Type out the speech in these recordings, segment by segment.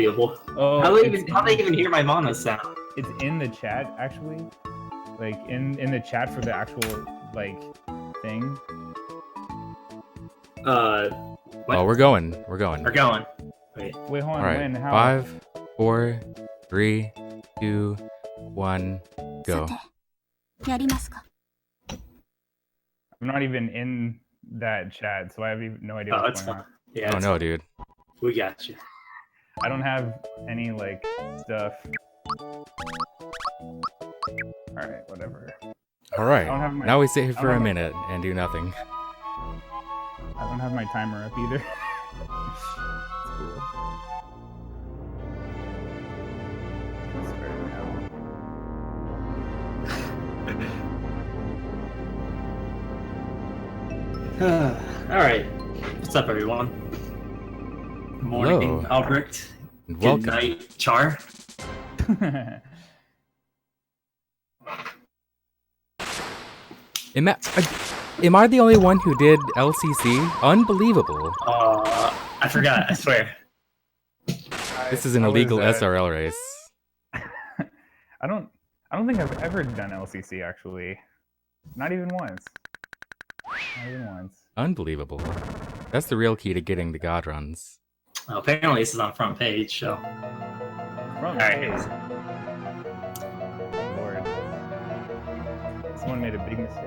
unbelievable. Oh, How they even hear my mana sound? It's in the chat actually, like in the chat for the actual like thing. What? Oh, we're going. We're going. Wait, hold on. All right. When? How? 5, 4, 3, 2, 1, go. I'm not even in that chat, so I have no idea what's going on. Yeah. Oh no, dude. We got you. I don't have any like stuff. All right, whatever. All right. Now we sit here for a have my- minute and do nothing. I don't have my timer up either. It's cool. Let's start now. All right. What's up, everyone? Good morning, Hello. Albrecht. And Good welcome. night, Char. Am I the only one who did LCC? Unbelievable. I forgot. I swear. This is an illegal SRL race. I don't think I've ever done LCC actually. Not even once. Not even once. Unbelievable. That's the real key to getting the God runs. Well, apparently, this is on front page. So. Front All page. right. Lord. Someone made a big mistake.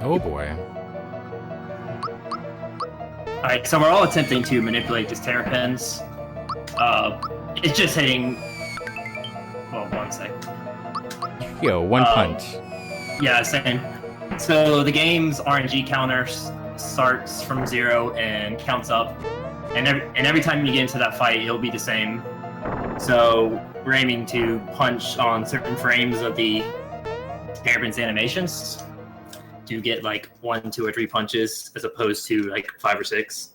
Oh boy. Alright, so we're all attempting to manipulate these terrapins. It's just hitting... Well, 1 sec. Yo, one punch. Yeah, same. So the game's RNG counter starts from 0 and counts up. And every time you get into that fight, it'll be the same. So we're aiming to punch on certain frames of the terrapin's animations to get like 1, 2, or 3 punches as opposed to like 5 or 6.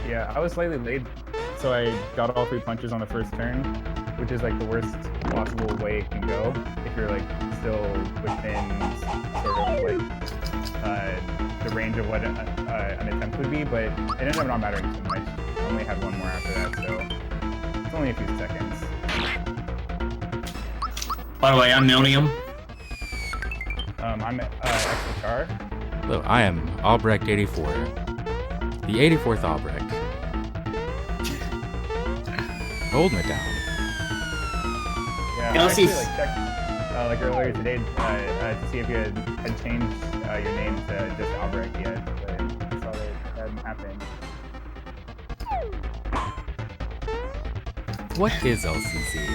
Yeah, I was slightly late, so I got all 3 punches on the first turn, which is like the worst possible way it can go if you're like still within sort of like the range of what an attempt would be, but it ended up not mattering too much. I only had 1 more after that, so it's only a few seconds. By the way, I'm Millnium. I'm Char. Hello, I am Albrecht84. The 84th Albrecht. Holding it down. Yeah, You know, I actually see- like checked like earlier today to see if you had changed your name to just Albrecht yet, but I saw that it hadn't happened. What is LCC?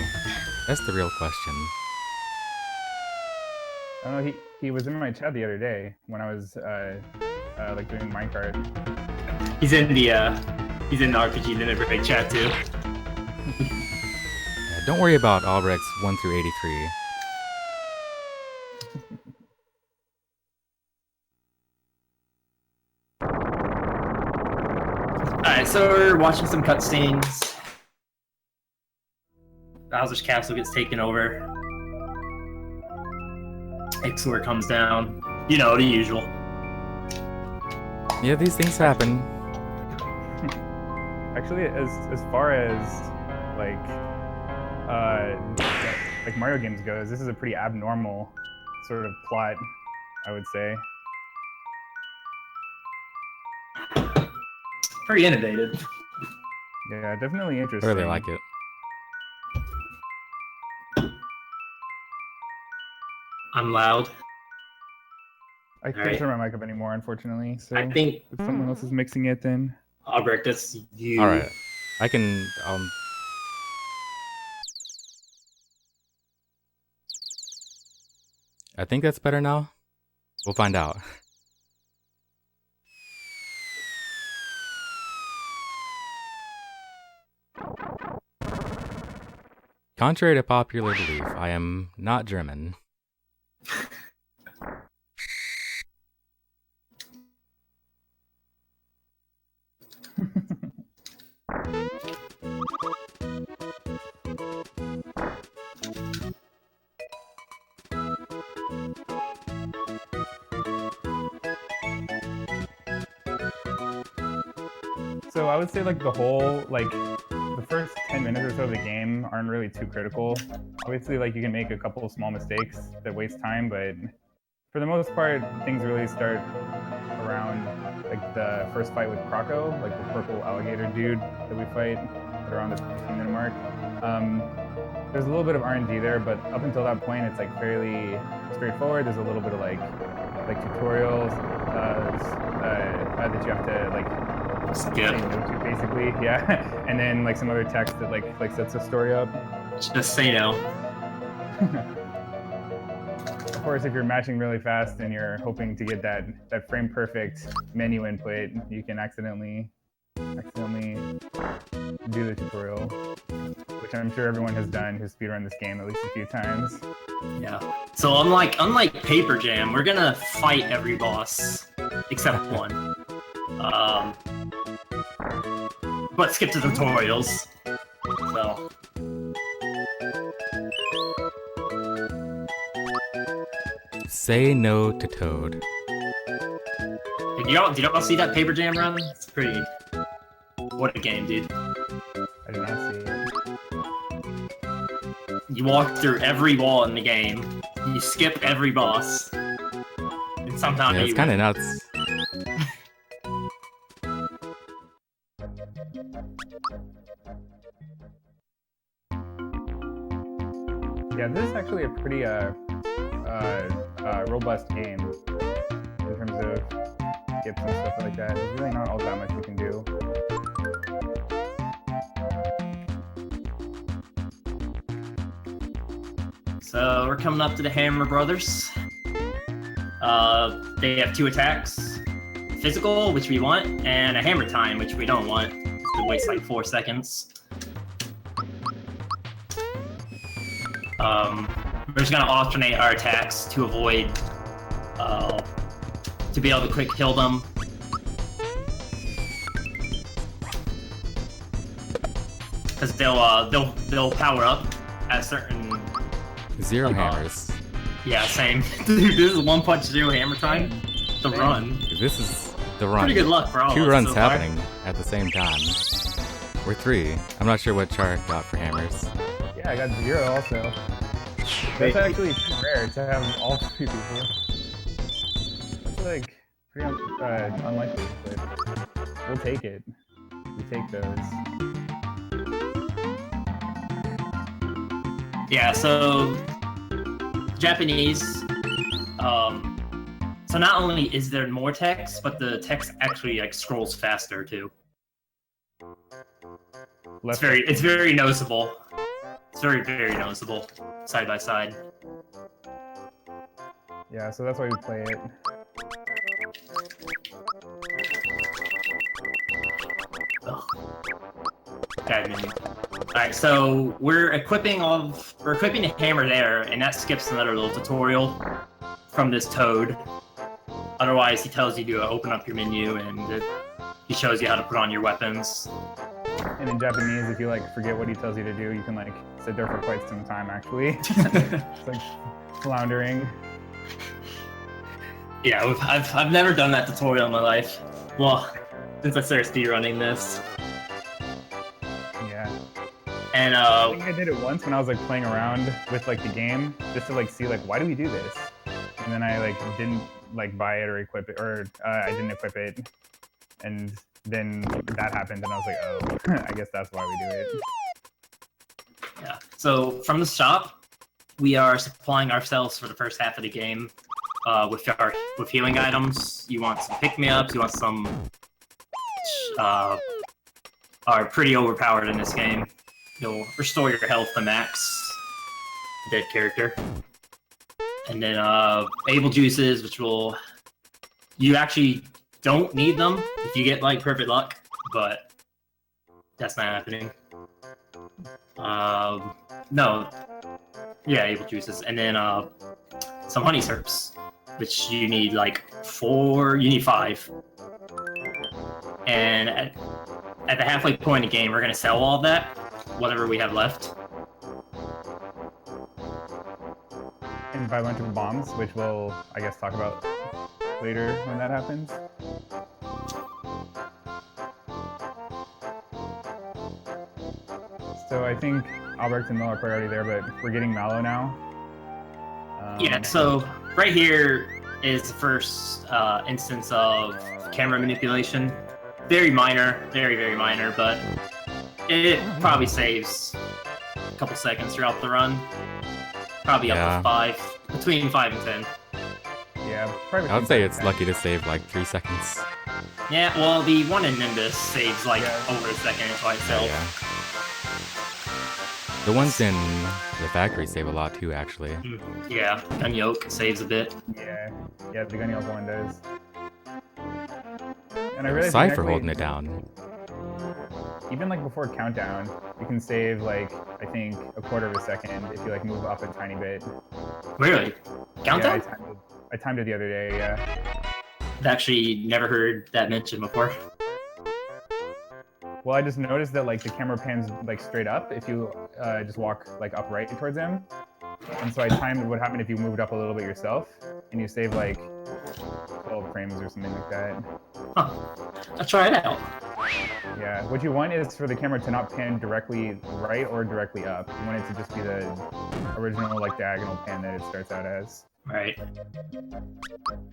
That's the real question. I don't know, he was in my chat the other day when I was like doing minecart. He's in the RPG Nineveh chat too. Yeah, don't worry about Albrecht's 1 through 83. Alright, so we're watching some cutscenes. Bowser's castle gets taken over. Ixor comes down. You know, the usual. Yeah, these things happen. Actually, as far as like Mario games goes, this is a pretty abnormal sort of plot, I would say. Pretty innovative. Yeah, definitely I interesting. really like it. I'm loud. I can't Alright. turn my mic up anymore, unfortunately. So I think if someone else is mixing it, then Albrecht, that's you. Alright. I can, I think that's better now. We'll find out. Contrary to popular belief, I am not German. So I would say like the whole, like the first 10 minutes or so of the game aren't really too critical. Obviously, like you can make a couple of small mistakes that waste time, but for the most part, things really start around like the first fight with Croco, like the purple alligator dude that we fight around the 15-minute mark. There's a little bit of RNG there, but up until that point, it's like fairly straightforward. There's a little bit of like tutorials that you have to like Skip. say no to, basically, yeah. And then like some other text that like sets the story up. Just say no. Of course, if you're matching really fast and you're hoping to get that frame perfect menu input, you can accidentally do the tutorial, which I'm sure everyone has done who's speedrun this game at least a few times. Yeah. So unlike Paper Jam, we're gonna fight every boss except one. But skip the tutorials. So. Say no to Toad. Did y'all see that Paper Jam run? It's pretty. What a game, dude. I did not see it. You walk through every wall in the game. You skip every boss. And somehow Yeah, it's you kind of win. nuts. Yeah, this is actually a pretty robust game in terms of skips and stuff like that. There's really not all that much you can do. So we're coming up to the Hammer Brothers. They have 2 attacks. Physical, which we want, and a hammer time, which we don't want. It wastes like 4 seconds. We're just gonna alternate our attacks to avoid, to be able to quick kill them. Because they'll power up at certain. 0 hammers. Yeah, same. Dude, this is 1 punch 0 hammer time. The Same. run. This is the run. Pretty good luck for all of 2 us runs so far. happening at the same time. Or 3. I'm not sure what Char got for hammers. Yeah, I got 0 also. That's actually too rare to have all 3 people. It's like pretty unlikely, but we'll take it. We take those. Yeah, so Japanese. So not only is there more text, but the text actually like scrolls faster too. It's very noticeable. It's very noticeable, side by side. Yeah, so that's why we play it. Ugh. Alright, so we're equipping the hammer there, and that skips another little tutorial from this Toad. Otherwise, he tells you to open up your menu, and he shows you how to put on your weapons. And in Japanese, if you like forget what he tells you to do, you can like sit there for quite some time actually. It's like floundering. Yeah, I've never done that tutorial in my life. Well, since I started speedrunning this. Yeah. And I think I did it once when I was like playing around with like the game, just to like see like why do we do this? And then I like didn't like buy it or equip it, or I didn't equip it, and then that happened, and I was like, oh, I guess that's why we do it. yeah. So from the shop, we are supplying ourselves for the first half of the game with healing items. You want some pick-me-ups. You want some are pretty overpowered in this game. You'll restore your health to max. Dead character. And then able juices, which will you actually don't need them if you get like perfect luck, but that's not happening. No. Yeah, able juices. And then some honey syrups, which you need like 4, you need 5. And at the halfway point of the game, we're gonna sell all of that, whatever we have left. And buy a bunch of bombs, which we'll, I guess, talk about later when that happens. So I think Albrecht and Mill are probably already there, but we're getting Mallow now. Yeah, so right here is the first instance of camera manipulation. Very minor, very minor, but it probably saves a couple seconds throughout the run. Probably up to 5, between 5 and 10. Yeah, probably. I would say it's lucky to save like 3 seconds. Yeah, well, the one in Nimbus saves like over a second by itself. The ones in the factory save a lot too, actually. Yeah, gun yoke saves a bit. Yeah, the gun yoke one does. And I really Cypher holding it down. Even like before countdown, you can save like I think a quarter of a second if you like move up a tiny bit. Really? Countdown? Yeah, I timed it the other day. Yeah. I've actually never heard that mentioned before. Well, I just noticed that like the camera pans like straight up if you just walk like upright towards him, and so I timed what happened if you moved up a little bit yourself, and you save like 12 frames or something like that. Huh. I'll try it out. Yeah, what you want is for the camera to not pan directly right or directly up. You want it to just be the original like diagonal pan that it starts out as. Right.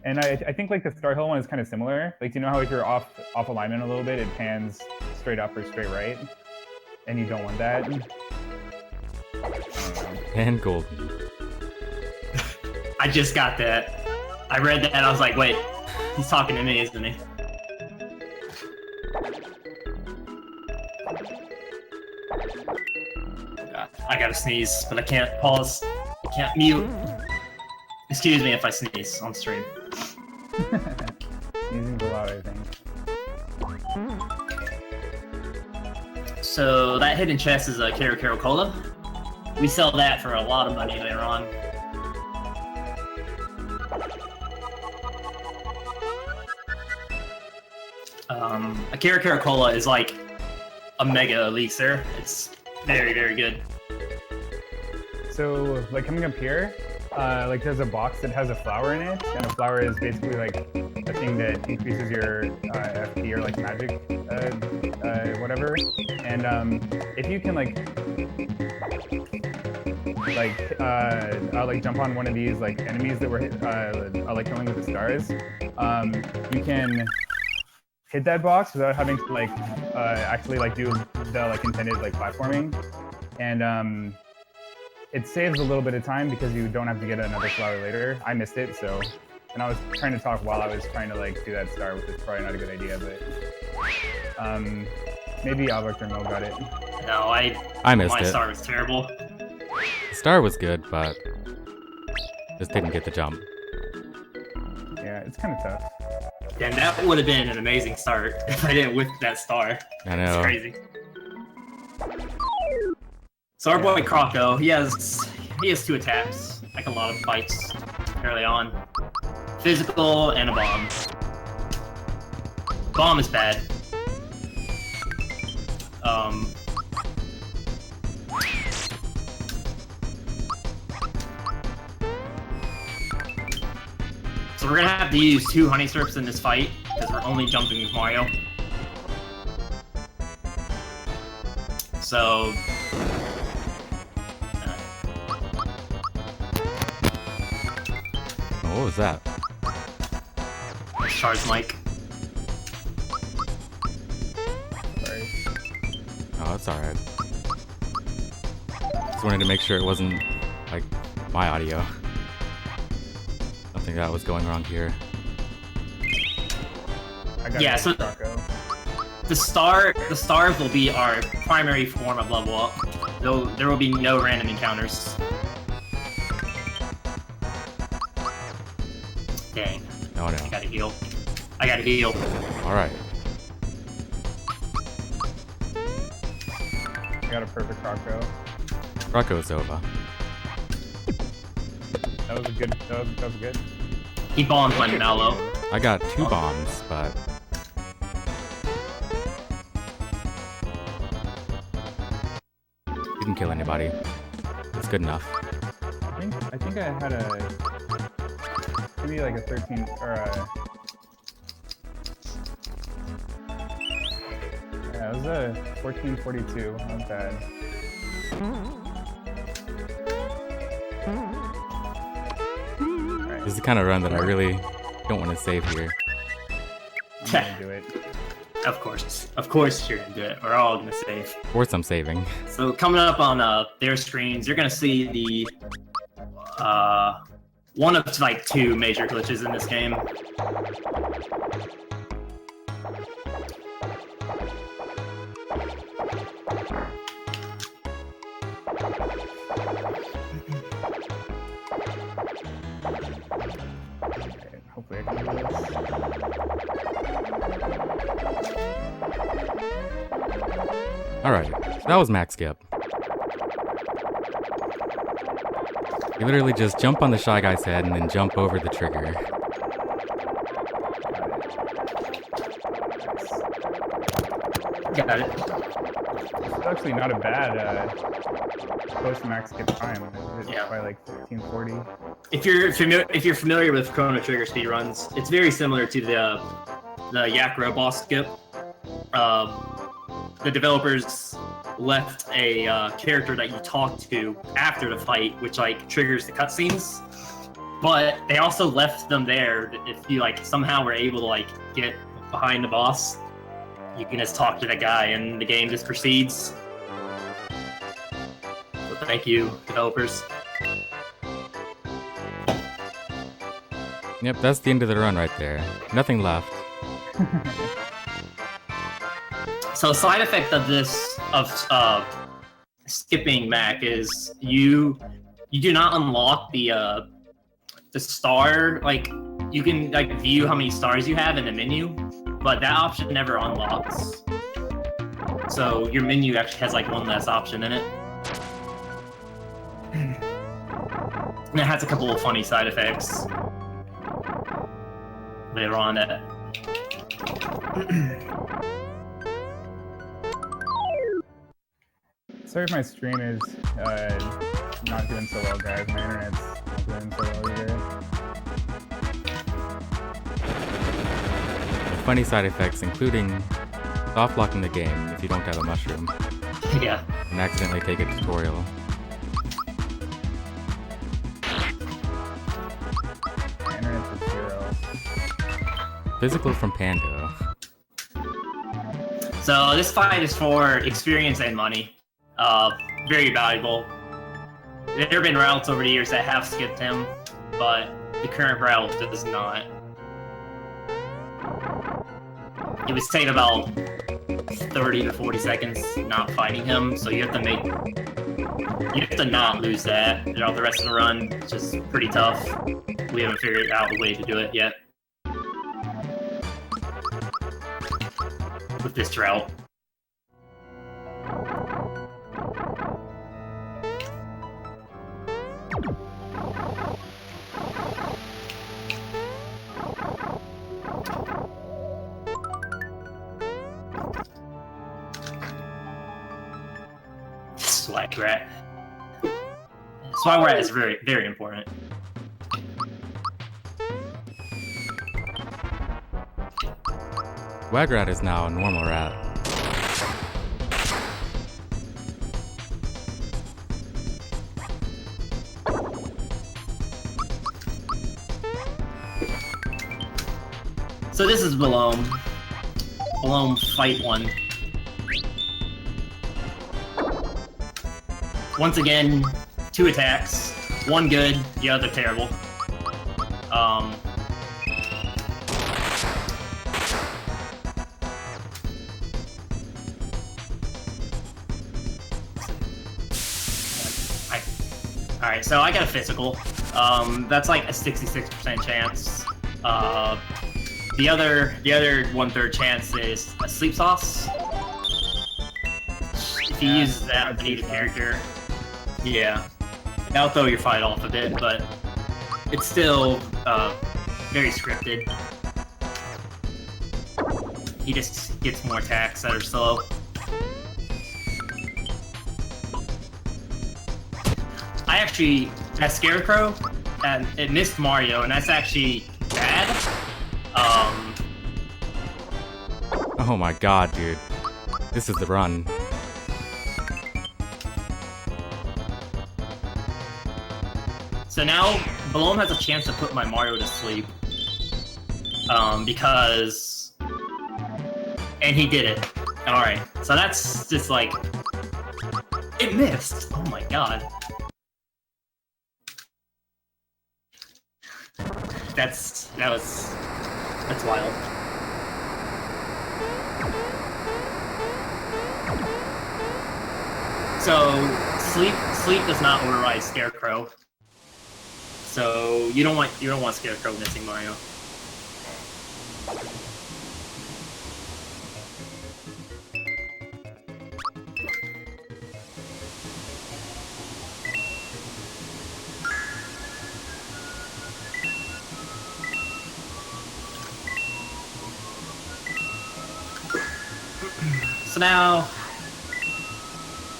And I think like the Star Hill one is kind of similar. Like, do you know how if you're off alignment a little bit, it pans straight up or straight right, and you don't want that. And golden. I just got that. I read that and I was like, wait, he's talking to me, isn't he? I gotta sneeze, but I can't pause. I can't mute. Excuse me if I sneeze on stream. Sneezing's allowed, I think. So that hidden chest is a Caro Cola. We sell that for a lot of money later on. A Caro Cola is like a mega elixir. It's very good. So, like coming up here, like there's a box that has a flower in it, and a flower is basically like a thing that increases your FP or like magic, whatever. And if you can like jump on one of these like enemies that were like killing with the stars, you can hit that box without having to like actually like do the like intended like platforming, and it saves a little bit of time because you don't have to get another flower later. I missed it, so, and I was trying to talk while I was trying to like do that star, which is probably not a good idea, but maybe Albrecht or Mill got it. No, I missed my it. star was terrible. The star was good, but just didn't get the jump. Yeah, it's kind of tough. Damn, that would have been an amazing start if I didn't whip that star. I know. It's crazy. So our boy Croco, he has 2 attacks, like a lot of fights early on. Physical and a bomb. Bomb is bad. So we're gonna have to use 2 honey syrups in this fight because we're only jumping with Mario. So. What was that? Charge mic. Sorry. Oh, that's alright. Just wanted to make sure it wasn't, like, my audio. Something that was going wrong here. Yeah, so the stars will be our primary form of level up. Though there will be no random encounters. Dang. Oh no. I gotta heal. I gotta heal. Alright. I got a perfect Croco. Rocco's over. That was a good. That was good. He bombed my Mallow. I got 2 bombs, but didn't kill anybody. It's good enough. I think I had a maybe like a 13 or a yeah, it was a 1442. Not bad. Alright, This is the kind of run that I really don't want to save here. I'm gonna do it. Of course you're gonna do it. We're all gonna save. Of course I'm saving. So coming up on their screens, you're gonna see the one of like 2 major glitches in this game. Okay, hopefully I can do this. Alright, so that was max skip. You literally just jump on the Shy Guy's head and then jump over the trigger. Got it. It's actually not a bad post-max skip time. It's Yeah. by like 1540. If you're familiar with Chrono Trigger speedruns, it's very similar to the Yak Robot skip. The developers left a character that you talk to after the fight, which like triggers the cutscenes. But they also left them there. If you like somehow were able to like get behind the boss, you can just talk to that guy, and the game just proceeds. So thank you, developers. Yep, that's the end of the run right there. Nothing left. So side effect of this skipping Mac is you do not unlock the star, like you can like view how many stars you have in the menu, but that option never unlocks. So your menu actually has like one less option in it. And it has a couple of funny side effects later on that Sorry if my stream is not doing so well, guys. My internet's not doing so well either. Funny side effects including soft locking the game if you don't have a mushroom yeah. and accidentally take a tutorial. My internet's at 0. Physical from Pando. So this fight is for experience and money. Very valuable. There have been routes over the years that have skipped him, but the current route does not. It would take about 30 to 40 seconds not fighting him, so you have to not lose that throughout the rest of the run, which is pretty tough. We haven't figured out a way to do it yet with this route. Swag rat. Swag rat is very, very important. Wagrat is now a normal rat. So this is Millnium. Millnium Fight 1. Once again, 2 attacks. One good, the other terrible. Alright, so I got a physical. That's like a 66% chance. The other 1/3 chance is a sleep sauce. If you use that to beat a character, yeah, that'll throw your fight off a bit, but it's still very scripted. He just gets more attacks that are slow. That Scarecrow, it missed Mario, and that's actually bad. Oh my god, dude. This is the run. So now, Bloom has a chance to put my Mario to sleep. Because... And he did it. Alright, so that's just like... It missed! Oh my god. That's wild. So, sleep does not override Scarecrow. So you don't want Scarecrow missing Mario. So now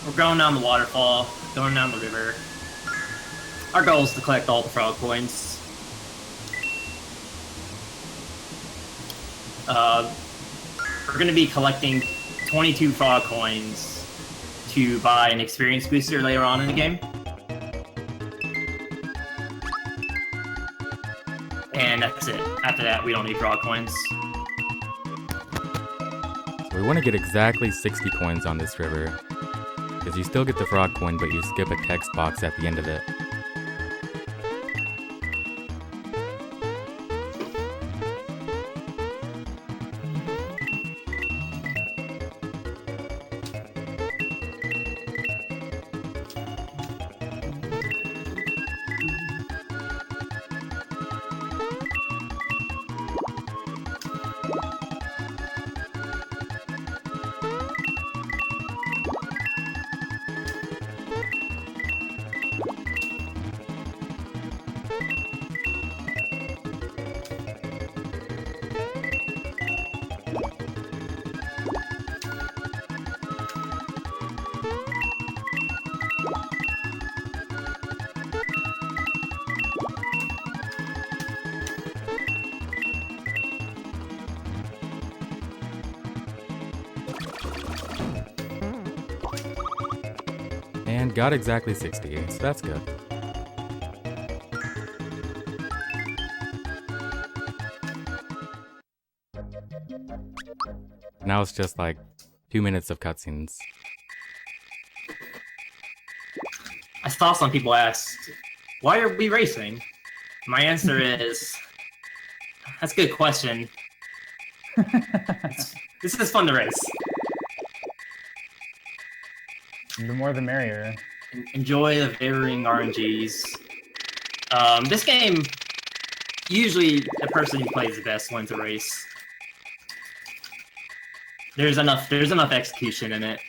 we're going down the waterfall, going down the river. Our goal is to collect all the frog coins. We're going to be collecting 22 frog coins to buy an experience booster later on in the game. And that's it. After that, we don't need frog coins. So we want to get exactly 60 coins on this river. Because you still get the frog coin, but you skip a text box at the end of it. And got exactly 60, so that's good. Now it's just like 2 minutes of cutscenes. I saw some people ask, why are we racing? My answer is, that's a good question. This is fun to race. The more the merrier. Enjoy the varying RNGs. This game, usually the person who plays the best wins a race. There's enough execution in it.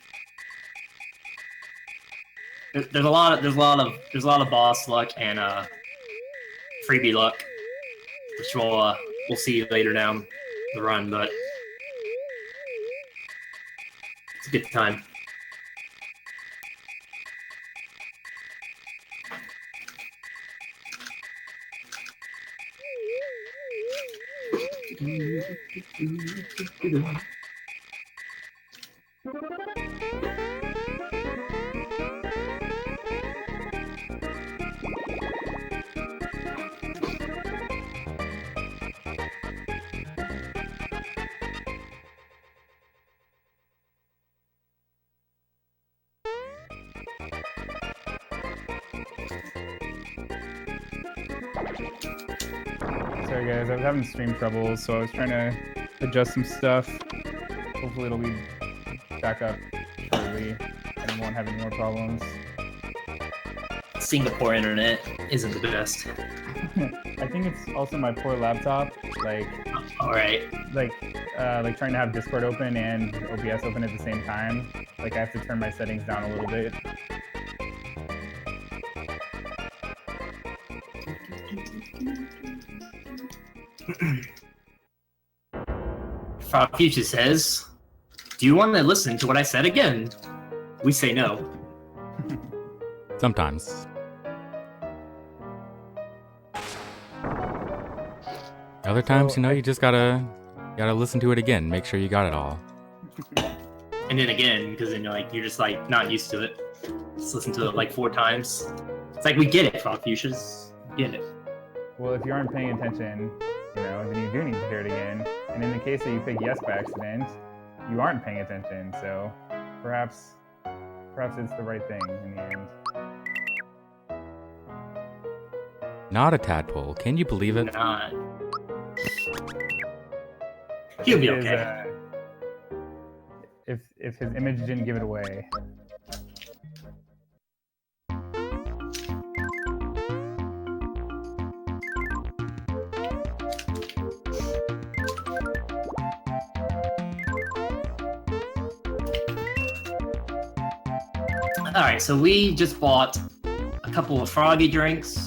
There's a lot of boss luck and freebie luck, which we'll see later down the run, but it's a good time. Sorry guys, I was having stream troubles, so I was trying to adjust some stuff. Hopefully it'll be back up shortly and I won't have any more problems. Singapore internet isn't the best. I think it's also my poor laptop, like... Alright. Like trying to have Discord open and OBS open at the same time. Like I have to turn my settings down a little bit. Frog Future says, do you want to listen to what I said again? We say no. Sometimes. Other times, you know, you just gotta listen to it again, make sure you got it all. And then again, because then you're just like not used to it. Just listen to it like 4 times. It's like we get it, Frog Fuchsias. get it. Well, if you aren't paying attention, then you do need to hear it again. And in the case that you pick yes by accident, you aren't paying attention. So perhaps it's the right thing in the end. Not a tadpole. Can you believe it? Not. He'll be His, okay. If his image didn't give it away. Alright, so we just bought a couple of froggy drinks,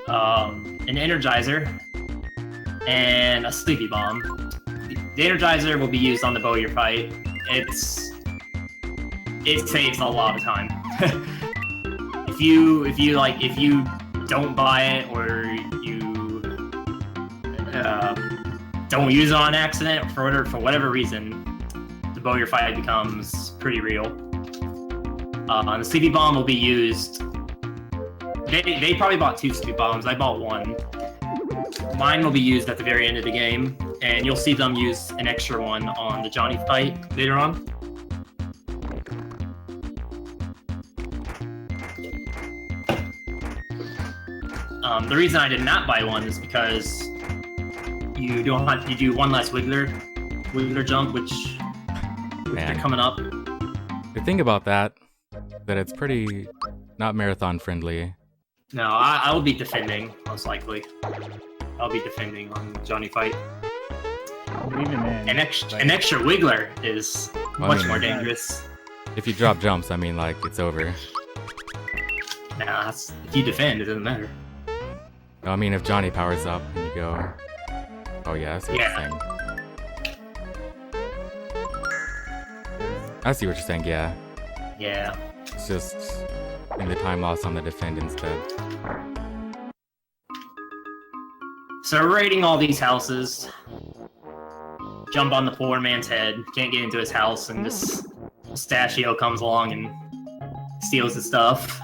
an Energizer, and a Sleepy Bomb. The Energizer will be used on the Bowyer fight. It saves a lot of time. if you don't buy it or you don't use it on accident for whatever reason, the Bowyer fight becomes pretty real. The Sleepy Bomb will be used. They probably bought 2 Sleepy Bombs. I bought 1. Mine will be used at the very end of the game, and you'll see them use an extra one on the Johnny fight later on. The reason I did not buy 1 is because you do 1 less Wiggler jump, which they're coming up. The thing about that it's pretty not marathon friendly. No, I will be defending, most likely. I'll be defending on Johnny fight. But even then, an extra Wiggler is much more dangerous. If you drop jumps, I mean, like, it's over. Nah, if you defend, it doesn't matter. No, I mean, if Johnny powers up and you go... Oh yeah, I see what you're saying. I see what you're saying, yeah. Yeah. It's just in the time loss on the defend instead. So we're raiding all these houses. Jump on the poor man's head. Can't get into his house, and this pistachio comes along and steals his stuff.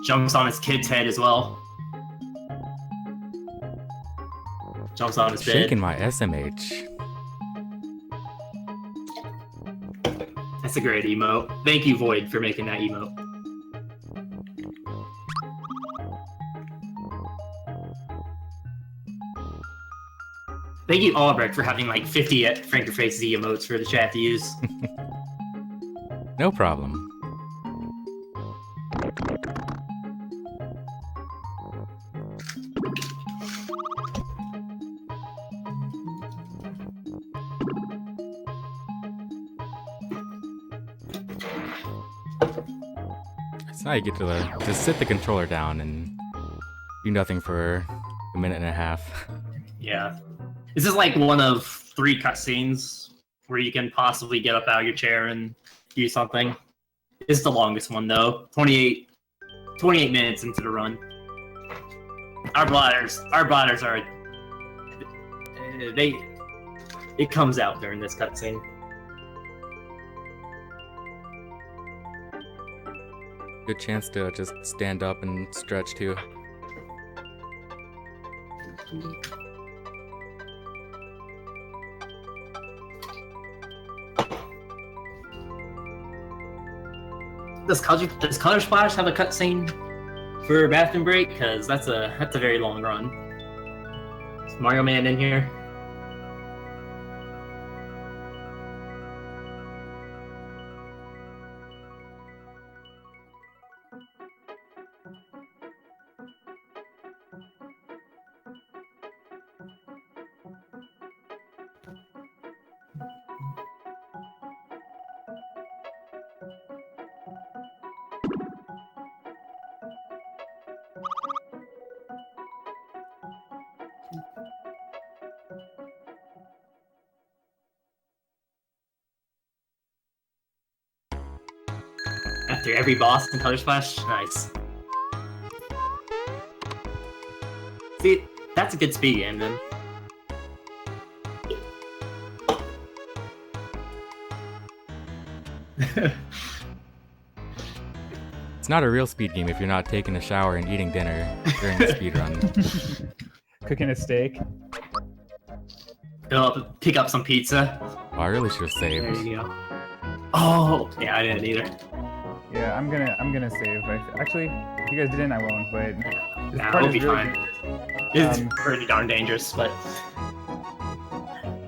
Jumps on his kid's head as well. Jumps on his bed. Shaking my SMH. That's a great emote. Thank you, Void, for making that emote. Thank you, Albrecht, for having like 50 Franker Faces emotes for the chat to use. No problem. So now you get to just sit the controller down and do nothing for a minute and a half. Yeah. This is like one of 3 cutscenes where you can possibly get up out of your chair and do something. It's the longest one though. 28 minutes into the run. Our bladders are it comes out during this cutscene. Good chance to just stand up and stretch too. Does Color Splash have a cutscene for bathroom break? Because that's a very long run. Is Mario Man in here? After every boss in Color Splash? Nice. See, that's a good speed game then. It's not a real speed game if you're not taking a shower and eating dinner during the speed run. Cooking a steak. Pick up some pizza. Oh, I really should have saved. There you go. Oh, yeah, I didn't either. Yeah, I'm gonna save. Actually, if you guys didn't, I won't. But this Nah, part we'll is be really fine. dangerous. It's pretty darn dangerous, but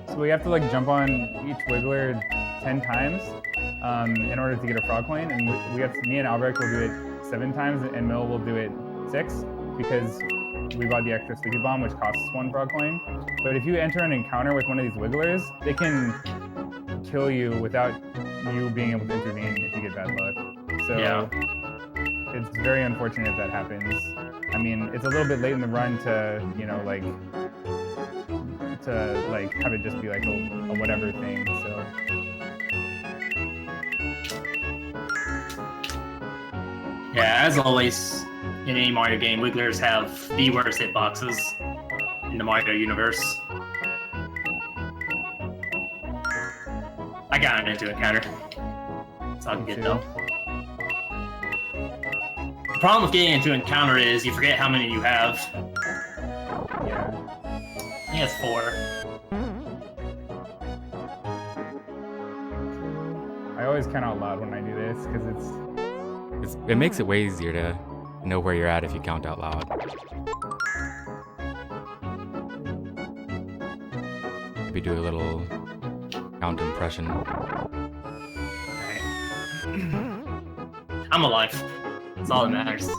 So we have to like jump on each wiggler 10 times in order to get a frog coin, and me and Albrecht will do it 7 times, and Mill will do it 6 because we bought the extra sleepy bomb, which costs 1 frog coin. But if you enter an encounter with one of these wigglers, they can kill you without you being able to intervene if you get bad luck. So Yeah. it's very unfortunate if that happens. I mean, it's a little bit late in the run to, you know, like have it just be like a whatever thing. So yeah, as always, in any Mario game, wigglers have the worst hitboxes in the Mario universe. I got it into encounter. It's all good though. The problem with getting into encounter is you forget how many you have. yeah. I think it's 4. I always count out loud when I do this because It makes it way easier to know where you're at if you count out loud. We do a little count impression. Alright. I'm alive. That's all that matters.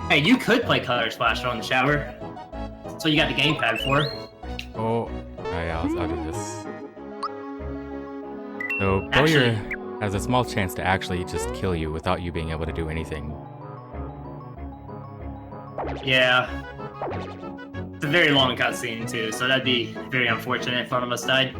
Hey, you could play Color Splasher on the shower. That's what you got the gamepad for. Oh yeah, I'll do this. So Actually- Bowyer has a small chance to actually just kill you without you being able to do anything. Yeah. It's a very long cutscene too, so that'd be very unfortunate if one of us died.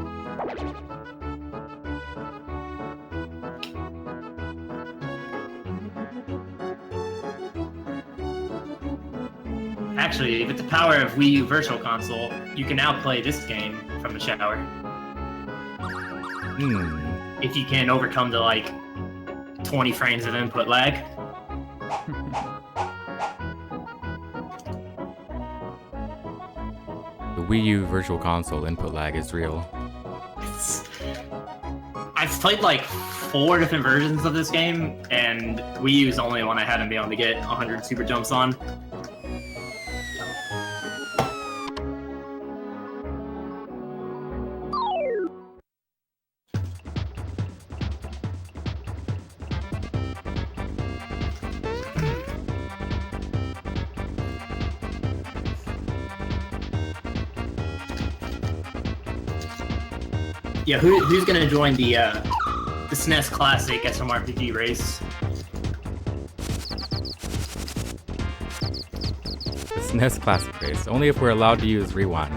Actually, with the power of Wii U Virtual Console, you can now play this game from the shower. If you can overcome the, like, 20 frames of input lag. The Wii U Virtual Console input lag is real. I've played, like, 4 different versions of this game, and Wii U's the only one I hadn't been able to get 100 super jumps on. Yeah, who's gonna join the SNES Classic SMRPG race? The SNES Classic race, only if we're allowed to use rewind.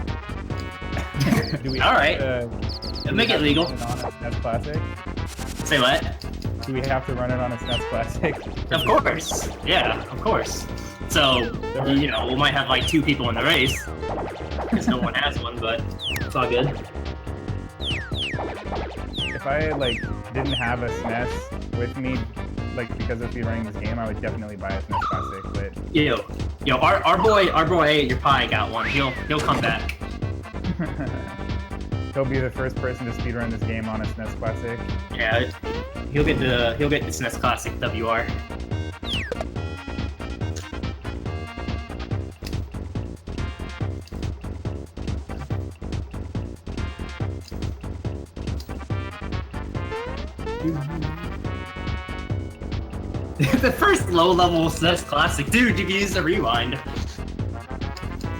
do we All right. do Make we it have to legal. run it on a SNES Classic? Say what? Do we have to run it on a SNES Classic? Of course. Yeah, of course. So, you know, we might have like 2 people in the race. Because no one has one, but it's all good. If I like didn't have a SNES with me, like because of speedrunning this game, I would definitely buy a SNES Classic. But Yo, our boy Ate Your Pie got one. He'll come back. he'll be the first person to speedrun this game on a SNES Classic. Yeah, he'll get the SNES Classic WR. The first low-level SNES Classic, dude. You can use the rewind.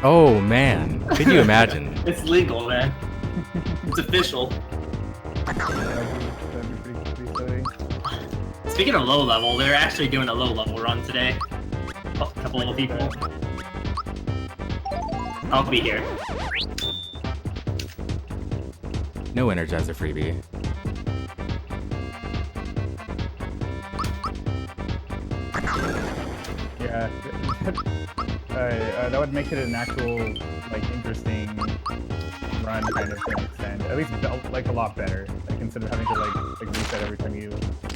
Oh man, can you imagine? It's legal, man. It's official. That'd be pretty silly. Speaking of low level, they're actually doing a low level run today. A couple of people. I'll be here. No Energizer freebie. Yeah, that would make it an actual, like, interesting run, kind of, to an extent. At least, like, a lot better. Like, instead of having to, like reset every time you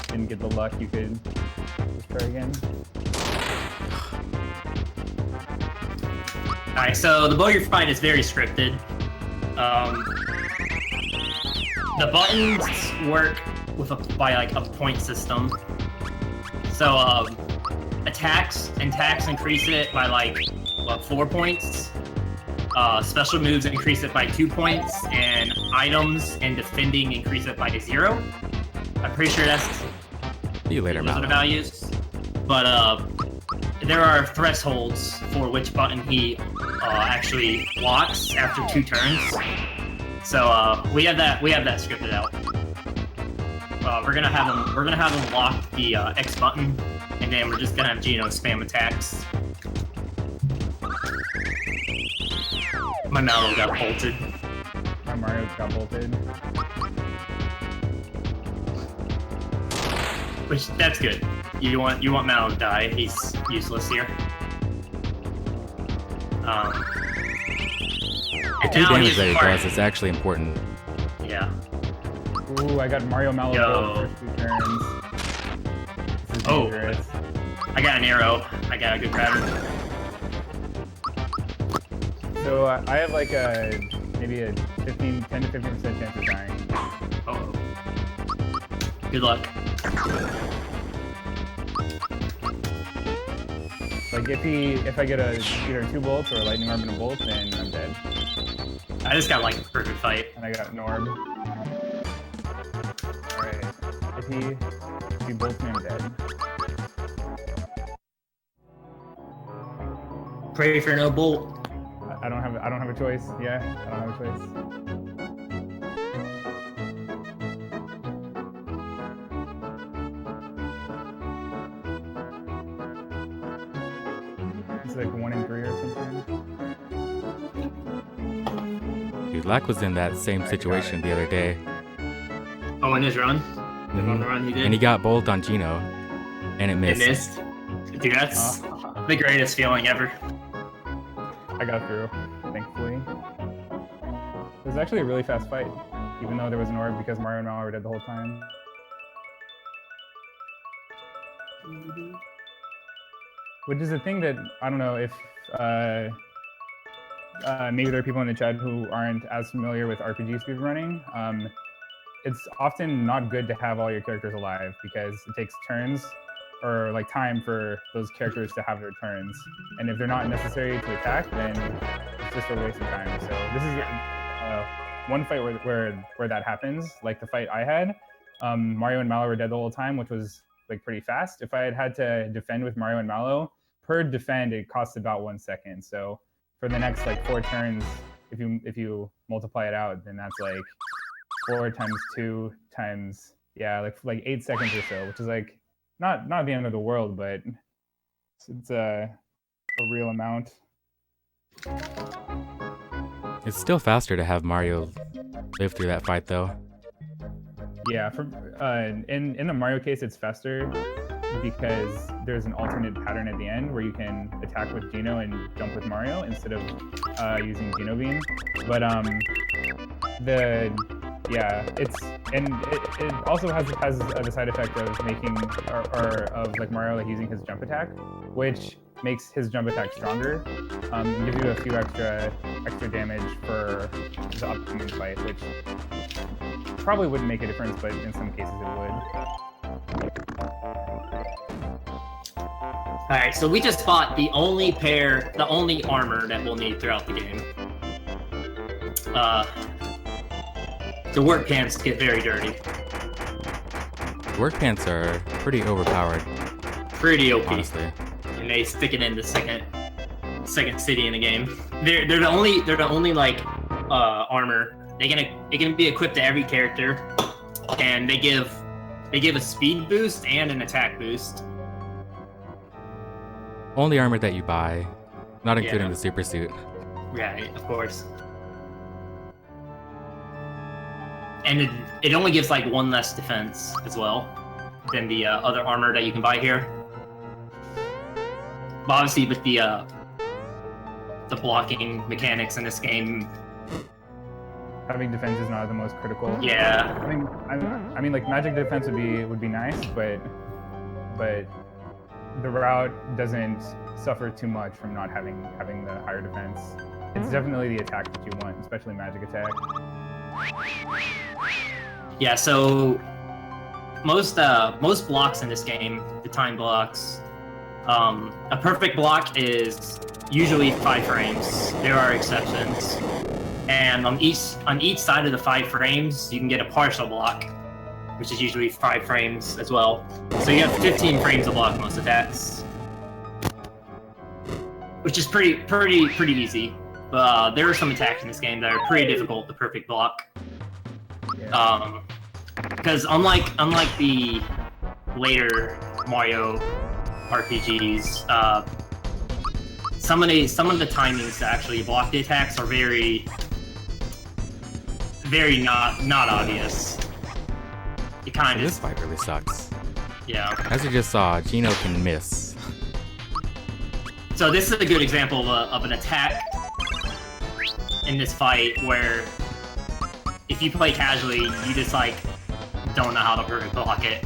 didn't get the luck, you could just try again. Alright, so the bogey fight is very scripted. The buttons work by like a point system. So attacks increase it by like 4 points. Special moves increase it by 2 points, and items and defending increase it by 0. I'm pretty sure that's See you later, those are the Mal. values. But there are thresholds for which button he actually locks after 2 turns. So we have that scripted out. We're gonna have him lock the X button, and then we're just gonna have Gino spam attacks. My Mallow got bolted. My Mario got bolted. Which that's good. You want Mallow to die. He's useless here. The 2 now damage he's that he part- does is actually important. Yeah. Ooh, I got Mario Mallow Yo. first 2 turns. This is Oh. dangerous. I got an arrow. I got a good pattern. So I have like maybe a 10 to 15% chance of dying. Oh. Good luck. Like if I get either 2 bolts or a lightning orb and a bolt, then I'm dead. I just got like a perfect fight. And I got an orb. Alright. If he bolts me, I'm dead. Pray for no bolt. I don't have a choice. Yeah, I don't have a choice. It's like 1 in 3 or something. Dude, Lack was in that same Alright, situation the other day. Oh, in his run? On the run he did? And he got bolt on Gino, and it It missed. missed. Dude, that's the greatest feeling ever. I got through, thankfully. It was actually a really fast fight, even though there was an orb because Mario and Mallow were dead the whole time. Which is a thing that, I don't know if, maybe there are people in the chat who aren't as familiar with RPG speedrunning. It's often not good to have all your characters alive because it takes turns or like time for those characters to have their turns. And if they're not necessary to attack, then it's just a waste of time. So this is one fight where that happens, like the fight I had. Mario and Mallow were dead the whole time, which was like pretty fast. If I had to defend with Mario and Mallow, per defend it costs about 1 second. So for the next like 4 turns, if you multiply it out, then that's like 4 times 2 times, yeah, like 8 seconds or so, which is like not the end of the world, but it's a real amount. It's still faster to have Mario live through that fight, though. Yeah, in the Mario case, it's faster because there's an alternate pattern at the end where you can attack with Gino and jump with Mario instead of using Gino Beam. But it also has the side effect of making or of like Mario like using his jump attack, which makes his jump attack stronger, and gives you a few extra damage for the upcoming fight, which probably wouldn't make a difference, but in some cases it would. Alright, so we just fought the only armor that we'll need throughout the game. The work pants get very dirty. Work pants are pretty overpowered, Pretty OP. honestly. And they stick it in the second city in the game. They're the only like armor. It can be equipped to every character, and they give a speed boost and an attack boost. Only armor that you buy, not including Yeah. the super suit. Right, of course. And it only gives like one less defense as well than the other armor that you can buy here. But obviously with the blocking mechanics in this game, Having defense is not the most critical. yeah. I mean, like magic defense would be nice, but the route doesn't suffer too much from not having the higher defense. It's definitely the attack that you want, especially magic attack. Yeah, so most blocks in this game, the time blocks, a perfect block is usually 5 frames. There are exceptions. And on each side of the 5 frames, you can get a partial block, which is usually 5 frames as well. So you have 15 frames to block most attacks, which is pretty easy. But there are some attacks in this game that are pretty difficult to perfect block. Yeah. Because unlike the later Mario RPGs, some of the timings to actually block the attacks are very not obvious. You kind of This fight really sucks. yeah. As you just saw, Gino can miss. So this is a good example of an attack in this fight where if you play casually, you just like don't know how to perfect block it.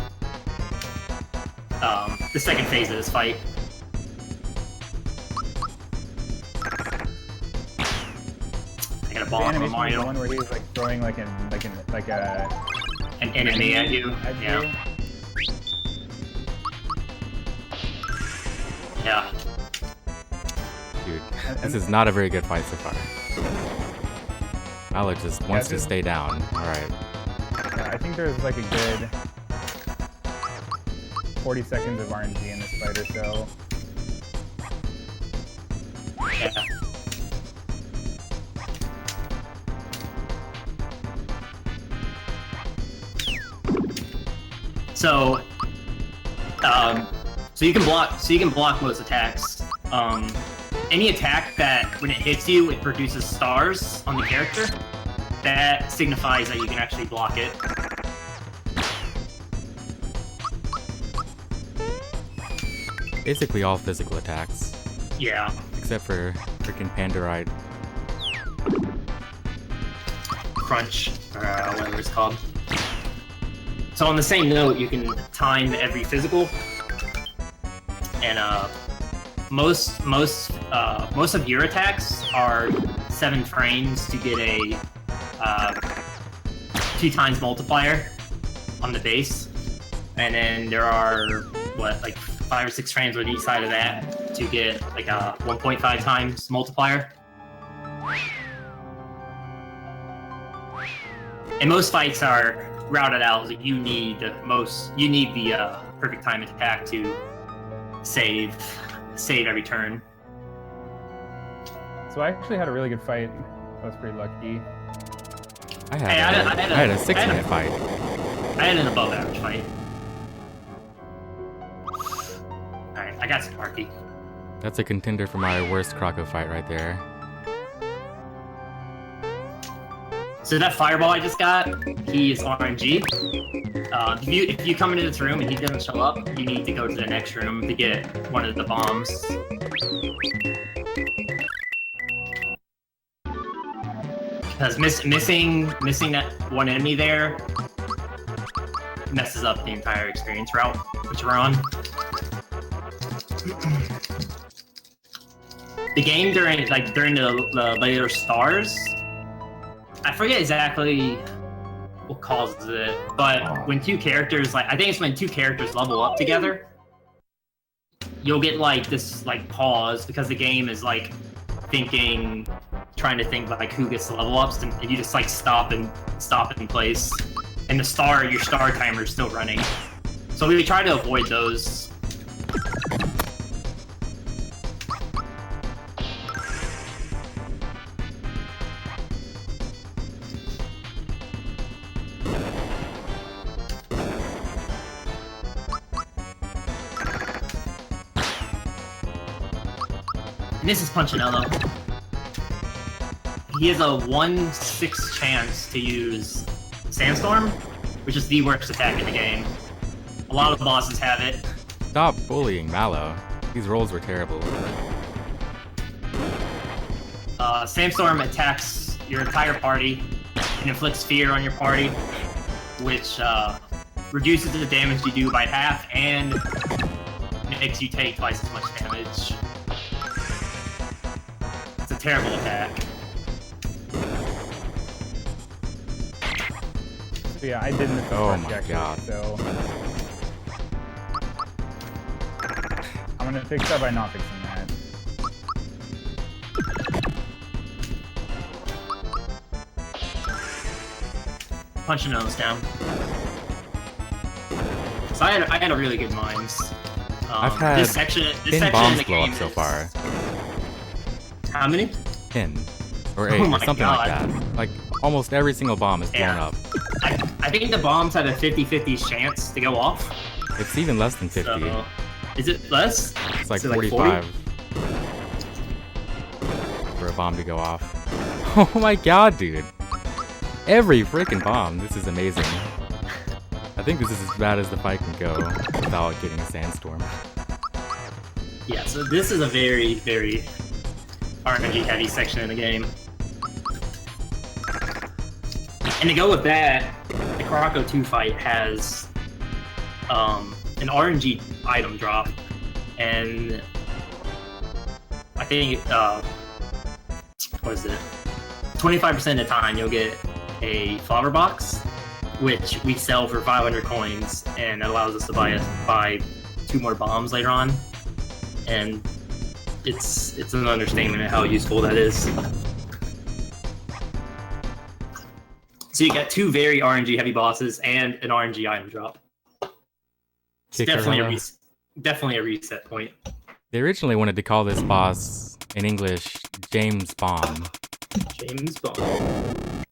The second phase of this fight. I got a ball from Mario. The one where he's like throwing like an enemy at you. Yeah. Yeah. Dude, this is not a very good fight so far. Alex just wants to stay down. Alright. Yeah, I think there's like a good 40 seconds of RNG in this fight or so. Yeah. So you can block most attacks. Any attack that when it hits you, it produces stars on the character. That signifies that you can actually block it. Basically all physical attacks. Yeah. Except for freaking Pandorite. Crunch, or whatever it's called. So on the same note, you can time every physical, and most of your attacks are 7 frames to get a 2 times multiplier on the base, and then there are like 5 or 6 frames on each side of that to get like a 1.5 times multiplier. And most fights are routed out that you need the perfect time attack to save every turn. So I actually had a really good fight. I was pretty lucky. I had a 6-minute fight. I had an above average fight. Alright, I got Sparky. That's a contender for my worst Croco fight right there. So that fireball I just got, he is RNG. If you come into this room and he doesn't show up, you need to go to the next room to get one of the bombs. Because missing that one enemy there messes up the entire experience route which we're on. The game during the later stars, I forget exactly what causes it, but when 2 characters, I think it's when 2 characters level up together, you'll get like this pause because the game is trying to think who gets the level ups, and you just stop in place, and your star timer is still running. So we try to avoid those. This is Punchinello. he has a 1/6 chance to use Sandstorm, which is the worst attack in the game. A lot of bosses have it. Stop bullying Mallow. These rolls were terrible. Sandstorm attacks your entire party and inflicts fear on your party, which reduces the damage you do by half and makes you take twice as much damage. It's a terrible attack. So yeah, I did miss the Oh first my objective, God. so I'm gonna fix that by not fixing that. Punch your nose down. So I had a really good mines. I've had this section in 10 bombs the blow game up so is- far. How many? 10. Or 8, Oh or my something like God. that. Like, almost every single bomb is blown Yeah. up. I think the bombs had a 50-50 chance to go off. It's even less than 50. So, is it less? It's like is it like 45 for a bomb to go off. Oh my god, dude. Every freaking bomb. This is amazing. I think this is as bad as the fight can go without getting a sandstorm. Yeah, so this is a very, very RNG heavy section in the game. And to go with that, the Croco 2 fight has an RNG item drop, and I think, what is it? 25% of the time you'll get a flower box, which we sell for 500 coins, and it allows us to buy 2 more bombs later on. And it's an understatement of how useful that is. So you got 2 very RNG heavy bosses and an RNG item drop. It's Kicker definitely hella. definitely a reset point. They originally wanted to call this boss, in English, James Bomb. James Bond.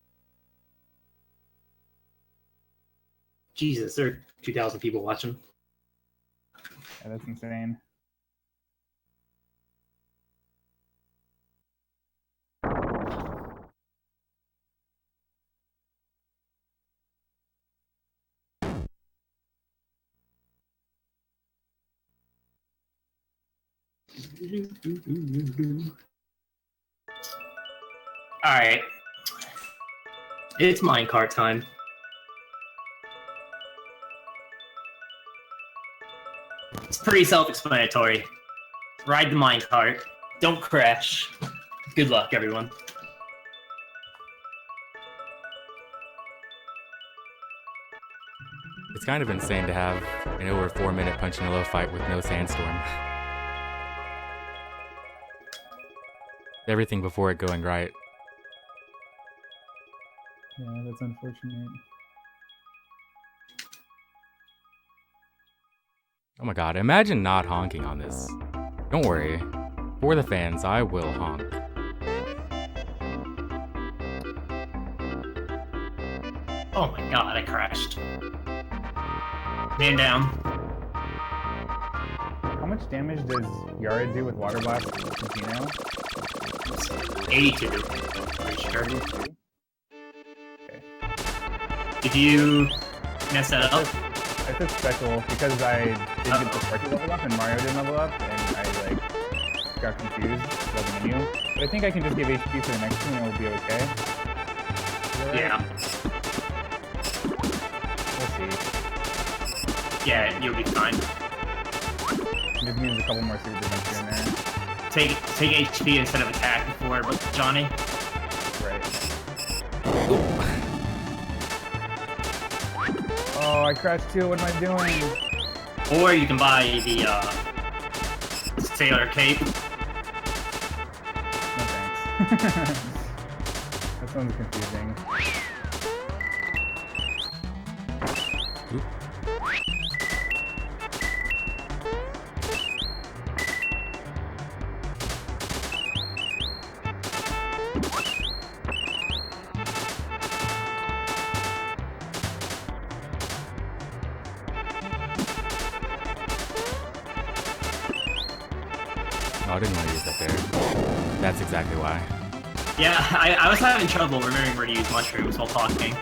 Jesus, there are 2,000 people watching. Yeah, that's insane. Alright. It's minecart time. It's pretty self-explanatory. Ride the minecart. Don't crash. Good luck, everyone. It's kind of insane to have an over 4-minute punch and a low fight with no sandstorm. Everything before it going right. Yeah, that's unfortunate. Oh my god, imagine not honking on this. Don't worry. For the fans, I will honk. Oh my god, I crashed. Man down. How much damage does Yara do with Water Blast? Do you know? 82. Pretty sure. 32? Did you mess that up? I took special because I didn't get the Sparky level up and Mario didn't level up, and I got confused about the menu. But I think I can just give HP for the next one and it'll be okay. Is that right? Yeah. We'll see. Yeah, you'll be fine. It just means a couple more super defense here and there. Take HP instead of attack before Johnny. Right. Oh, I crashed too. What am I doing? Or you can buy the Sailor Cape. No thanks. That sounds confusing. Oh, I didn't want to use that there. That's exactly why. Yeah, I was having trouble remembering where to use mushrooms while talking.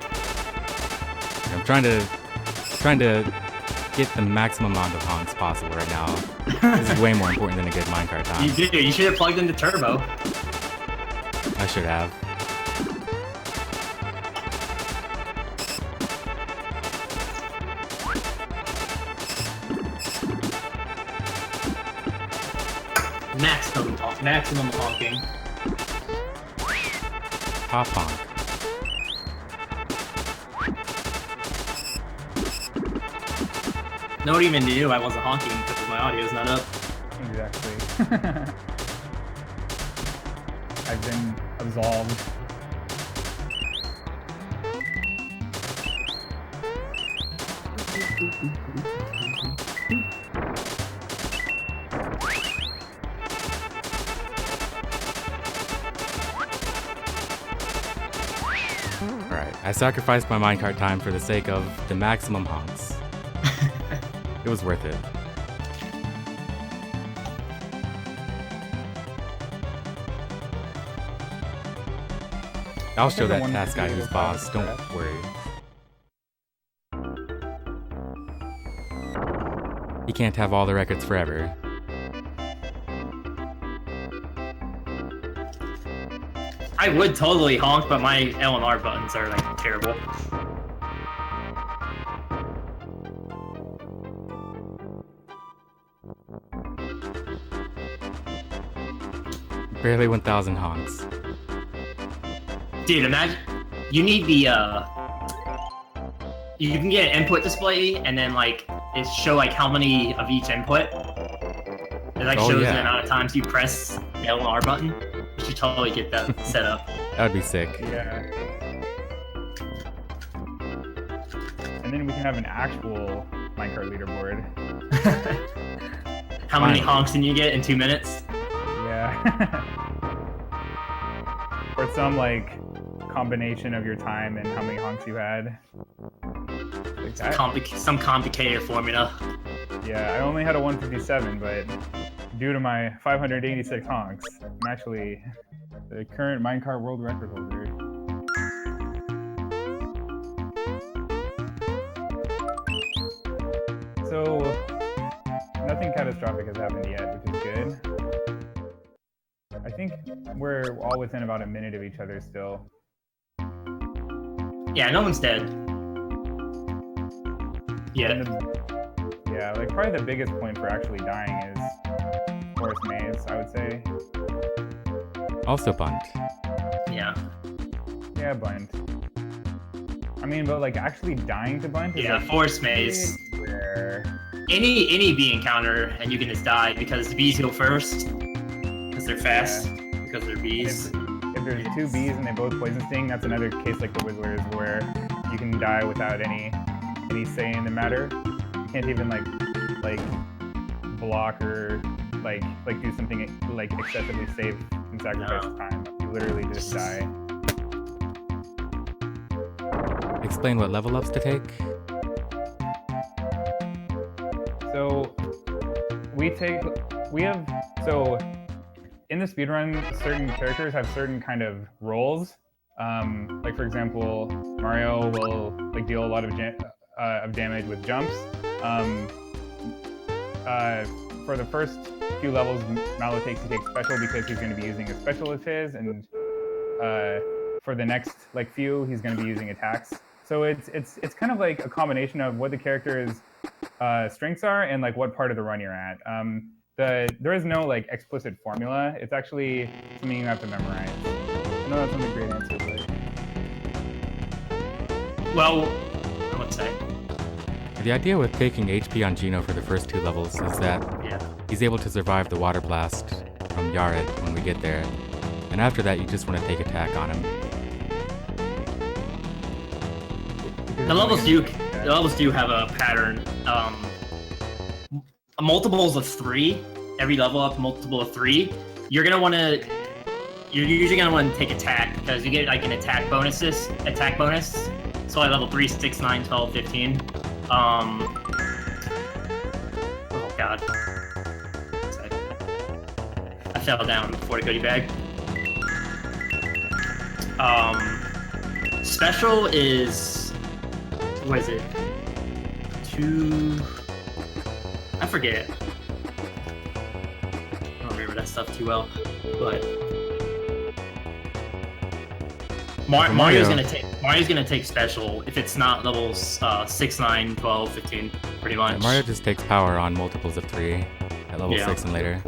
I'm trying to get the maximum amount of honks possible right now. This is way more important than a good minecart time. You should have plugged into turbo. I should have. Maximum honking. Pop honk. No one even knew I wasn't honking because my audio's not up. Exactly. I've been absolved. Alright, I sacrificed my minecart time for the sake of the maximum honks. It was worth it. I'll show that task guy who's boss, don't worry. He can't have all the records forever. I would totally honk, but my L and R buttons are like terrible. Barely 1,000 honks. Dude, imagine you need the you can get an input display and then like it show like how many of each input. It like shows the amount of times you press the L and R button. You should totally get that set up. That would be sick. Yeah. And then we can have an actual minecart leaderboard. How many honks can you get in 2 minutes? Yeah. Or some like combination of your time and how many honks you had. Like that. Some complicated formula. Yeah, I only had a 157, but due to my 586 honks, I'm actually the current minecart world record holder. So, nothing catastrophic has happened yet, which is good. I think we're all within about a minute of each other still. Yeah, no one's dead. Yeah. Yeah, like probably the biggest point for actually dying is forest maze, I would say. Also bunt. Yeah. Yeah, bunt. I mean, but like actually dying to bunt is like forest maze. Rare. Any bee encounter and you can just die because the bees go first. Because they're fast. Yeah. Because they're bees. If there's two bees and they both poison sting, that's another case like the Wigglers where you can die without any say in the matter. You can't even like block or like do something like excessively safe and sacrifice time. You literally just die. Explain what level ups to take. So in the speedrun, certain characters have certain kind of roles. Like for example, Mario will like deal a lot of damage with jumps. For the first few levels, Mallow takes special because he's going to be using a special of his, and for the next few, he's going to be using attacks. So it's kind of like a combination of what the character's strengths are and like what part of the run you're at. There is no like explicit formula. It's actually something you have to memorize. I know that's not a great answer, but well, I would say. The idea with taking HP on Gino for the first 2 levels is that he's able to survive the water blast from Yaret when we get there, and after that you just want to take attack on him. The levels do have a pattern. Multiples of 3. Every level up, multiple of 3. You're usually gonna want to take attack because you get like an attack bonus. So at level 3, 6, 9, 12, 15. Oh god. I fell down before the goodie bag. Special is... What is it? 2... I forget. I don't remember that stuff too well, but... Mario's gonna take special if it's not levels 6, 9, 12, 15, pretty much. Yeah, Mario just takes power on multiples of 3 at level 6 and later.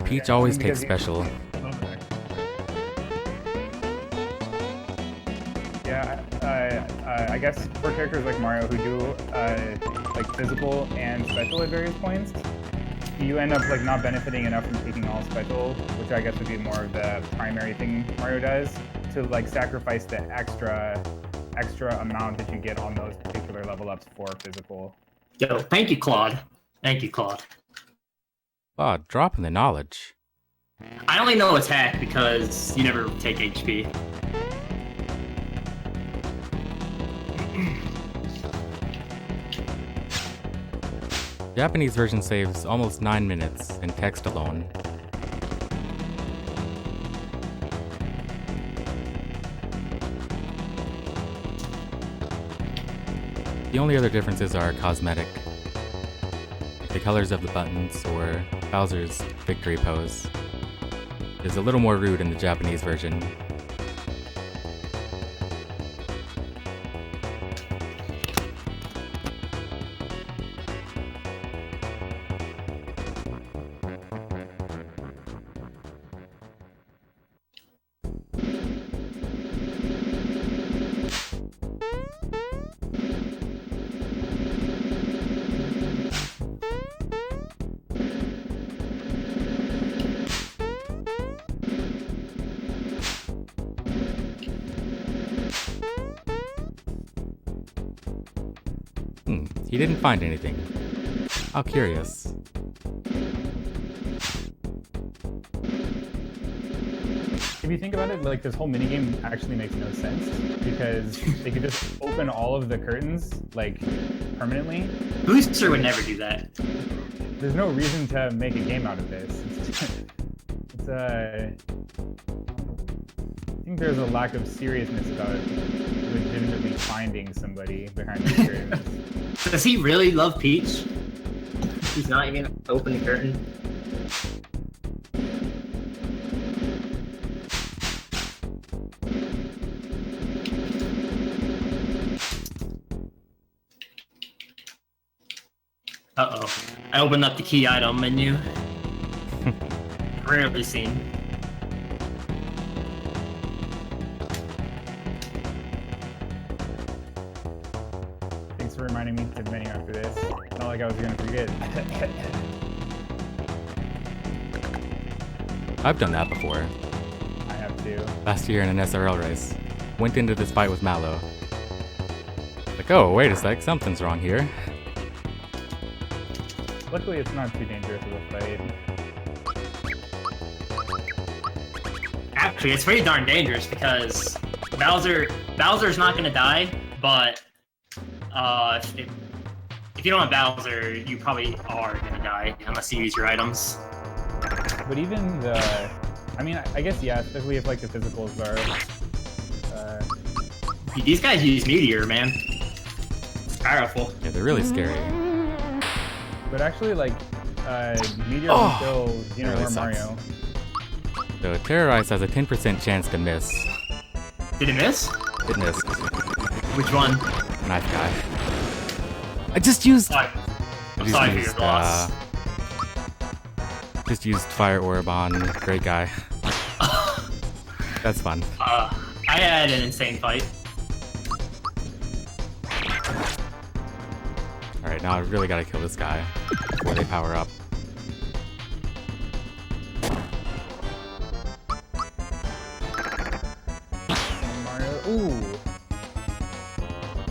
Peach always takes special. Yeah, I guess for characters like Mario who do like physical and special at various points, you end up like not benefiting enough from taking all special, which I guess would be more of the primary thing Mario does, to like sacrifice the extra amount that you get on those particular level ups for physical. Yo, thank you, Claude. Thank you, Claude. Oh, dropping the knowledge. I only know attack because you never take HP. Japanese version saves almost 9 minutes in text alone. The only other differences are cosmetic. The colors of the buttons or Bowser's victory pose is a little more rude in the Japanese version. He didn't find anything. How curious. If you think about it, like this whole minigame actually makes no sense because they could just open all of the curtains like permanently. Booster would never do that. There's no reason to make a game out of this. I think there's a lack of seriousness about legitimately finding somebody behind the curtains. Does he really love Peach? He's not even gonna open the curtain. Uh-oh. I opened up the key item menu. Rarely seen. Thanks for reminding me to menu after this. Not like I was gonna forget. I've done that before. I have too. Last year in an SRL race. Went into this fight with Mallow. Like, oh, wait a sec, something's wrong here. Luckily, it's not too dangerous of a fight. Actually, it's pretty darn dangerous because Bowser's not gonna die, but if you don't have Bowser, you probably are gonna die unless you use your items. But even the, I mean, I guess yeah, especially if like the physicals are. These guys use Meteor, man. It's powerful. Yeah, they're really scary. But actually, like, Meteor can kill Xeno really or Mario. So Terrorize has a 10% chance to miss. Did it miss? It missed. Which one? Knife guy. I just used... I'm sorry for your loss. Just used Fire Orb on Great Guy. That's fun. I had an insane fight. Alright, now I really gotta kill this guy before they power up. Mario, ooh!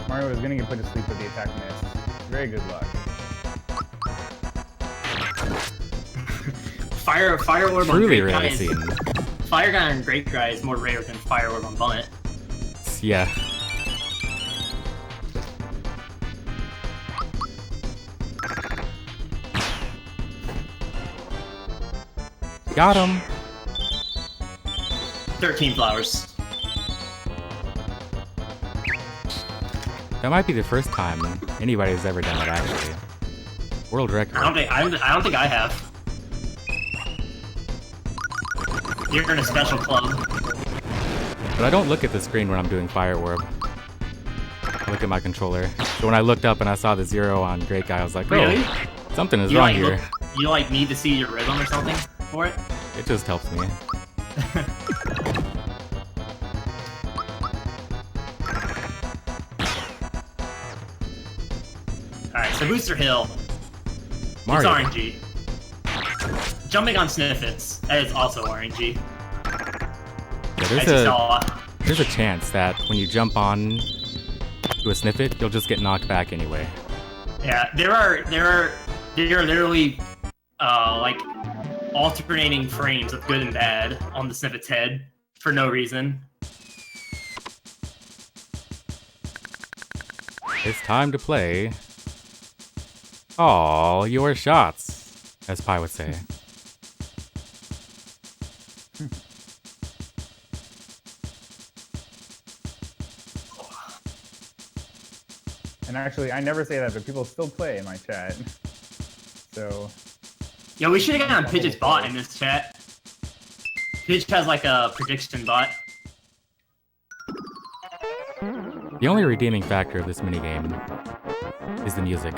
Mario is gonna get put to sleep with the attack miss. Very good luck. Fire Orb on Truly Great Guy rarely is... seen. Fire Guy on Great Guy is more rare than Fire Orb on Bunt. Yeah. Got him! 13 flowers. That might be the first time anybody's ever done it, actually. World record. I don't think I have. You're in a special club. But I don't look at the screen when I'm doing Fire Orb. I look at my controller. So when I looked up and I saw the 0 on Great Guy, I was like, oh, Really? something is wrong here. You like need to see your rhythm or something for it? It just helps me. Alright, so Booster Hill. Mario. It's RNG. Jumping on Sniffits, that is also RNG. Yeah, there's a chance that when you jump on to a Sniffit, you'll just get knocked back anyway. Yeah, there are literally like alternating frames of good and bad on the Sniffit's head for no reason. It's time to play all your shots, as Pi would say. And actually, I never say that, but people still play in my chat. So... Yeah, we should have gotten Pidgeot's bot in this chat. Pidge has like a prediction bot. The only redeeming factor of this minigame is the music.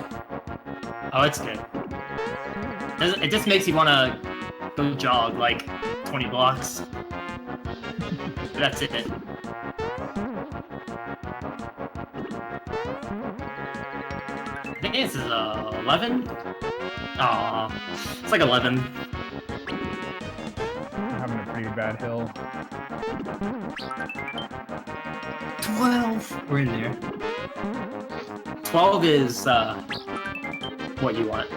Oh, it's good. It just makes you want to go jog like 20 blocks. That's it. I think this is 11? Aw, it's like 11. I'm having a pretty bad hill. 12. We're in there. 12 is what you want.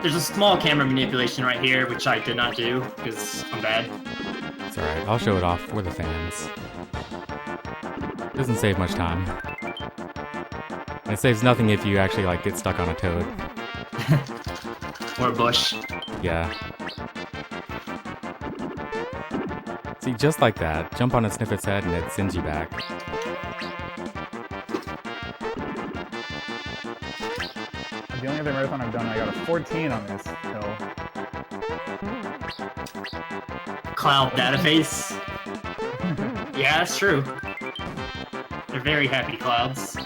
There's a small camera manipulation right here, which I did not do because I'm bad. It's alright, I'll show it off for the fans. Doesn't save much time. And it saves nothing if you actually like get stuck on a toad. Or a bush. Yeah. See, just like that, jump on a Sniffit's head and it sends you back. The only other marathon I've done, I got a 14 on this hill. Cloud database. Yeah, that's true. They're very happy clouds. I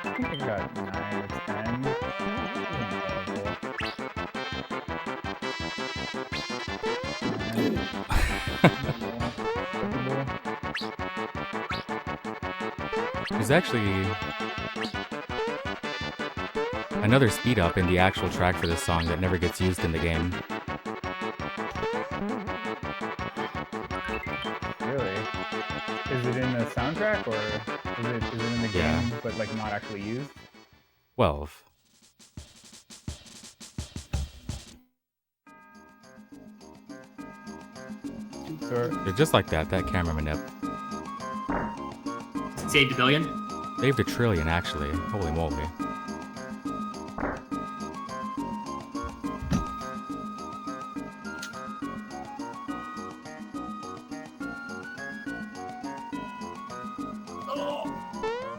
think I got 9 or 10. There's actually another speed up in the actual track for this song that never gets used in the game. Really? Is it in the soundtrack or is it in the game but like not actually used? 12. Sure. They're just like that camera manip. Saved a billion? Saved a trillion, actually. Holy moly.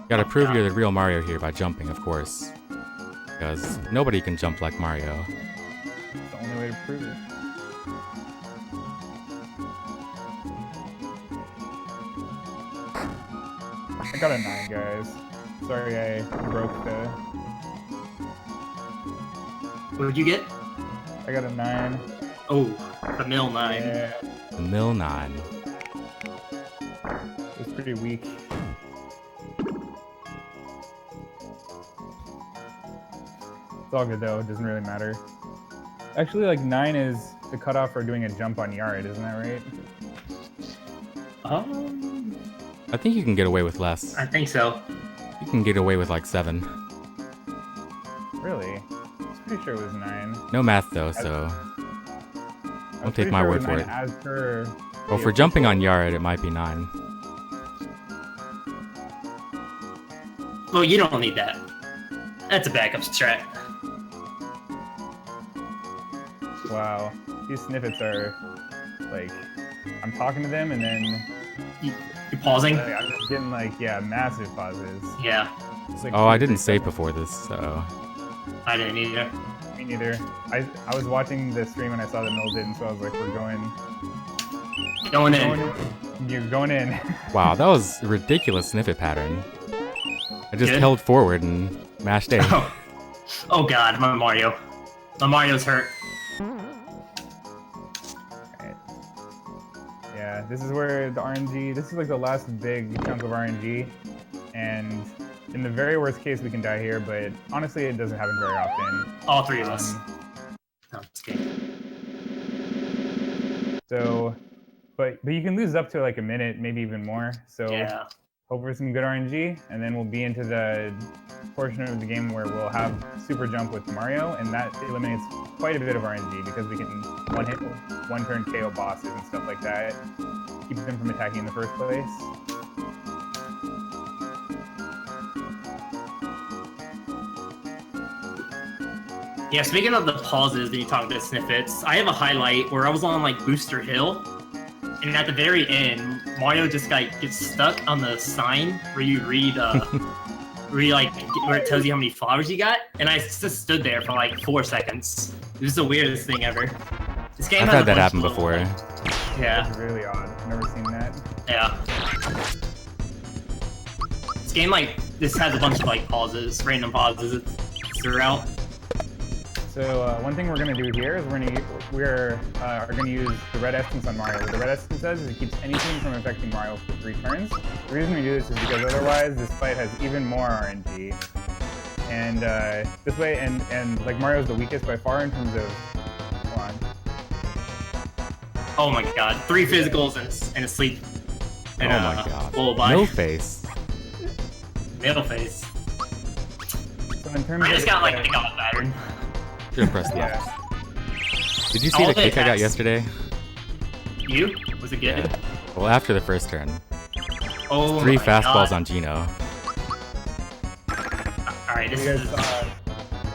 Gotta prove you're the real Mario here by jumping, of course. Because nobody can jump like Mario. It's the only way to prove it. I got a 9, guys. Sorry I broke the... What did you get? I got a 9. Oh, the mill 9. Yeah, The Mill 9. it was pretty weak. It's all good though, it doesn't really matter. Actually, like 9 is the cutoff for doing a jump on yard, isn't that right? I think you can get away with less. I think so. You can get away with like 7. Really? I was pretty sure it was 9. No math though, so don't take my word for it. As per Well, for jumping on yard, it might be 9. Well, you don't need that. That's a backup strat. Wow. These snippets are like, I'm talking to them and then You're pausing? like, I'm just getting like, yeah, massive pauses. Yeah. It's like Oh, I 2 or 3 didn't save seconds. before this, so... I didn't either. Me neither. I was watching the stream and I saw that Mill didn't, so I was like, we're going Going in. You're going in. Wow, that was a ridiculous snippet pattern. I just Good. held forward and mashed A. Oh. Oh god, my Mario. My Mario's hurt. Alright. Yeah, this is where the RNG, this is like the last big chunk of RNG, and in the very worst case we can die here, but honestly it doesn't happen very often. All three of us. No, just kidding. So, but you can lose up to like a minute, maybe even more, so Yeah. hope for some good RNG, and then we'll be into the portion of the game where we'll have super jump with Mario, and that eliminates quite a bit of RNG because we can one turn KO bosses and stuff like that, keep them from attacking in the first place. Yeah, speaking of the pauses that you talked about snippets, I have a highlight where I was on like Booster Hill, and at the very end, Mario just like gets stuck on the sign where you read where it tells you how many flowers you got, and I just stood there for like 4 seconds. It was the weirdest thing ever. This game I've has had a that bunch happen of little, before. Yeah, It's really odd. Never seen that. yeah. This game this has a bunch of like pauses, random pauses throughout. So one thing we're gonna do here is we are gonna use the red essence on Mario. What the red essence does is it keeps anything from affecting Mario for 3 turns. The reason we do this is because otherwise this fight has even more RNG. And this way, and like Mario's the weakest by far in terms of. Hold on. Oh my god, 3 physicals and a sleep. And, Oh my god. lullaby. No face. Middle face. So in terms I just of got like a god pattern. Should've pressed yeah. left. Did you see All the the kick I got attacks. yesterday? You? Was it good? Yeah. Well, after the first turn. Oh 3 my fastballs god. on Gino. Alright, this You is...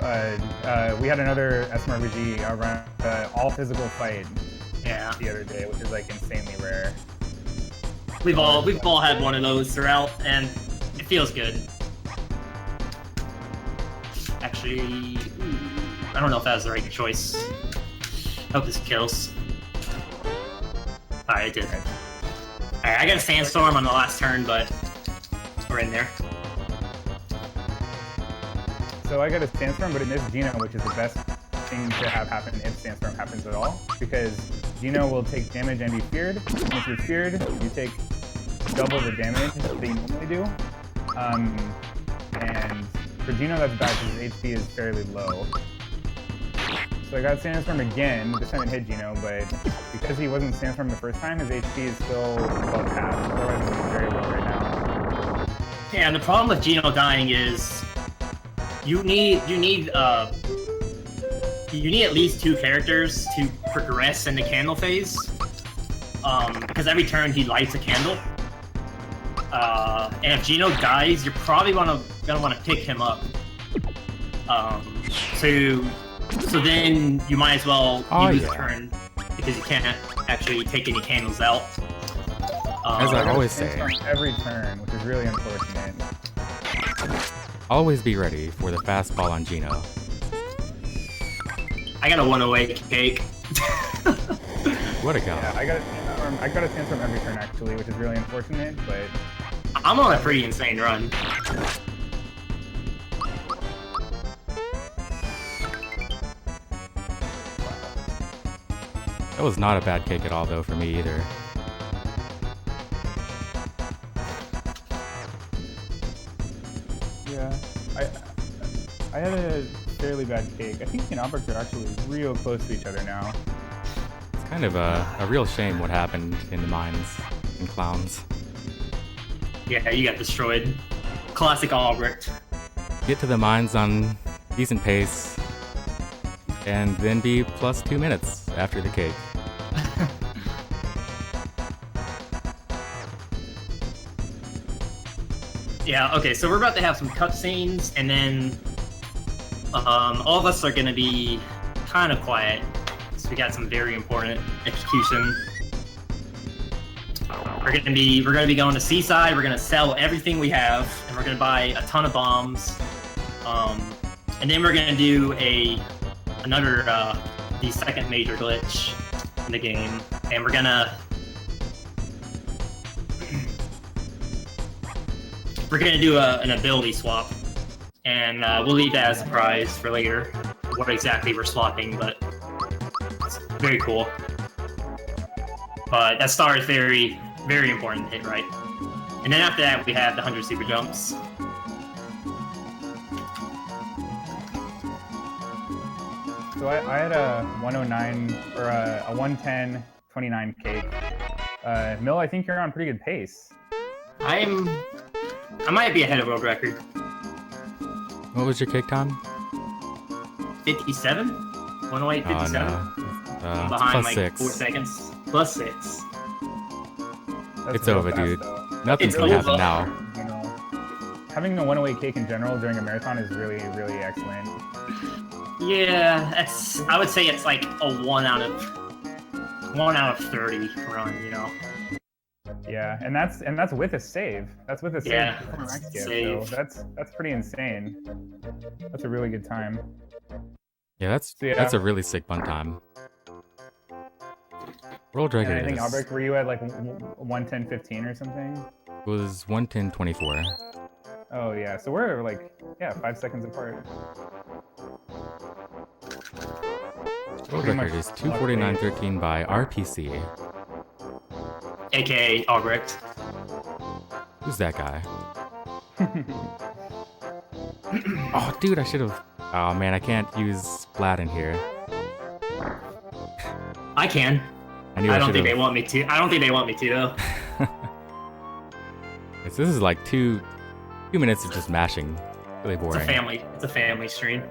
guys we had another SMRPG around all physical fight Yeah. the other day, which is like insanely rare. We've all had one of those throughout, and it feels good. Actually, I don't know if that was the right choice. Hope this kills. Alright, it did. Alright, I got a sandstorm on the last turn, but we're in there. So I got a Sandstorm, but it missed Gino, which is the best thing to have happen if Sandstorm happens at all, because Gino will take damage and be feared, and if you're feared, you take double the damage that you normally do. And for Gino that's bad because his HP is fairly low. So I got Sandstorm again, this time it hit Gino, but because he wasn't Sandstorm the first time, his HP is still above half, otherwise it's very low right now. Yeah, and the problem with Gino dying is you need at least 2 characters to progress in the candle phase. Because every turn he lights a candle. And if Gino dies, you're probably gonna want to pick him up. So then you might as well use a turn because you can't actually take any candles out. As I I got a always say. Sandstorm every turn, which is really unfortunate. Always be ready for the fastball on Gino. I got a 108 cake. What a guy. Yeah, I got a Sandstorm every turn actually, which is really unfortunate, but I'm on a pretty insane run. That was not a bad kick at all, though, for me either. yeah, I had a fairly bad cake. I think me and Albrecht are actually real close to each other now. It's kind of a real shame what happened in the mines and clowns. Yeah, you got destroyed. Classic Albrecht. Get to the mines on decent pace, and then be plus 2 minutes after the cake. Yeah, okay, so we're about to have some cutscenes, and then all of us are gonna be kind of quiet. So We got some very important execution. We're gonna be going to Seaside. We're gonna sell everything we have, and we're gonna buy a ton of bombs. And then we're gonna do the second major glitch in the game, and we're gonna do an ability swap, and we'll leave that as a surprise for later. What exactly we're swapping, but it's very cool. But that star is very, very important to hit right. And then after that, we have the 100 super jumps. So I had a 109 or a 110 29 cake. Mill, I think you're on pretty good pace. I might be ahead of world record. What was your cake time? 57? 108, 57? Oh, no. Behind like 6. 4 seconds. Plus 6. That's It's real over, fast, dude. though. Nothing's It's gonna over. happen now. You know, having the 108 cake in general during a marathon is really, really excellent. Yeah, I would say it's like a 1 out of 30 run, you know. Yeah, and that's with a save. That's with a save. Yeah, from a max gift, save. so that's pretty insane. That's a really good time. Yeah, that's So, yeah. that's a really sick fun time. World And record I think is, Albrecht, were you at like 110.15 or something? was 110.24. Oh yeah, so we're like 5 seconds apart. World Pretty record much is 249.13 by RPC. AKA Albrecht. Who's that guy? Oh, dude, I should have. Oh man, I can't use Splat in here. I can. I knew I I don't should think they have. want me to. I don't think they want me to, though. This is like 2 minutes of just mashing. Really It's boring. a family stream.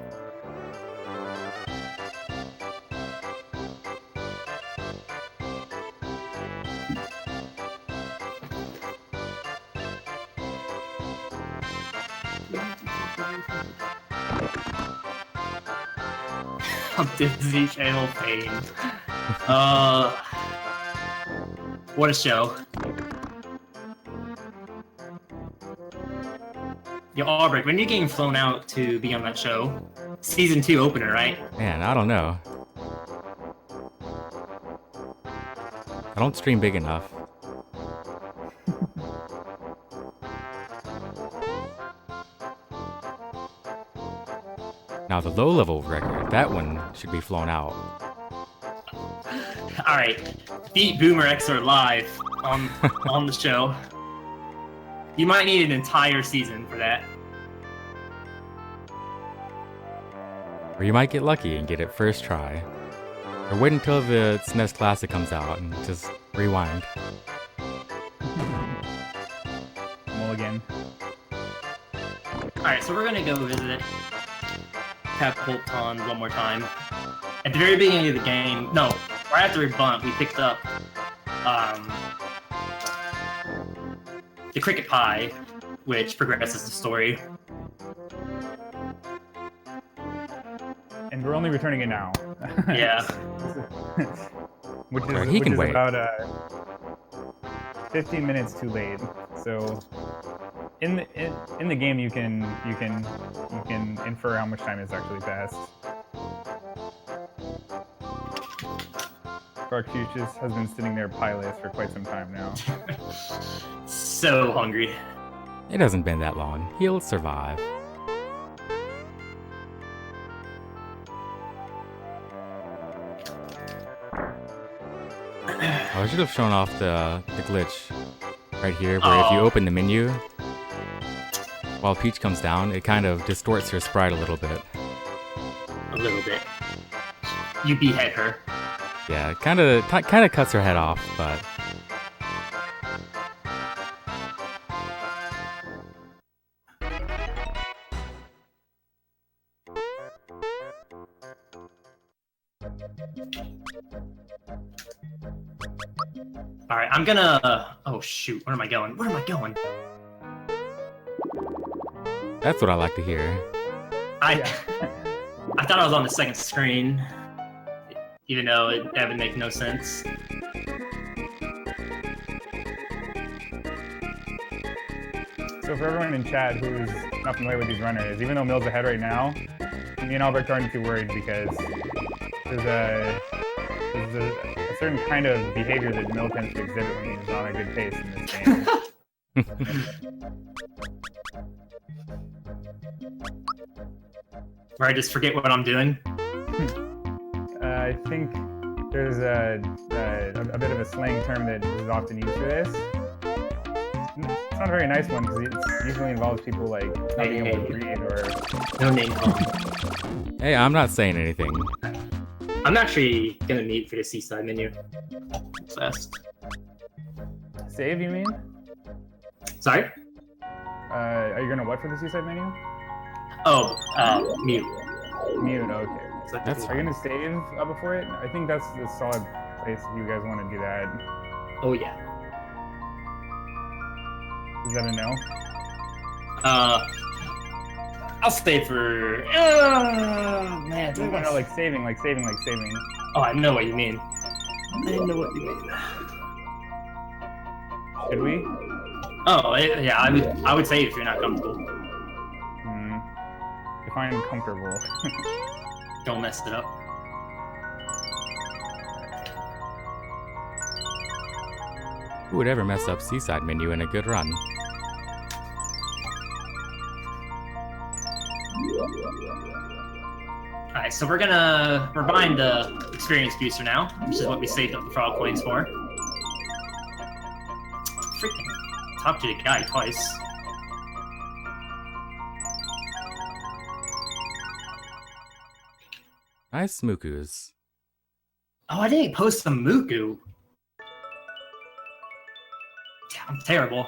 I'm Disney Channel fame. What a show. Yo, Albrecht, when are you getting flown out to be on that show? Season 2 opener, right? Man, I don't know. I don't stream big enough. Now the low-level record, that one should be flown out. Alright, beat Boomer Xer live on the show. You might need an entire season for that. Or you might get lucky and get it first try. Or wait until the SNES Classic comes out and just rewind. Mulligan. Alright, so we're gonna go visit Catapulton one more time. At the very beginning of the game, no, right after we bumped, we picked up the Cricket Pie, which progresses the story. And we're only returning it now. Yeah. which Or is, he which can is wait. about 15 minutes too late. So in the game you can infer how much time has actually passed. Cartuchus has been sitting there pieless for quite some time now. So hungry. It hasn't been that long. He'll survive. Oh, I should have shown off the glitch right here, where if you Oh. open the menu, while Peach comes down, it kind of distorts her sprite a little bit. A little bit. You behead her. Yeah, it kind of cuts her head off, but Alright, I'm gonna... Oh shoot, where am I going? Where am I going? that's what I like to hear. I thought I was on the second screen. even though that would make no sense. So for everyone in chat who's not familiar with these runners, even though Mill's ahead right now, me and Albrecht aren't too worried because there's a certain kind of behavior that Mill tends to exhibit when he's on a good pace in this game. Where I just forget what I'm doing. I think there's a bit of a slang term that is often used for this. It's not a very nice one because it usually involves people like not being able to read or... No name call. Hey, I'm not saying anything. I'm actually gonna meet for the seaside menu. Obsessed. Save, you mean? Sorry? Are you gonna what for the seaside menu? Oh, mute. Mute, okay. That's Are you gonna save before it? I think that's the solid place if you guys want to do that. Oh yeah. Is that a no? I'll stay for. Man, No, like saving. Oh, I know what you mean. I know what you mean. Should we? Oh, yeah. I would say if you're not comfortable, Define comfortable. don't mess it up. Who would ever mess up seaside menu in a good run? Alright, so we're buying the experience booster now, which is what we saved up the frog coins for. Freaking talked to the guy twice. Nice Smukus. Oh, I didn't post the Muku. I'm terrible.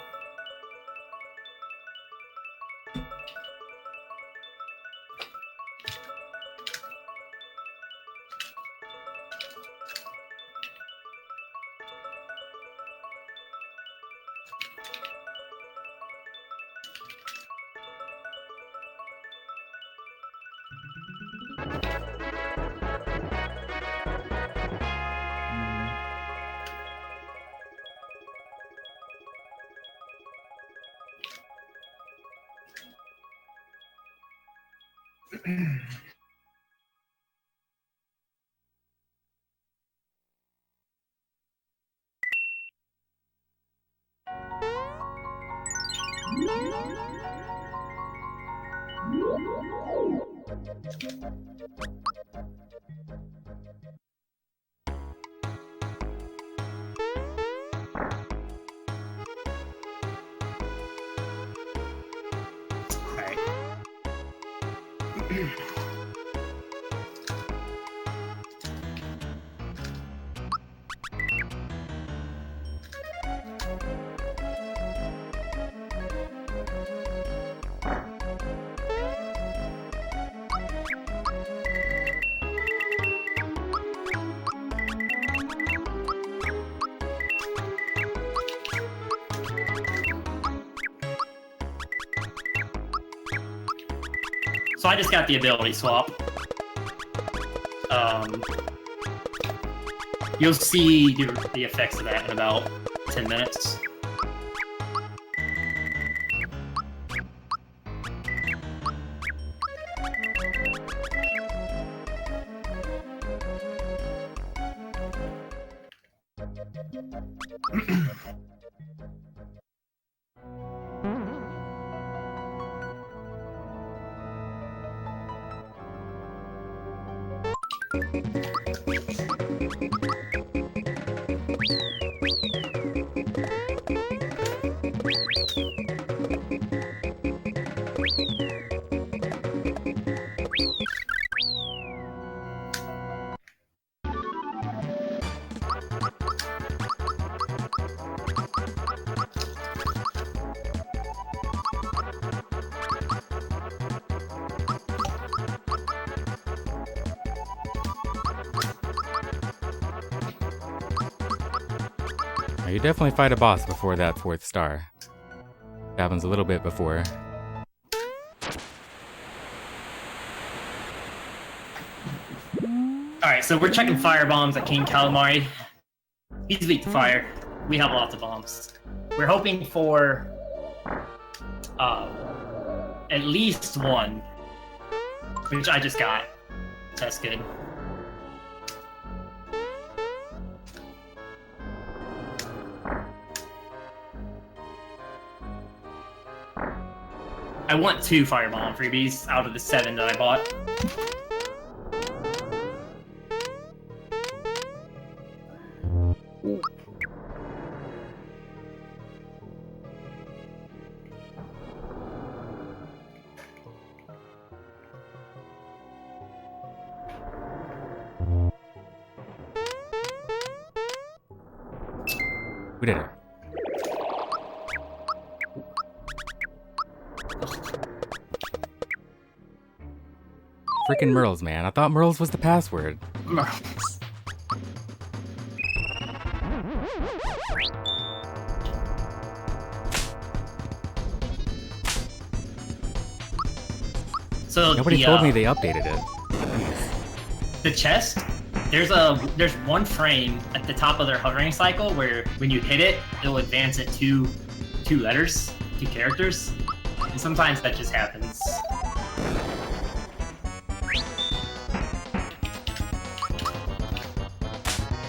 Alright. So I just got the ability swap. You'll see the effects of that in about 10 minutes. You definitely fight a boss before that 4th star. It happens a little bit before. Alright, so we're checking fire bombs at King Calamari. He's weak to fire. We have lots of bombs. We're hoping for at least one, which I just got. That's good. I want 2 firebomb freebies out of the 7 that I bought. We did it. Freaking Merles, man. I thought Merles was the password. So Nobody told me they updated it. The chest, there's one frame at the top of their hovering cycle where when you hit it, it'll advance it 2 letters, 2 characters, and sometimes that just happens.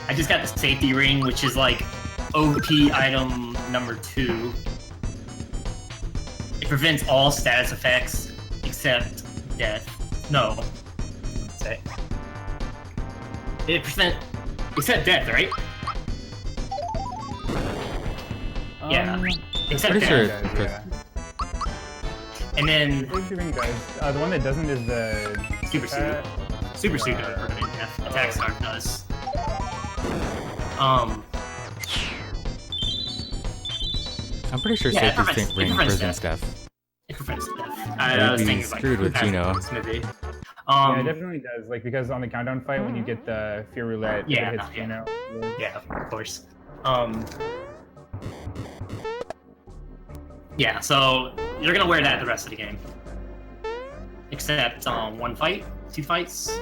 I just got the safety ring, which is like OP item number 2. It prevents all status effects except death. No. Let's say. It prevents except death, right? Yeah. Except pretty death. sure. Yeah. And then Safety ring does. The one that doesn't is the super suit. Super suit doesn't prevent death. Attack scarf does. I'm pretty sure Yeah, it safety prevents- ring it prevents prevents death. It prevents death. I was We'd be thinking like screwed with Gino. Smithy. Yeah, it definitely does. Like because on the countdown fight, when you get the fear roulette, Yeah, it hits yeah. Gino. Yeah, of course. Yeah, so you're gonna wear that the rest of the game. Except 1 fight, 2 fights.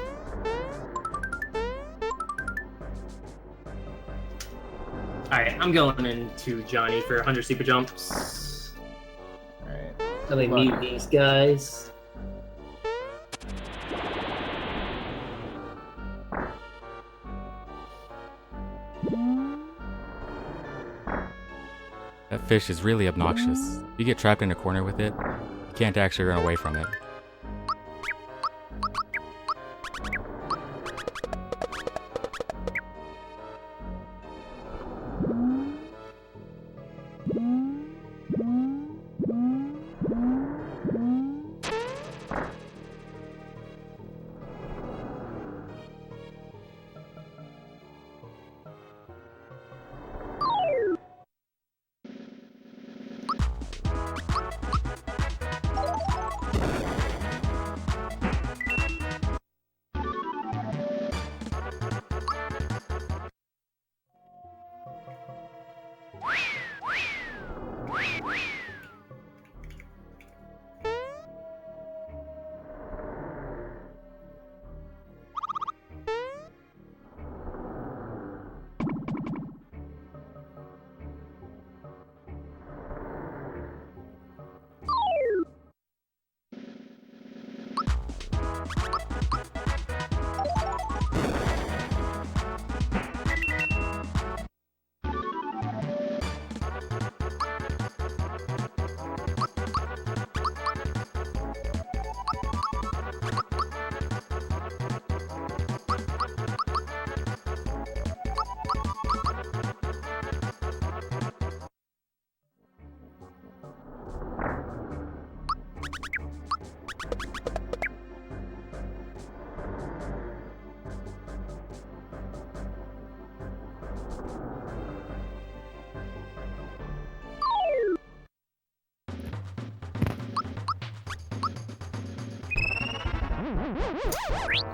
Alright, I'm going into Johnny for 100 super jumps. Alright. Let me mute these guys. That fish is really obnoxious. You get trapped in a corner with it, you can't actually run away from it.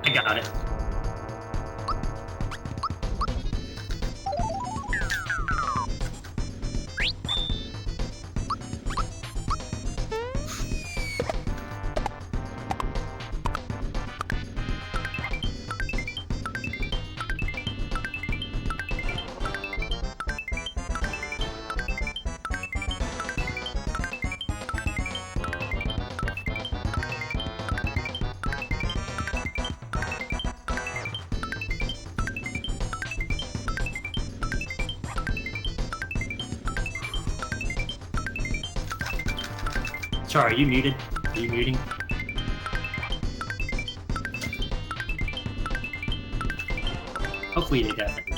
I got it. Char, are you muted? Are you muting? Hopefully they definitely.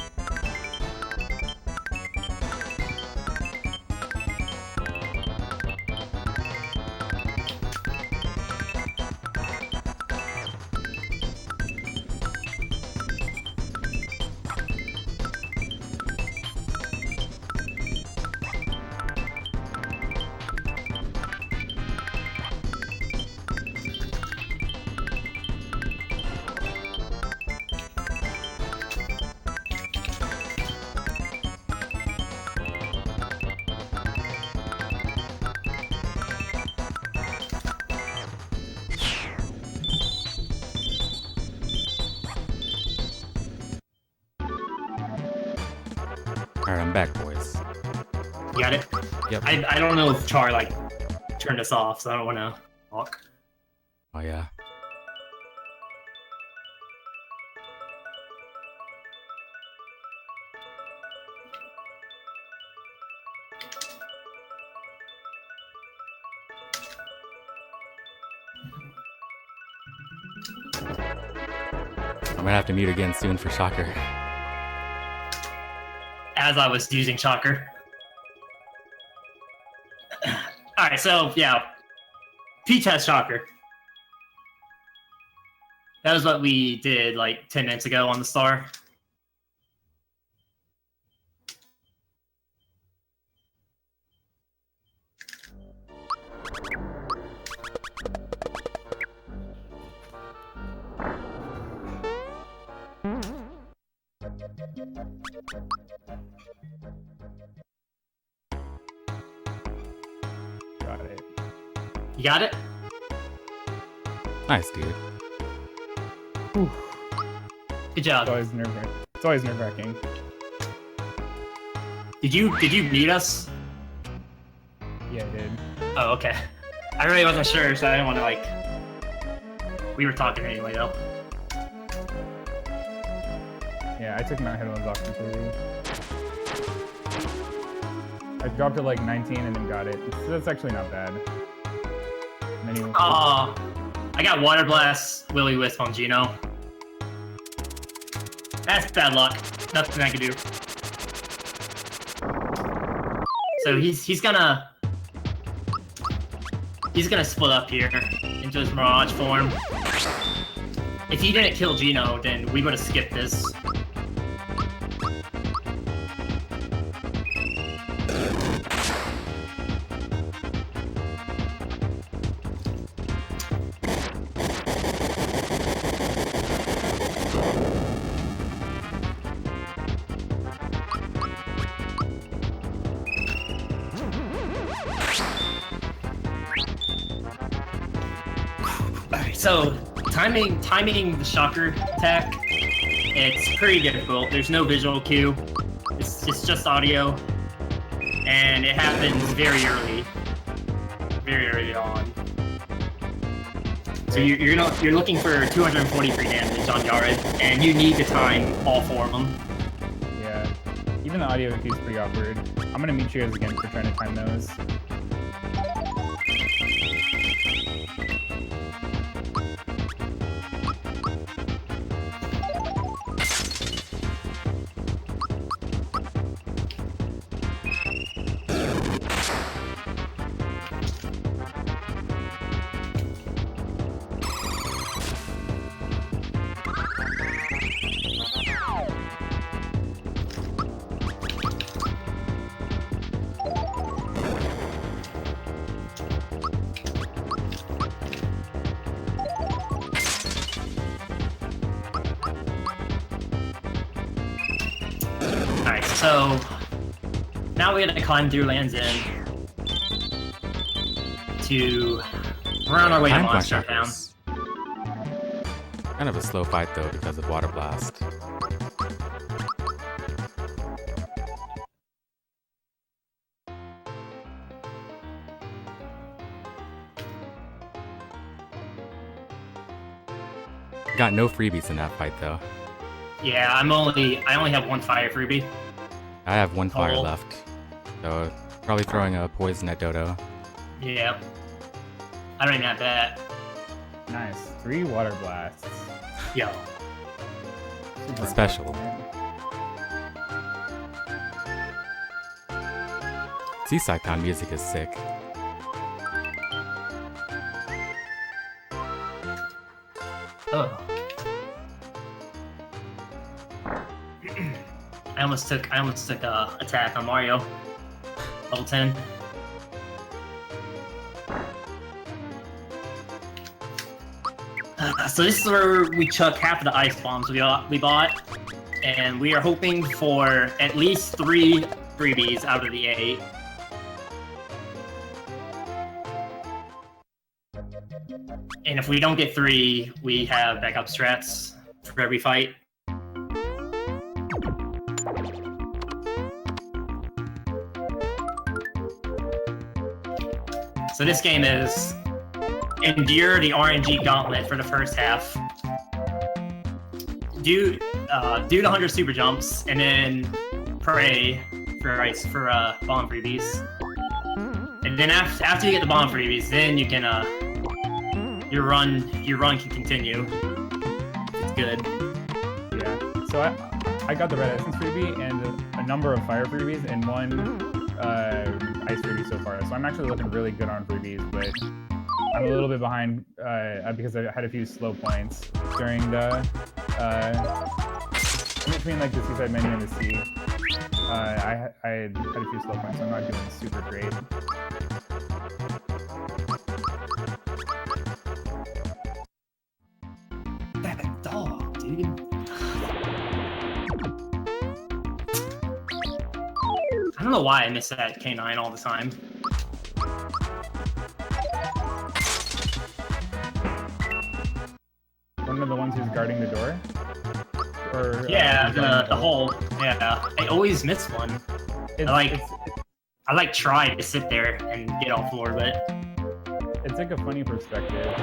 Alright, I'm back, boys. You got it? Yep. I don't know if Char, like, turned us off, so I don't want to talk. Oh, yeah. I'm gonna have to mute again soon for Shocker. As I was using Shocker. Alright, so, yeah. Peach has Shocker. That was what we did, like, 10 minutes ago on the star. Got it. You got it? Nice, dude. Whew. Good job. It's always nerve-wracking. Did you mute us? Yeah, I did. Oh, okay. I really wasn't sure, so I didn't want to, like... We were talking anyway, though. Yeah, I took my headphones off completely. I dropped it like 19 and then got it. So that's actually not bad. And then you Oh, I got Water Blast, Willy Wisp on Gino. That's bad luck. Nothing I can do. So he's gonna split up here into his Mirage form. If he didn't kill Gino, then we would have skipped this. So, timing the Shocker attack, it's pretty difficult. There's no visual cue. It's just audio, and it happens very early on. So you're looking for 243 damage on Yared, and you need to time all 4 of them. Yeah. Even the audio is pretty awkward. I'm gonna meet you guys again for trying to time those. Alright, so now we gotta climb through Land's End to we're on our way to Time Monster Town. Shockers. Kind of a slow fight though because of Water Blast. Got no freebies in that fight though. Yeah, I only have 1 fire freebie. I have 1 fire Oh. left. So probably throwing a poison at Dodo. Yeah. I don't even have that. Nice. 3 water blasts. Yo. Super Special. impressive. Seaside Town music is sick. Oh. I almost took attack on Mario. Level 10. So this is where we chuck half of the ice bombs we bought, and we are hoping for at least 3 freebies out of the 8. And if we don't get 3, we have backup strats for every fight. So this game is endure the RNG gauntlet for the first half. Do the 100 super jumps, and then pray for bomb freebies. And then after you get the bomb freebies, then you can your run can continue. It's good. Yeah. So I got the red essence freebie and a number of fire freebies and 1 ice freebie so far. So I'm actually looking really good on freebies, but I'm a little bit behind because I had a few slow points during the in between like the seaside menu and the sea. I had a few slow points, so I'm not doing super great. That dog, dude. I don't know why I miss that K9 all the time. One of the ones who's guarding the door? Or, Yeah, the hole. Yeah, I always miss one. I try to sit there and get all 4, but it's like a funny perspective.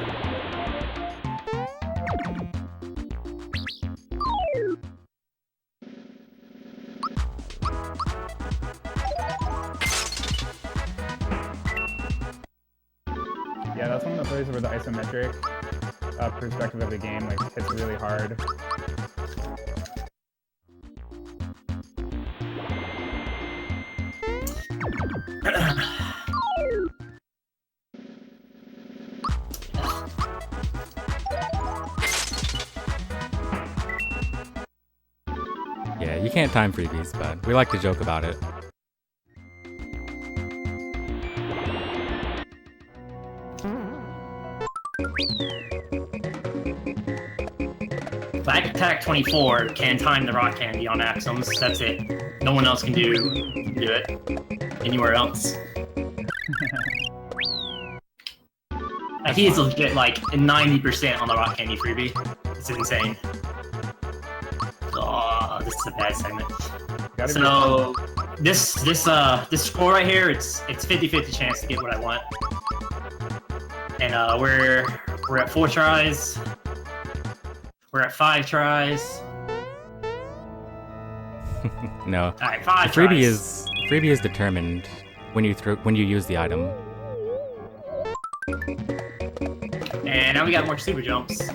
Yeah, that's one of the places where the isometric perspective of the game like hits really hard. Yeah, you can't time freebies, but we like to joke about it. Albrecht84 can time the rock candy on Axums. That's it. No one else can do it anywhere else. He's legit like 90% on the rock candy freebie. It's insane. Oh, this is a bad segment. So this score right here, it's 50-50 chance to get what I want. And we're at 4 tries. We're at 5 tries. No. All right, 5 the tries. freebie is determined when you use the item. And now we got more super jumps.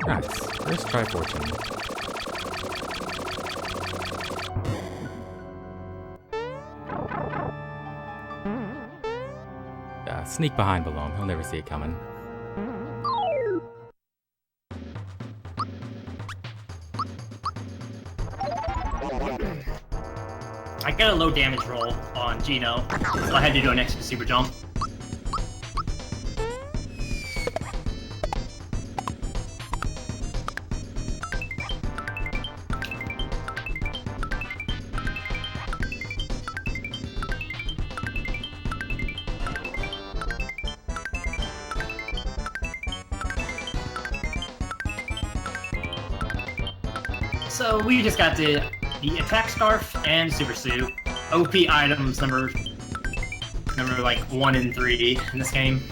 Nice. First try fortune. Yeah, sneak behind below him. He'll never see it coming. I got a low damage roll on Gino, so I had to do an extra super jump. So we just got the attack scarf and super suit. OP items number like 1 and 3 in this game.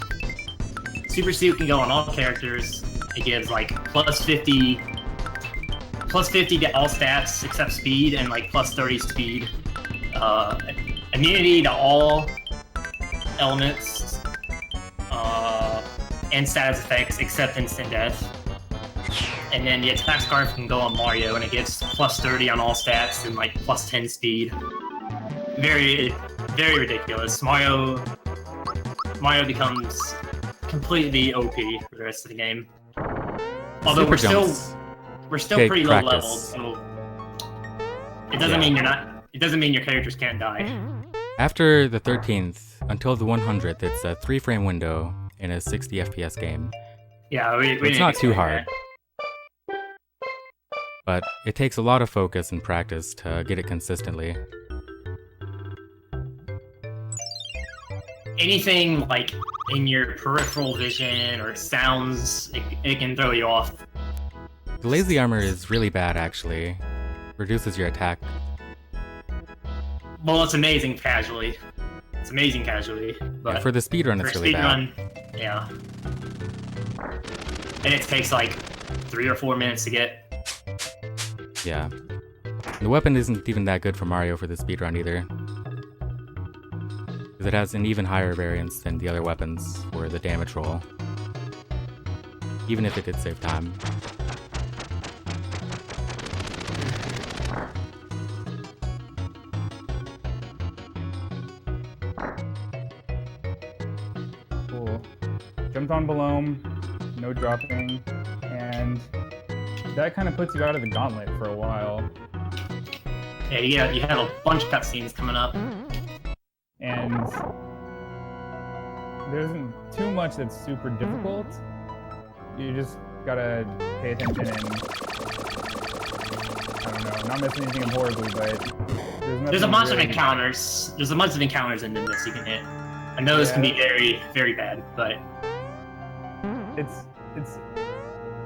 Super suit can go on all characters. It gives like plus 50 to all stats except speed and like plus 30 speed. Immunity to all elements and status effects except instant death. And then the attack scarf can go on Mario, and it gives plus 30 on all stats and like plus 10 speed. Very, very ridiculous. Mario becomes completely OP for the rest of the game. Although we're still pretty low level, so it doesn't mean you're not. It doesn't mean your characters can't die. After the 13th until the 100th, it's a 3-frame window in a 60 FPS game. Yeah, it's not too hard. But it takes a lot of focus and practice to get it consistently. Anything like in your peripheral vision or sounds, it can throw you off. The lazy armor is really bad, actually. Reduces your attack. Well, it's amazing casually. It's amazing casually. But yeah, for the speedrun, it's really bad. Yeah. And it takes like 3 or 4 minutes to get. Yeah. The weapon isn't even that good for Mario for the speedrun either. Because it has an even higher variance than the other weapons for the damage roll. Even if it did save time. Cool. Jumped on Belome, no dropping, and that kind of puts you out of the gauntlet for a while. Yeah, you have a bunch of cutscenes coming up. And there isn't too much that's super difficult. You just gotta pay attention and, I don't know, not miss anything horribly, but there's a bunch of encounters. There's a bunch of encounters in this you can hit. I know this can be very, very bad, but it's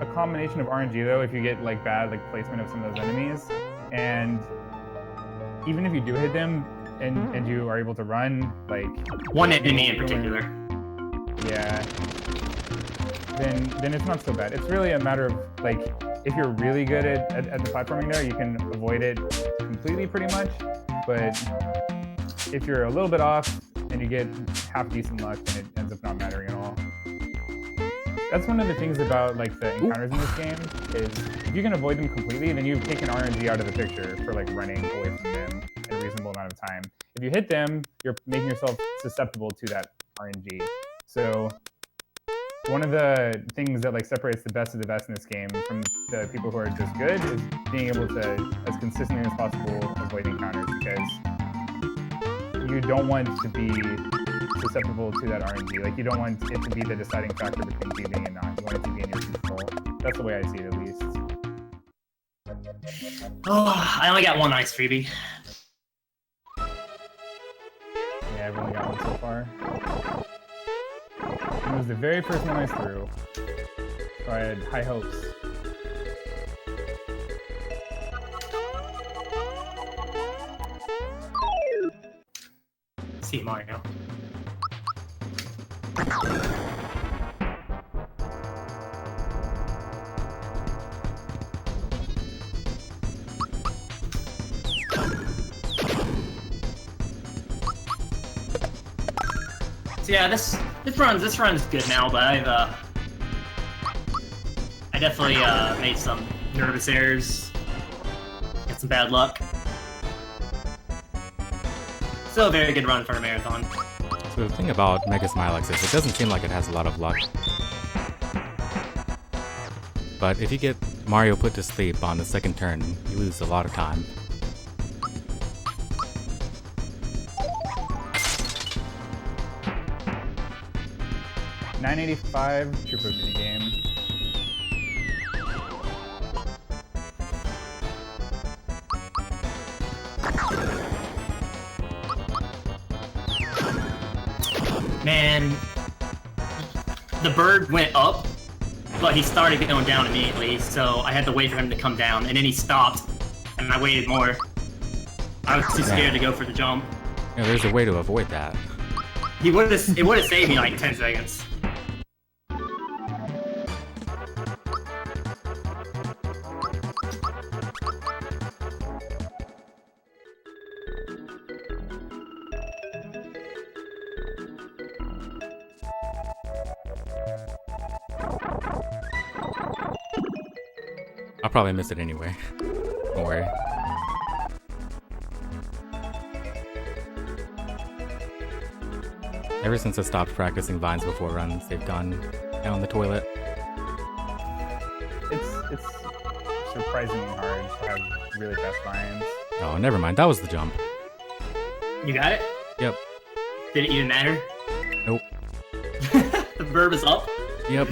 a combination of RNG though. If you get like bad placement of some of those enemies, and even if you do hit them and you are able to run, like one enemy in particular, yeah, then it's not so bad. It's really a matter of like, if you're really good at the platforming there, you can avoid it completely pretty much. But if you're a little bit off and you get half decent luck, then it ends up not mattering at all. That's one of the things about like the encounters in this game, is if you can avoid them completely, then you've taken RNG out of the picture for like running away from them in a reasonable amount of time. If you hit them, you're making yourself susceptible to that RNG. So one of the things that like separates the best of the best in this game from the people who are just good is being able to, as consistently as possible, avoid encounters, because you don't want to be susceptible to that RNG. Like, you don't want it to be the deciding factor between cheating and not. You want it to be in your control. That's the way I see it, at least. Oh, I only got one ice freebie. Yeah, I've only got one so far. It was the very first one I threw, so I had high hopes. See Mario. So yeah, this run's good now, but I definitely made some nervous errors, got some bad luck. Still a very good run for a marathon. So the thing about Mega Smilex is it doesn't seem like it has a lot of luck. But if you get Mario put to sleep on the second turn, you lose a lot of time. 985 Trooper mini game. Man, the bird went up, but he started going down immediately, so I had to wait for him to come down, and then he stopped, and I waited more. I was too scared to go for the jump. Yeah, there's a way to avoid that. It would have saved me like 10 seconds. I'll probably miss it anyway. Don't worry. Ever since I stopped practicing vines before runs, they've gone down the toilet. It's surprisingly hard to have really fast vines. Oh, never mind. That was the jump. You got it? Yep. Did it even matter? Nope. The verb is up? Yep.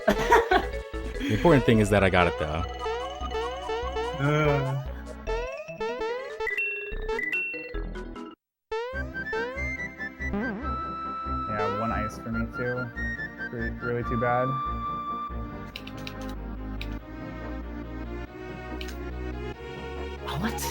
The important thing is that I got it though. Yeah, one ice for me too. Really too bad. What?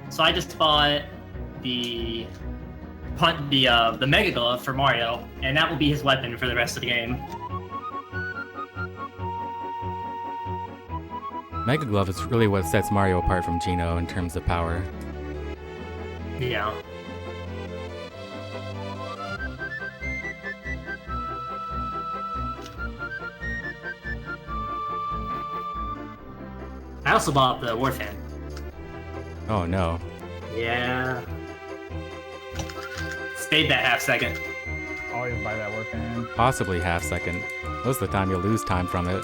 So I just bought the Mega Glove for Mario, and that will be his weapon for the rest of the game. Mega Glove is really what sets Mario apart from Geno in terms of power. Yeah. I also bought the War Fan. Oh no. Yeah. Stayed that half second. Always buy that work in. Possibly half second. Most of the time you'll lose time from it.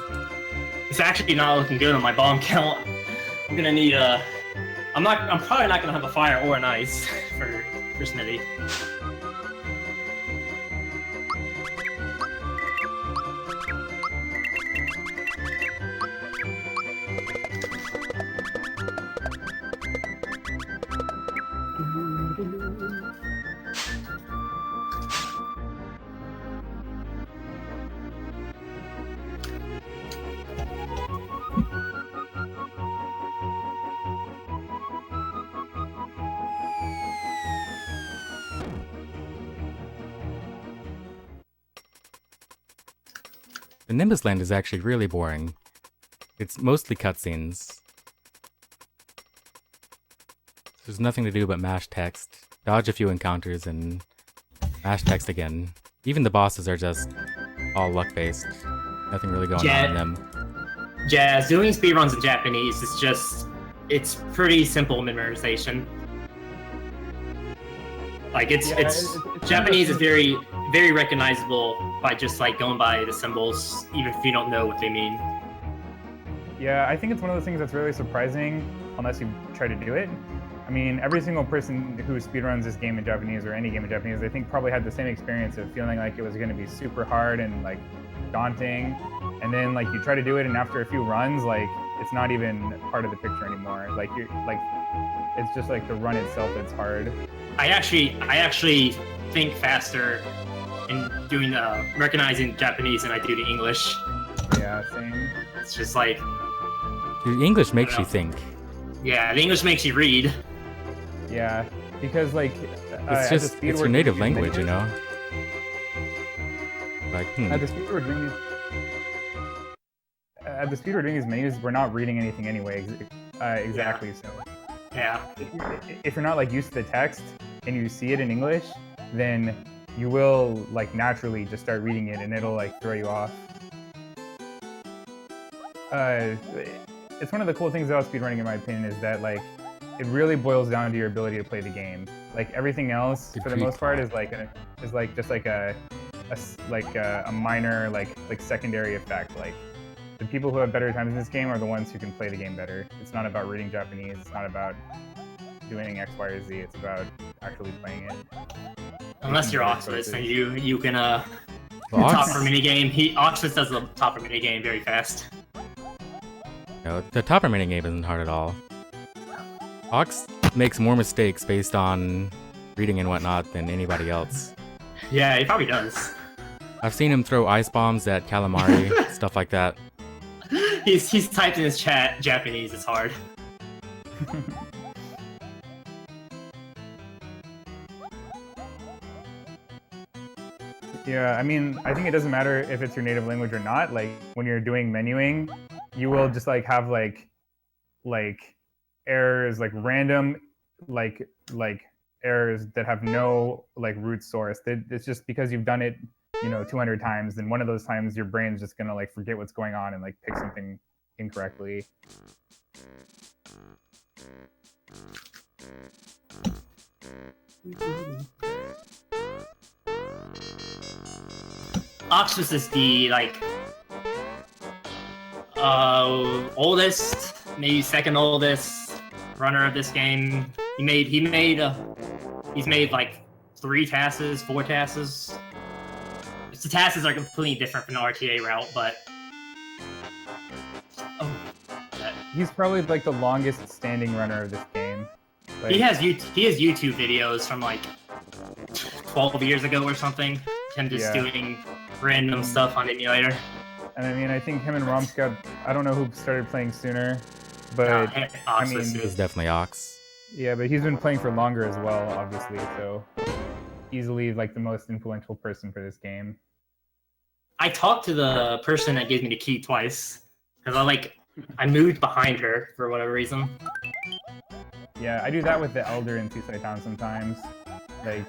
It's actually not looking good on my bomb count. I'm gonna need a... I'm probably not gonna have a fire or an ice for Smithy. The Nimbus Land is actually really boring. It's mostly cutscenes. There's nothing to do but mash text, dodge a few encounters, and mash text again. Even the bosses are just all luck-based. Nothing really going on in them. Jazz, doing speedruns in Japanese is just... It's pretty simple memorization. Like, it's Japanese is very, very recognizable by just, like, going by the symbols, even if you don't know what they mean. Yeah, I think it's one of those things that's really surprising unless you try to do it. I mean, every single person who speedruns this game in Japanese or any game in Japanese, I think probably had the same experience of feeling like it was going to be super hard and, like, daunting. And then, like, you try to do it, and after a few runs, like, it's not even part of the picture anymore. Like, you're, like, it's just, like, the run itself that's hard. I actually think faster in doing recognizing Japanese than I do the English. Yeah, same. It's just like... Dude, English makes you think. Yeah, the English makes you read. Yeah, because, like... It's just, it's your native language, you know? Like, At the speed we're doing these menus, we're not reading anything anyway, exactly, Yeah. so... Yeah. If you're not, like, used to the text and you see it in English, then you will, like, naturally just start reading it and it'll, like, throw you off. It's one of the cool things about speedrunning, in my opinion, is that, like, it really boils down to your ability to play the game. Like, everything else, for the most part, is just like a minor, like secondary effect. Like, the people who have better times in this game are the ones who can play the game better. It's not about reading Japanese. It's not about doing X, Y, or Z. It's about actually playing it. Unless you're Oxford, then you can Well, topper minigame. Oxford does the topper minigame very fast. No, the topper minigame isn't hard at all. Ox makes more mistakes based on reading and whatnot than anybody else. Yeah, he probably does. I've seen him throw ice bombs at calamari, stuff like that. He's typed in his chat Japanese. It's hard. Yeah, I mean, I think it doesn't matter if it's your native language or not. Like when you're doing menuing, you will just like have like errors, like random like errors that have no like root source. It's just because you've done it, 200 times, and one of those times your brain's just gonna like forget what's going on and like pick something incorrectly. Oxus is the oldest, maybe second oldest runner of this game. He's made like 3 TASes, 4 TASes. The TASes are completely different from the RTA route, but He's probably like the longest standing runner of this game. Like, he has YouTube videos from like 12 years ago or something. Him just doing random stuff on emulator. And I mean, I think him and Romscout, I don't know who started playing sooner, but I mean, It's definitely Ox. yeah, but he's been playing for longer as well, obviously, so easily like the most influential person for this game. I talked to the person that gave me the key twice because I moved behind her for whatever reason. Yeah, I do that with the Elder in Seaside Town sometimes, like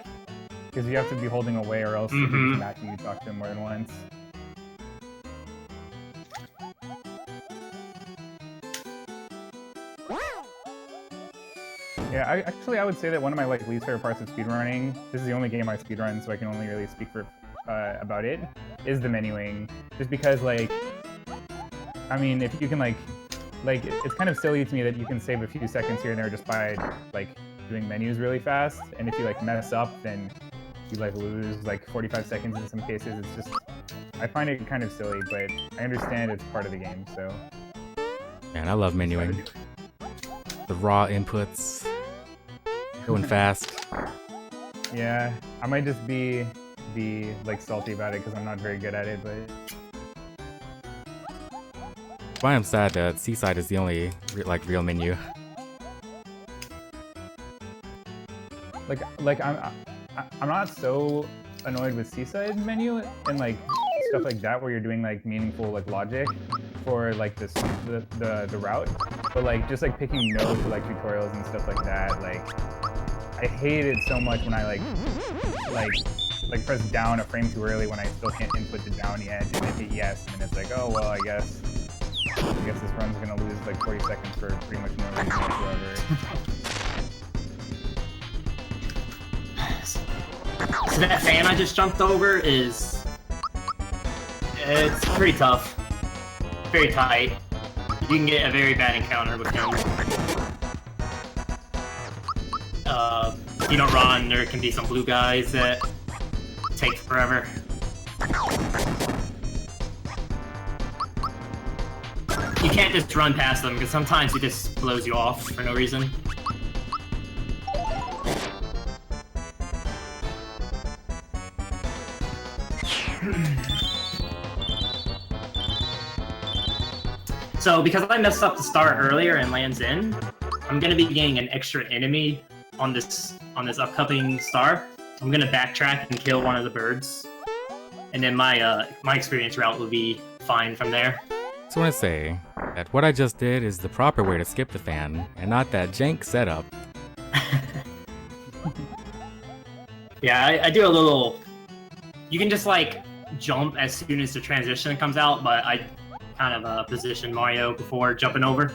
because you have to be holding away or else he's matching you talk to him more than once. Yeah, I would say that one of my like least favorite parts of speedrunning, this is the only game I speedrun, so I can only really speak for about it, is the menuing. Just because like, I mean, if you can like it's kind of silly to me that you can save a few seconds here and there just by like doing menus really fast, and if you like mess up, then you like lose like 45 seconds in some cases. It's just, I find it kind of silly, but I understand it's part of the game, so. Man, I love menuing. The raw inputs, going fast. Yeah, I might just be like salty about it because I'm not very good at it, but. That's why I'm sad that Seaside is the only real menu. Like I'm not so annoyed with Seaside menu and like stuff like that where you're doing like meaningful like logic for like the route, but like just like picking no for like tutorials and stuff like that, like I hate it so much when I like press down a frame too early when I still can't input the down yet, and then hit yes, and it's like, oh well, I guess this run's gonna lose like 40 seconds for pretty much no reason whatsoever. So that fan I just jumped over it's pretty tough. Very tight. You can get a very bad encounter with him. If you don't run, there can be some blue guys that take forever. You can't just run past them because sometimes he just blows you off for no reason. So because I messed up the start earlier and lands in, I'm gonna be getting an extra enemy on this upcoming star. I'm gonna backtrack and kill one of the birds, and then my experience route will be fine from there. So I want to say that what I just did is the proper way to skip the fan, and not that jank setup. Yeah, I do a little. You can just like jump as soon as the transition comes out, but I kind of positioned Mario before jumping over.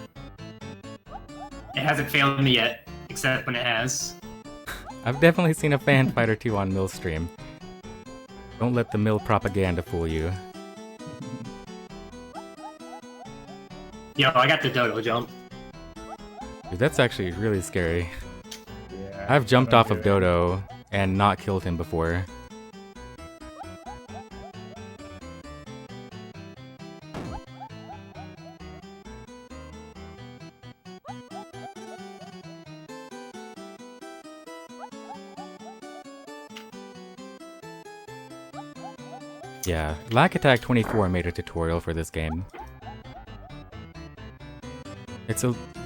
It hasn't failed me yet, except when it has. I've definitely seen a fan fight or two on Mill stream. Don't let the Mill propaganda fool you. Yo, I got the dodo jump. Dude, that's actually really scary. Yeah, I've jumped don't off do of it. Dodo and not killed him before. Yeah, Albrecht84 made a tutorial for this game.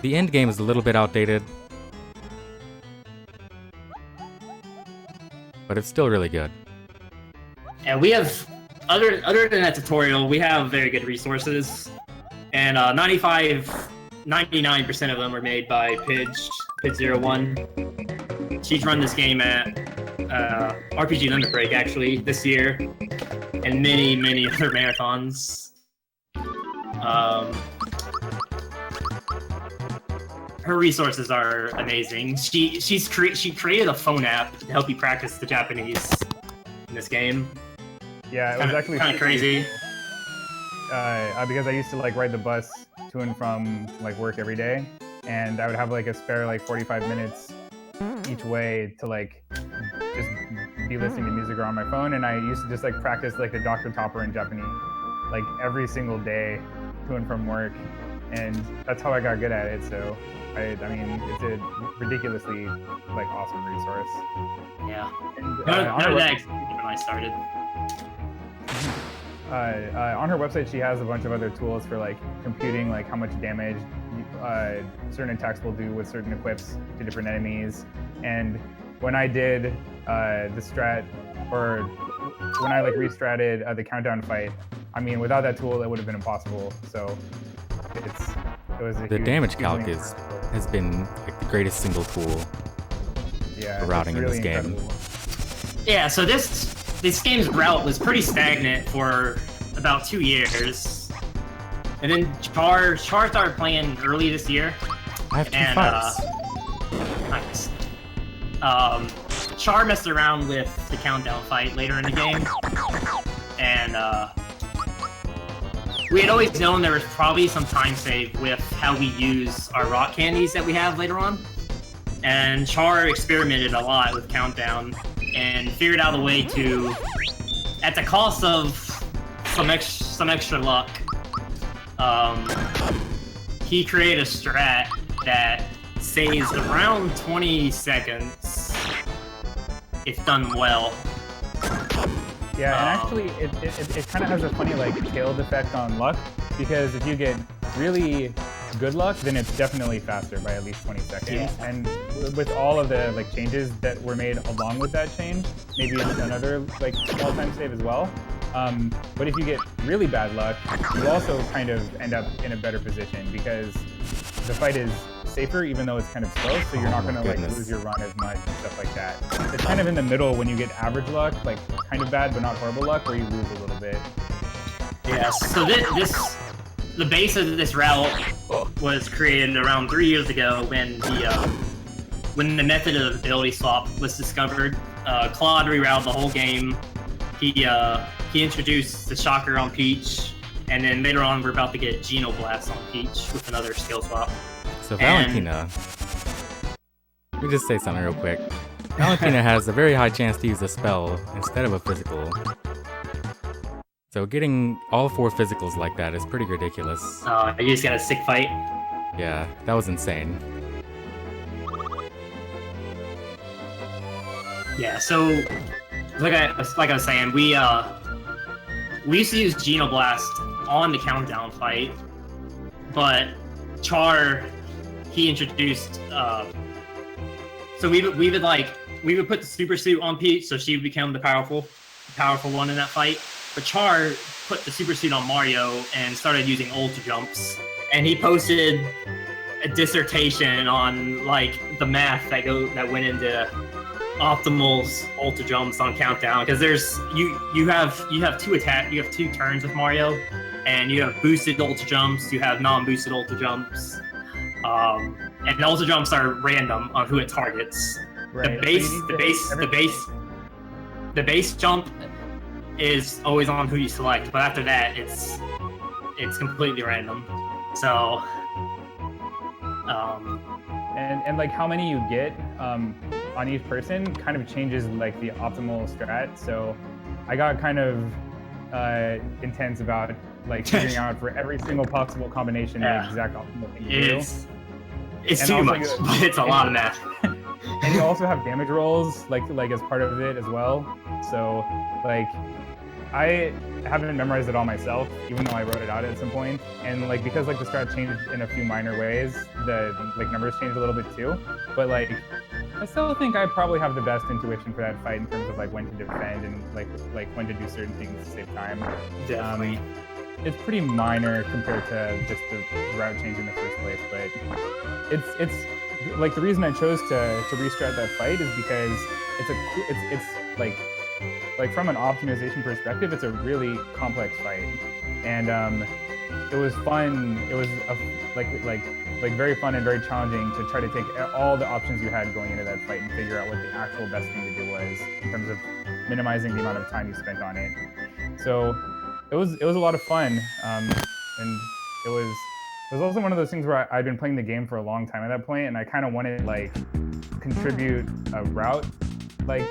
The end game is a little bit outdated, but it's still really good. And we have, other than that tutorial, we have very good resources. And 99% of them are made by Pidge01. She's run this game at RPG Limit Break, actually, this year. And many, many other marathons. Her resources are amazing. She created a phone app to help you practice the Japanese in this game. Yeah, it was actually kind of crazy. Because I used to like ride the bus to and from like work every day, and I would have like a spare like 45 minutes each way to like just be listening to music or on my phone, and I used to just like practice like the Dr. Topper in Japanese like every single day to and from work, and that's how I got good at it. So I mean, it's a ridiculously like awesome resource. Yeah. And, None of that when I started. On her website, she has a bunch of other tools for like computing like how much damage certain attacks will do with certain equips to different enemies. And when I did the strat, or when I like restratted the countdown fight, I mean, without that tool, it would have been impossible. So it was a The huge damage healing calc tool. has been like the greatest single tool Yeah, for it's routing in really this game. incredible. Yeah, so this game's route was pretty stagnant for about 2 years. And then Char started playing early this year. I have 2 And, fires. nice. Char messed around with the countdown fight later in the game. And, we had always known there was probably some time save with how we use our rock candies that we have later on. And Char experimented a lot with countdown and figured out a way to, at the cost of some extra luck, he created a strat that saves around 20 seconds if done well. Yeah, and actually, it kind of has a funny like tailed effect on luck, because if you get really good luck, then it's definitely faster by at least 20 seconds. Yeah. And with all of the like changes that were made along with that change, maybe another like small time save as well. But if you get really bad luck, you also kind of end up in a better position, because the fight is safer even though it's kind of slow, so you're not going to like lose your run as much and stuff like that. It's kind of in the middle when you get average luck, like kind of bad but not horrible luck, where you lose a little bit. Yeah, so the base of this route was created around 3 years ago when the method of ability swap was discovered. Claude rerouted the whole game. He introduced the Shocker on Peach, and then later on we're about to get Genoblast on Peach with another skill swap. So Valentina, let me just say something real quick. Valentina has a very high chance to use a spell instead of a physical. So getting all 4 physicals like that is pretty ridiculous. You just got a sick fight. Yeah, that was insane. Yeah, so like I was saying, we used to use Genoblast on the countdown fight, but Char, he introduced so we would put the super suit on Peach so she would become the powerful one in that fight. But Char put the super suit on Mario and started using ultra jumps, and he posted a dissertation on like the math that went into optimal ultra jumps on countdown, because there's you have 2 turns with Mario, and you have boosted ultra jumps, you have non-boosted ultra jumps, and the ultra jumps are random on who it targets. Right. The base jump is always on who you select, but after that it's completely random. So, and like how many you get on each person kind of changes like the optimal strat. So I got kind of intense about like figuring out for every single possible combination the exact optimal thing to do. It's And too also much, but it's a lot of math. And you also have damage rolls like as part of it as well. So like I haven't memorized it all myself, even though I wrote it out at some point. And like because like the strat changed in a few minor ways, the like numbers changed a little bit too. But like I still think I probably have the best intuition for that fight in terms of like when to defend and like when to do certain things to save time. Definitely. It's pretty minor compared to just the route change in the first place, but it's like the reason I chose to restrat that fight is because it's like from an optimization perspective, it's a really complex fight, and it was fun. It was like very fun and very challenging to try to take all the options you had going into that fight and figure out what the actual best thing to do was in terms of minimizing the amount of time you spent on it. So it was a lot of fun, and it was also one of those things where I'd been playing the game for a long time at that point, and I kind of wanted to like contribute a route like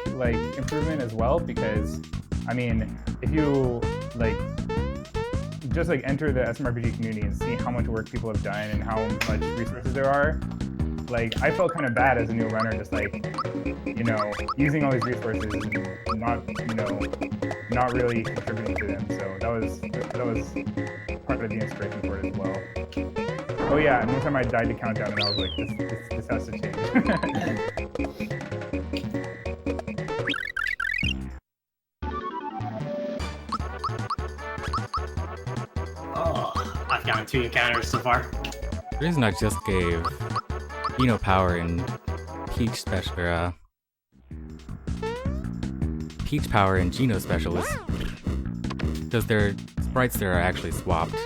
improvement as well, because I mean if you like just like enter the SMRPG community and see how much work people have done and how much resources there are, like I felt kind of bad as a new runner, just like, you know, using all these resources and not really contributing to them. So that was part of the inspiration for it as well. Oh yeah, and one time I died to Countdown and I was like, this has to change. I've gotten 2 encounters so far. The reason I just gave Power and Peach Special, Peach Power and Geno Special is because their sprites there are actually swapped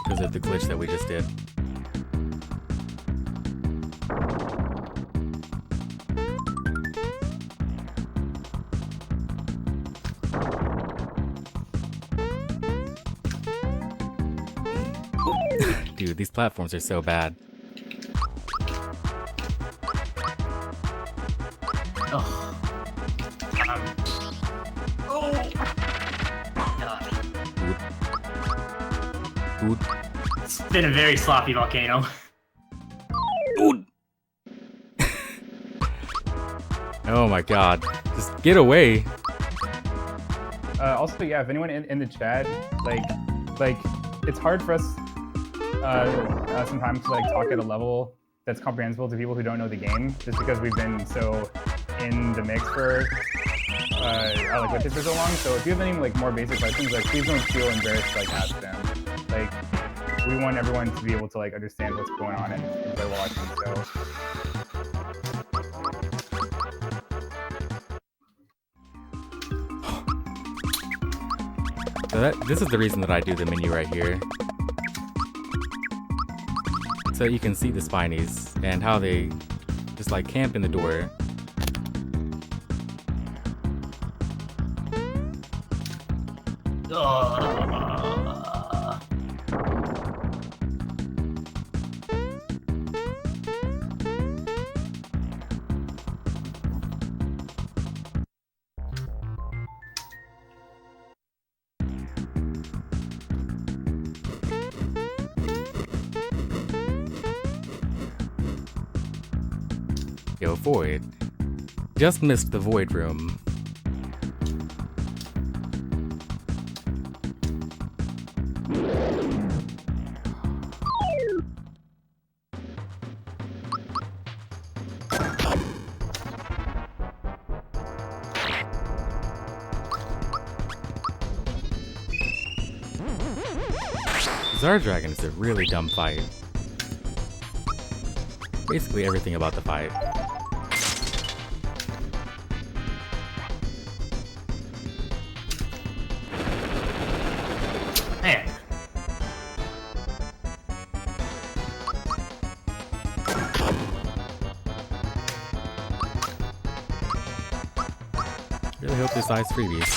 because of the glitch that we just did. Dude, these platforms are so bad. Dude. It's been a very sloppy volcano. Dude. Oh my god. Just get away. Also, yeah, if anyone in the chat, like it's hard for us sometimes to like talk at a level that's comprehensible to people who don't know the game, just because we've been so in the mix for like with it for so long. So if you have any like more basic questions, like please don't feel embarrassed to like ask them. Like we want everyone to be able to like understand what's going on and enjoy watching. So this is the reason that I do the menu right here. So you can see the Spinies and how they just like camp in the door. Yo, Void. Just missed the Void Room. Zardragon is a really dumb fight. Basically everything about the fight. Man. Really hope this ice freebies.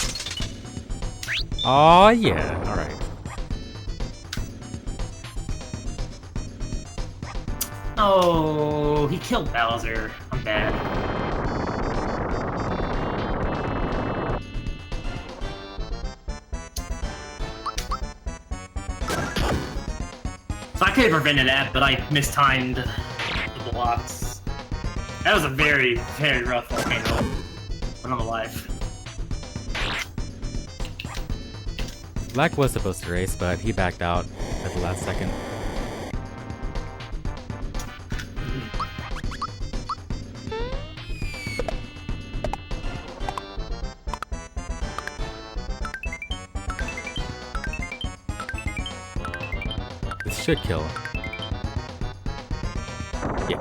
Aw, yeah, alright. Oh, he killed Bowser. I'm bad. So I could have prevented that, but I mistimed the blocks. That was a very, very rough volcano. But I'm alive. Black was supposed to race, but he backed out at the last second. This should kill. Yeah.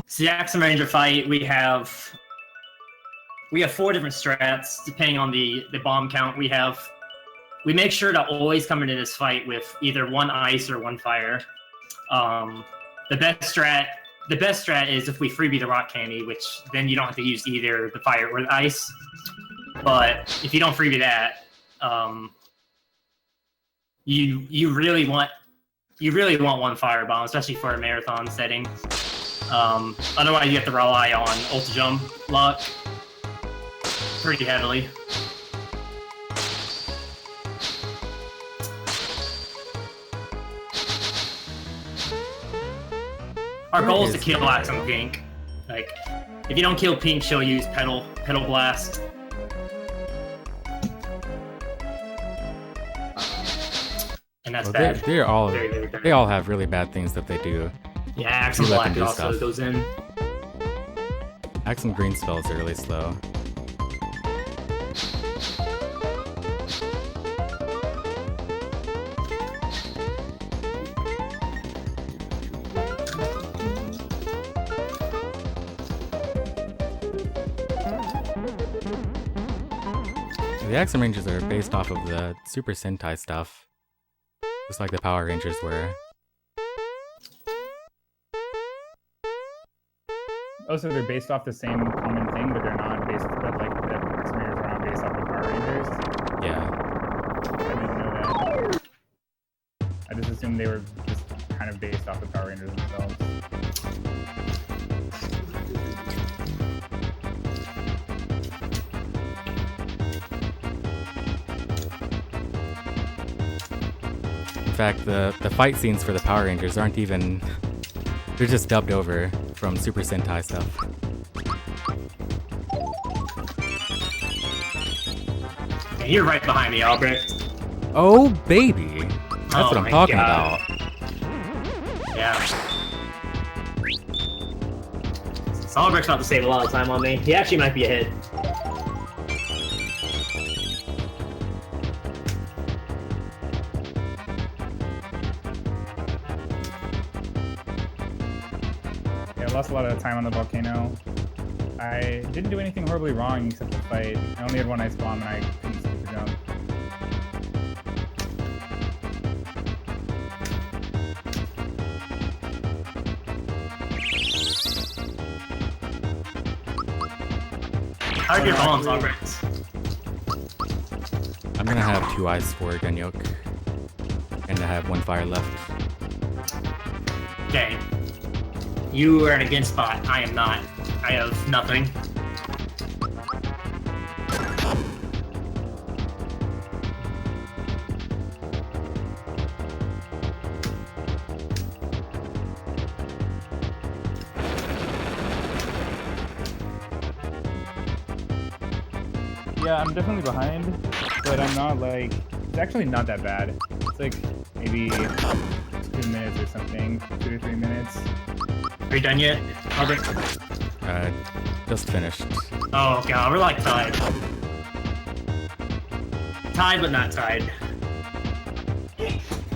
So the Axum Ranger fight, we have 4 different strats depending on the bomb count. We make sure to always come into this fight with either 1 ice or 1 fire. The best strat is if we freebie the rock candy, which then you don't have to use either the fire or the ice. But if you don't freebie that, you really want 1 fire bomb, especially for a marathon setting. Otherwise, you have to rely on ult jump luck pretty heavily. Our goal is to kill Axum Pink. Like, if you don't kill Pink, she'll use Pedal Blast. And that's bad. They're all Very, very bad. they all have really bad things that they do. Yeah, Axum You let Black them do also stuff. goes in. Axum Green spells are really slow. The Axum Rangers are based off of the Super Sentai stuff, just like the Power Rangers were. Oh, so they're based off the same common thing, but they're not based, but like the Axum Rangers are not based off the Power Rangers? Yeah. I didn't know that. I just assumed they were just kind of based off the Power Rangers themselves. In fact, the fight scenes for the Power Rangers aren't even... They're just dubbed over from Super Sentai stuff. And you're right behind me, Albrecht. Oh, baby! That's Oh what I'm my talking God. about. Yeah. So Albrecht's about to save a lot of time on me. He actually might be ahead. Yeah, I lost a lot of time on the volcano. I didn't do anything horribly wrong except the fight. I only had 1 ice bomb and I couldn't super jump. How are your bombs, Albrecht? I'm gonna have 2 ice for Gunyok. And I have 1 fire left. Okay. You are in a good spot. I am not. I have nothing. Yeah, I'm definitely behind, but I'm not like... It's actually not that bad. It's like maybe 2 minutes or something. 2 to 3 minutes. Are you done yet, Albrecht? Just finished. Oh god, we're like tied. Tied but not tied.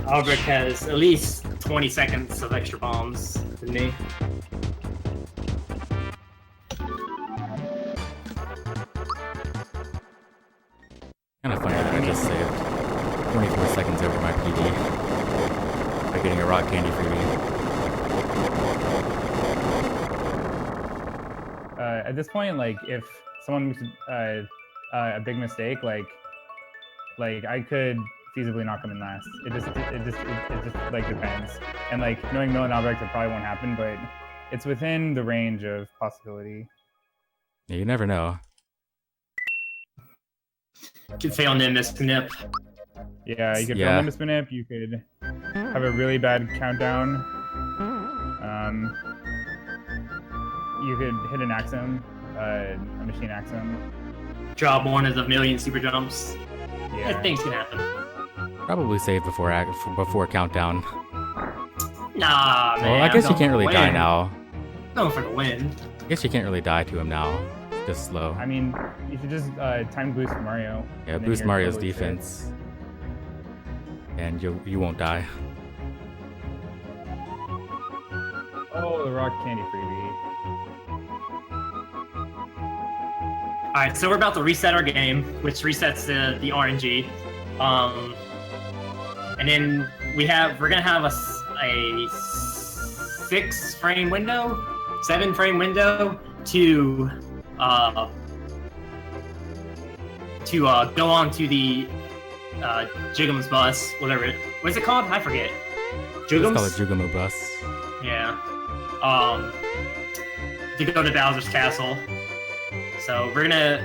Albrecht has at least 20 seconds of extra bombs than me. Kinda funny that I just saved 24 seconds over my PD by getting a rock candy freebie. At this point, like if someone makes a big mistake, like I could feasibly knock them in last. It just like depends. And like knowing Mill and Albrecht, it probably won't happen, but it's within the range of possibility. Yeah, you never know. Could fail Nimbus Nip. Yeah, you could Yeah. fail Nimbus Manip, you could have a really bad countdown. You could hit an Axum, a machine Axum. Drop one of the million super jumps. Yeah. Things can happen. Probably save before countdown. Nah, man. Well, I guess you I'm can't going really for the die win. now. Going for the win. I guess you can't really die to him now. Just slow. I mean, you should just time boost Mario. Yeah, and then boost you're Mario's totally safe. defense. And you won't die. Oh, the rock candy freebie. Alright, so we're about to reset our game, which resets the RNG. And then we're gonna have a 6-frame window, 7-frame window to go on to the Jigum's bus, whatever. What's it called? I forget. Let's call it Jigum's? Jugamu Bus. Yeah. To go to Bowser's Castle. So we're gonna.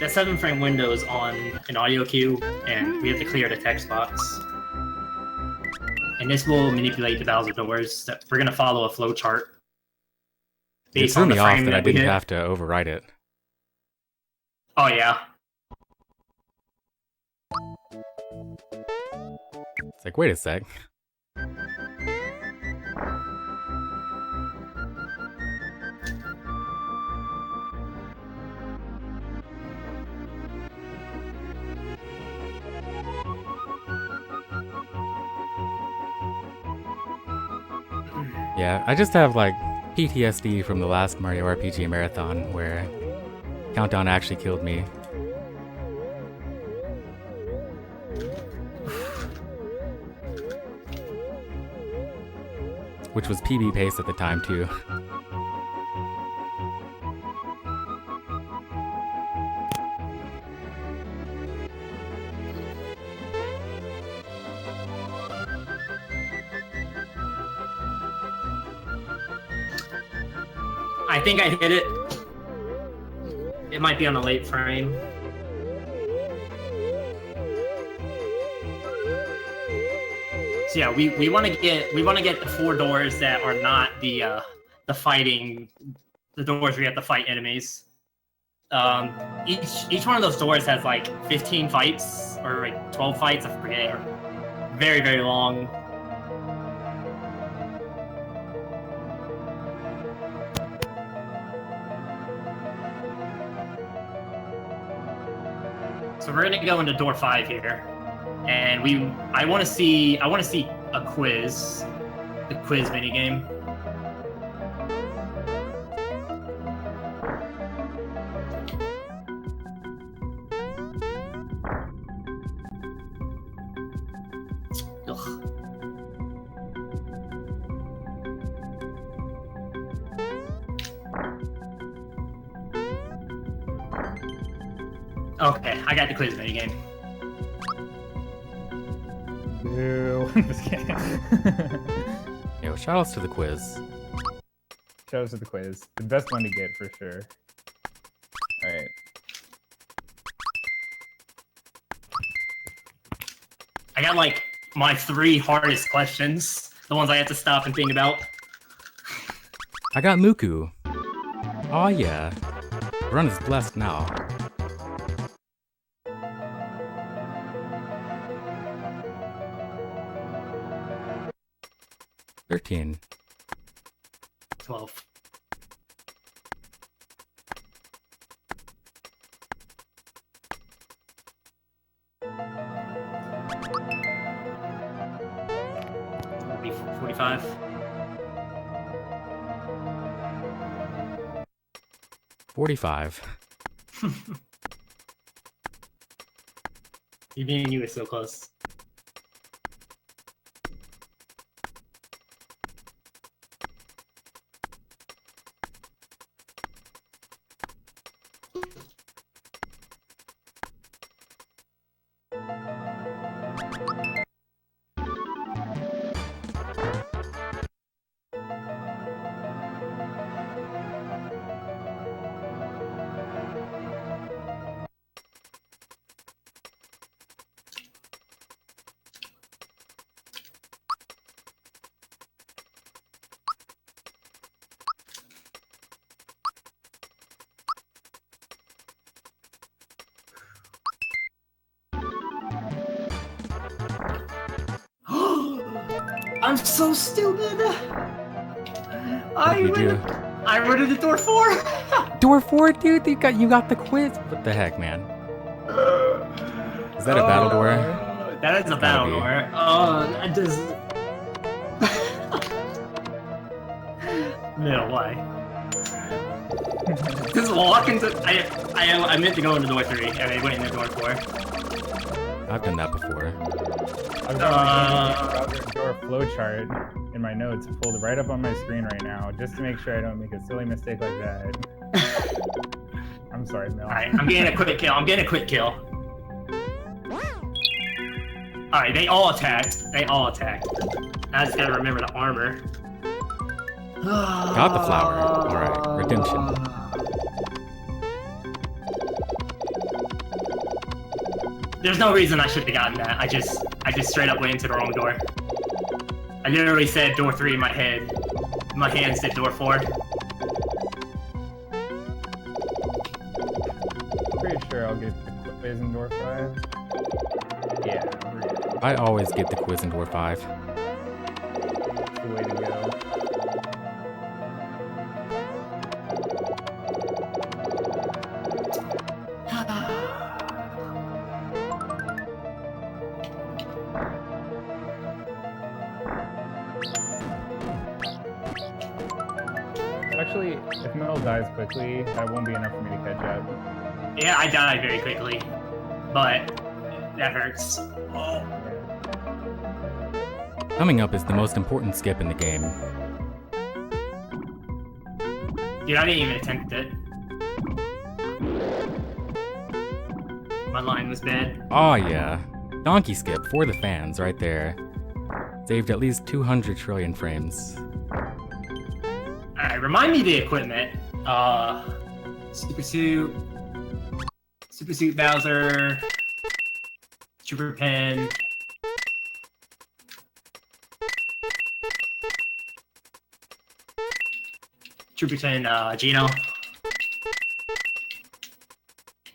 That 7-frame window is on an audio cue, and we have to clear the text box. And this will manipulate the Bowser doors. That we're gonna follow a flow chart. It threw me off that I didn't have to overwrite it. Oh yeah. It's like, wait a sec. Yeah, I just have like PTSD from the last Mario RPG marathon where Countdown actually killed me. Which was PB pace at the time too. I think I hit it. It might be on a late frame. So yeah, we want to get the 4 doors that are not the fighting, the doors where you have to fight enemies. Each one of those doors has like 15 fights or like 12 fights. I forget. They're very, very long. So we're gonna go into door 5 here, and I want to see a quiz, the quiz minigame. Ugh. Okay, I got the quiz minigame. Boo. Just kidding. Yo, shoutouts to the quiz. Shout out to the quiz. The best one to get for sure. Alright. I got like my 3 hardest questions, the ones I have to stop and think about. I got Muku. Aw yeah. The run is blessed now. $13. 12. Maybe 45. 45. You being you is so close. I'm so stupid. What did you do? I rented the door 4. Door 4, dude. You got the quiz. What the heck, man? Is that a battle door? That is a It's gotta battle be. door. Oh, I just. No, why? Just walk into. I meant to go into door 3, and I went into door 4. I've done that before. I've got my door flowchart in my notes pulled right up on my screen right now, just to make sure I don't make a silly mistake like that. I'm sorry, Mel. Alright, I'm getting a quick kill. Alright, they all attacked. I just gotta remember the armor. Got the flower. Alright, redemption. There's no reason I should have gotten that. I just straight up went into the wrong door. I literally said door 3 in my head. My hand said door 4. Pretty sure I'll get the quiz in door 5. Yeah, we're good. I always get the quiz in door 5. That's the way to go. Actually, if Mel dies quickly, that won't be enough for me to catch up. Yeah, I died very quickly, but that hurts. Coming up is the most important skip in the game. Dude, I didn't even attempt it. My line was bad. Oh yeah. Donkey skip for the fans right there. Saved at least 200 trillion frames. Alright, remind me the equipment. Super Suit Bowser, Super Pen. Super Pen, Gino.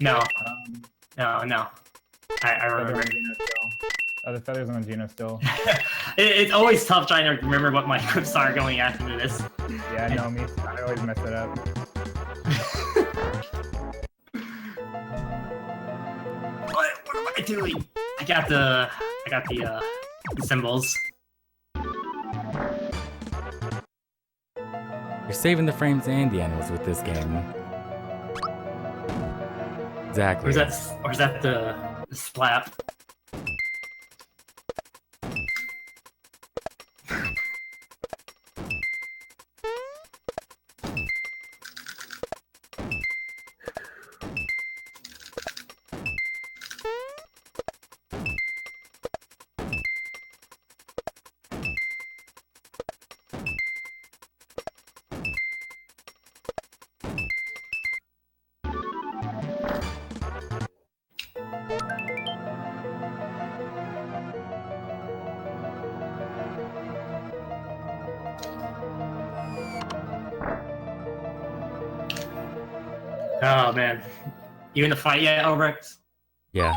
No. No. I remember. The feathers on Gino still. It's always tough trying to remember what my equips are going after this. Yeah, no, me. I always mess it up. What am I doing? I got the symbols. You're saving the frames and the animals with this game. Exactly. Or is that the slap? Oh man. You in the fight yet, Albrecht? Yeah.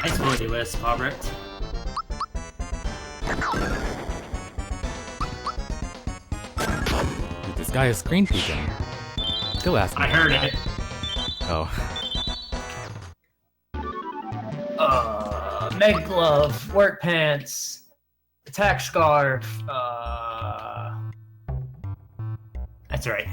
Nice Woody Wisp, Albrecht. Dude, this guy is screen peeking. Still asking. I heard it. Oh. Meg glove, work pants, attack scarf. That's right.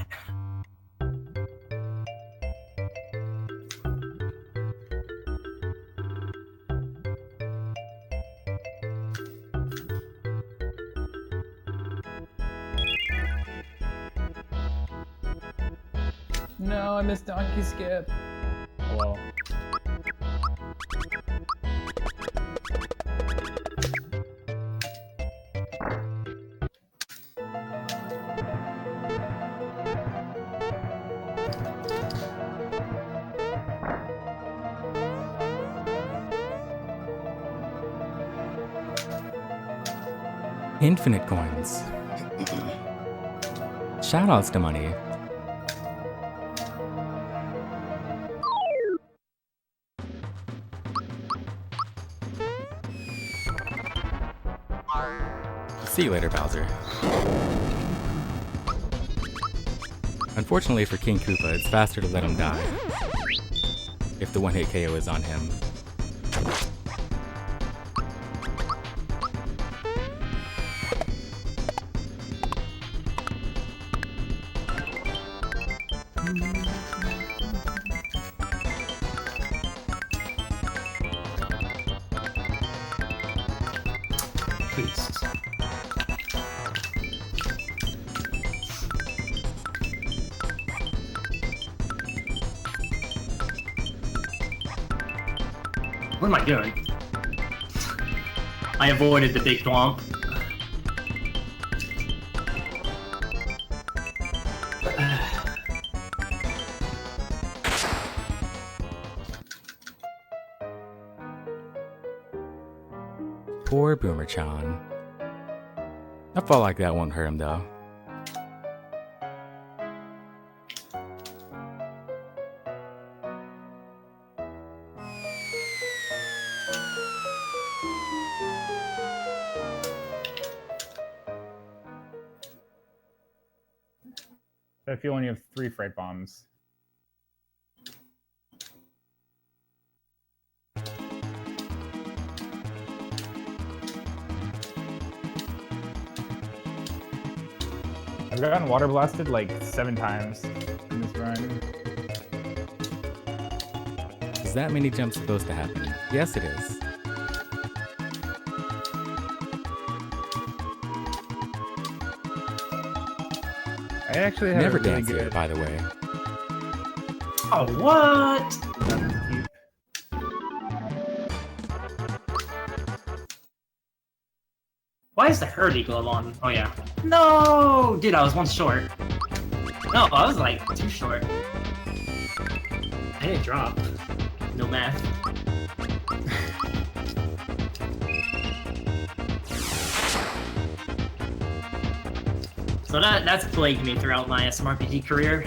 No, I missed Donkey Skip. Oh, well. Infinite coins. Shoutouts to money. See you later, Bowser. Unfortunately for King Koopa, it's faster to let him die if the one-hit KO is on him. Please. What am I doing? I avoided the big thwomp. Poor Boomer-chan. I felt like that won't hurt him though. I feel when you have 3 fright bombs. I've gotten water blasted like 7 times in this run. Is that mini jump supposed to happen? Yes, it is. I actually had Never a really dance here, good... by the way. Oh, what? Why is the hurdy glove on? Oh, yeah. No! Dude, I was 1 short. No, I was like 2 short. I didn't drop. No math. So that's plagued me throughout my SMRPG career.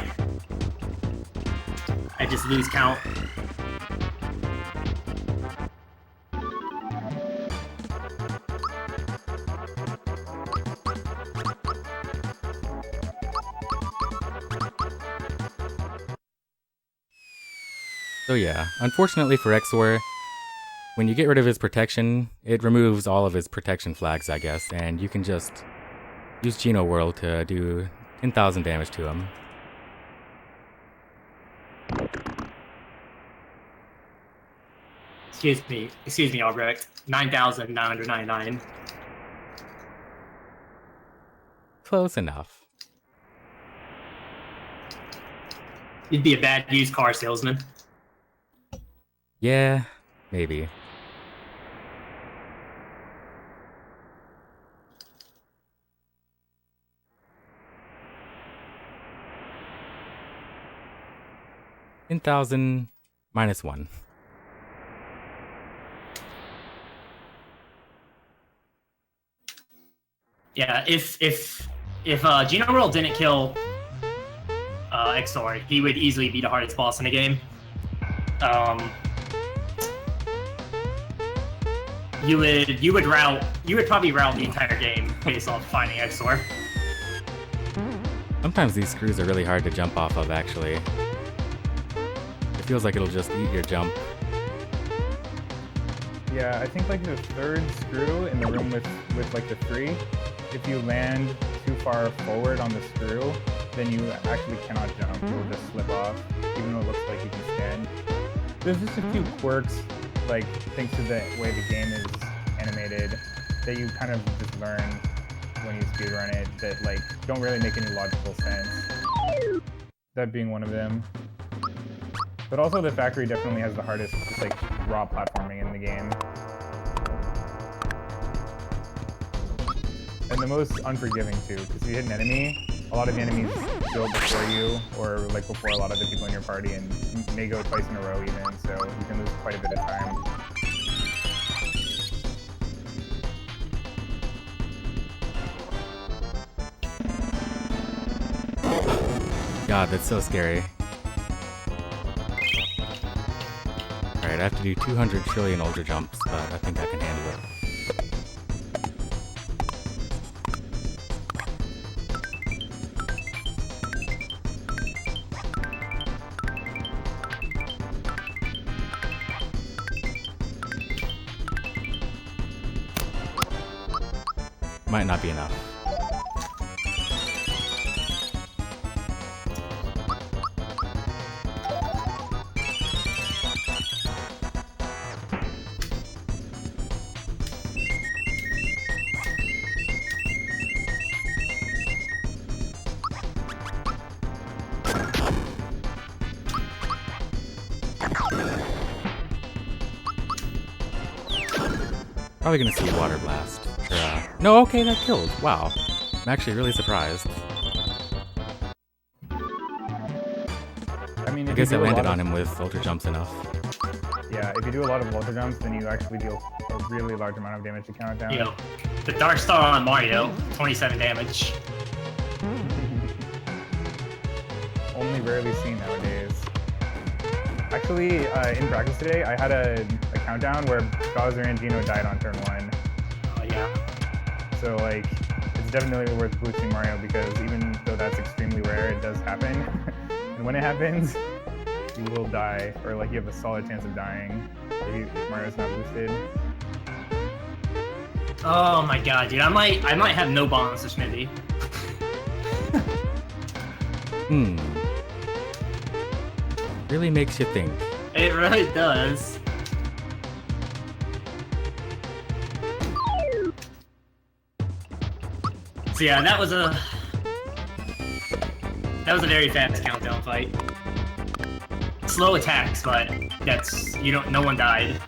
I just lose count. So yeah, unfortunately for Exor, when you get rid of his protection, it removes all of his protection flags, I guess, and you can just use Geno World to do 10,000 damage to him. Excuse me, Albrecht. 9,999. Close enough. You'd be a bad used car salesman. Yeah, maybe. $10,000 minus 1. Yeah, if Geno World didn't kill Exor, he would easily be the hardest boss in the game. You would probably route the entire game based off finding Exor. Sometimes these screws are really hard to jump off of, actually. It feels like it'll just eat your jump. Yeah, I think like the 3rd screw in the room with like the 3, if you land too far forward on the screw, then you actually cannot jump. You'll just slip off, even though it looks like you can stand. There's just a few quirks, like thanks to the way the game is animated, that you kind of just learn when you speedrun it that like don't really make any logical sense. That being one of them. But also the factory definitely has the hardest just like raw platforming in the game. And the most unforgiving too, because if you hit an enemy, a lot of the enemies go before you, or like before a lot of the people in your party, and may go twice in a row even, so you can lose quite a bit of time. god, that's so scary. Alright, I have to do 200 trillion ultra jumps, but I think I can handle it. Might not be enough. Probably gonna see Water Blast. No, okay, that killed. Wow. I'm actually really surprised. I mean, I guess I landed on him with ultra jumps enough. Yeah, if you do a lot of ultra jumps, then you actually deal a really large amount of damage to count it down. You know, the Dark Star on Mario, 27 damage. Only rarely seen nowadays. Actually, in practice today, I had a countdown where Bowser and Geno died on turn 1. Oh yeah. So like, it's definitely worth boosting Mario because even though that's extremely rare, it does happen. And when it happens, you will die, or like you have a solid chance of dying if Mario's not boosted. Oh my god, dude, I might have no bombs this maybe. Really makes you think. It really does. So yeah, that was a very fast countdown fight. Slow attacks, but no one died.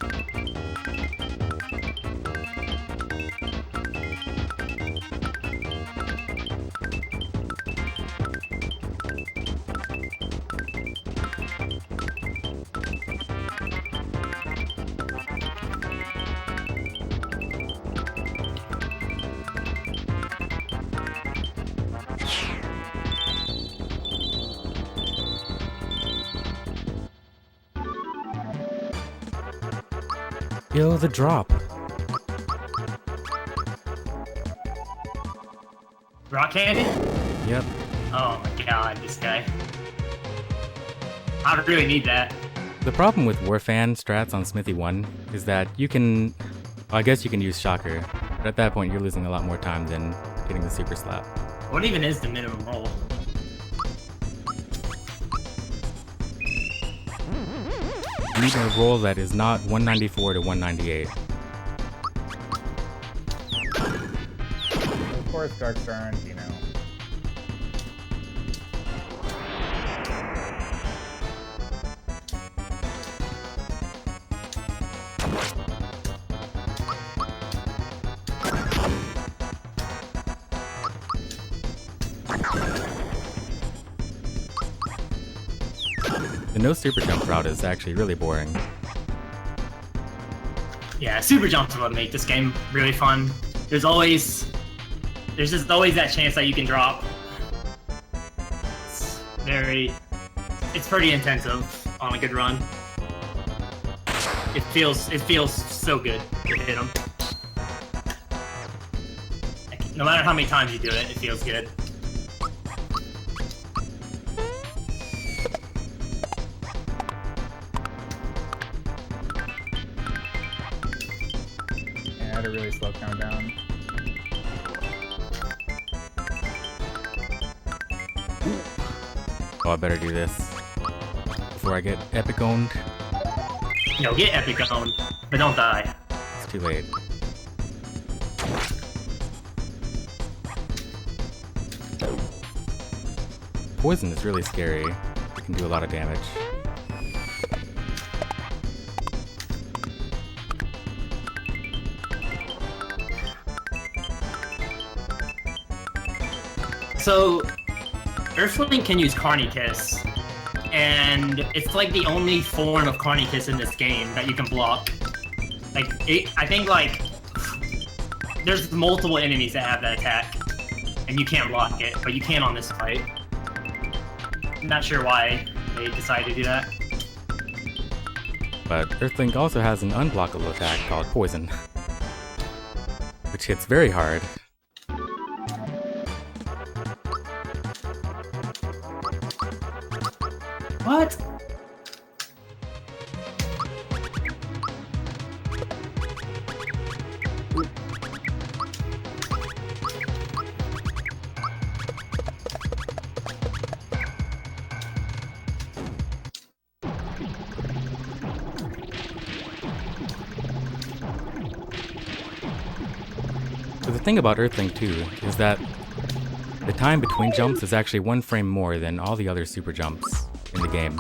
Yo, the drop. Rock candy? Yep. Oh my god, this guy. I really need that. The problem with Warfan strats on Smithy 1 is that you can... Well, I guess you can use Shocker, but at that point you're losing a lot more time than getting the Super Slap. What even is the minimum roll? You need a roll that is not 194 to 198. Of course, Dark Star and Geno. The no super jump route is actually really boring. Yeah, super jumps are what make this game really fun. There's just always that chance that you can drop. It's pretty intensive on a good run. It feels so good to hit them. No matter how many times you do it, it feels good. Yeah, I had a really slow countdown. Oh, I better do this before I get epic owned. No, get epic owned, but don't die. It's too late. Poison is really scary. It can do a lot of damage. So, Earthling can use Carny Kiss, and it's like the only form of Carny Kiss in this game that you can block. Like, I think like there's multiple enemies that have that attack, and you can't block it, but you can on this fight. Not sure why they decided to do that. But Earthlink also has an unblockable attack called Poison, which hits very hard. What? So the thing about Earthlink 2 is that the time between jumps is actually 1 frame more than all the other super jumps in the game.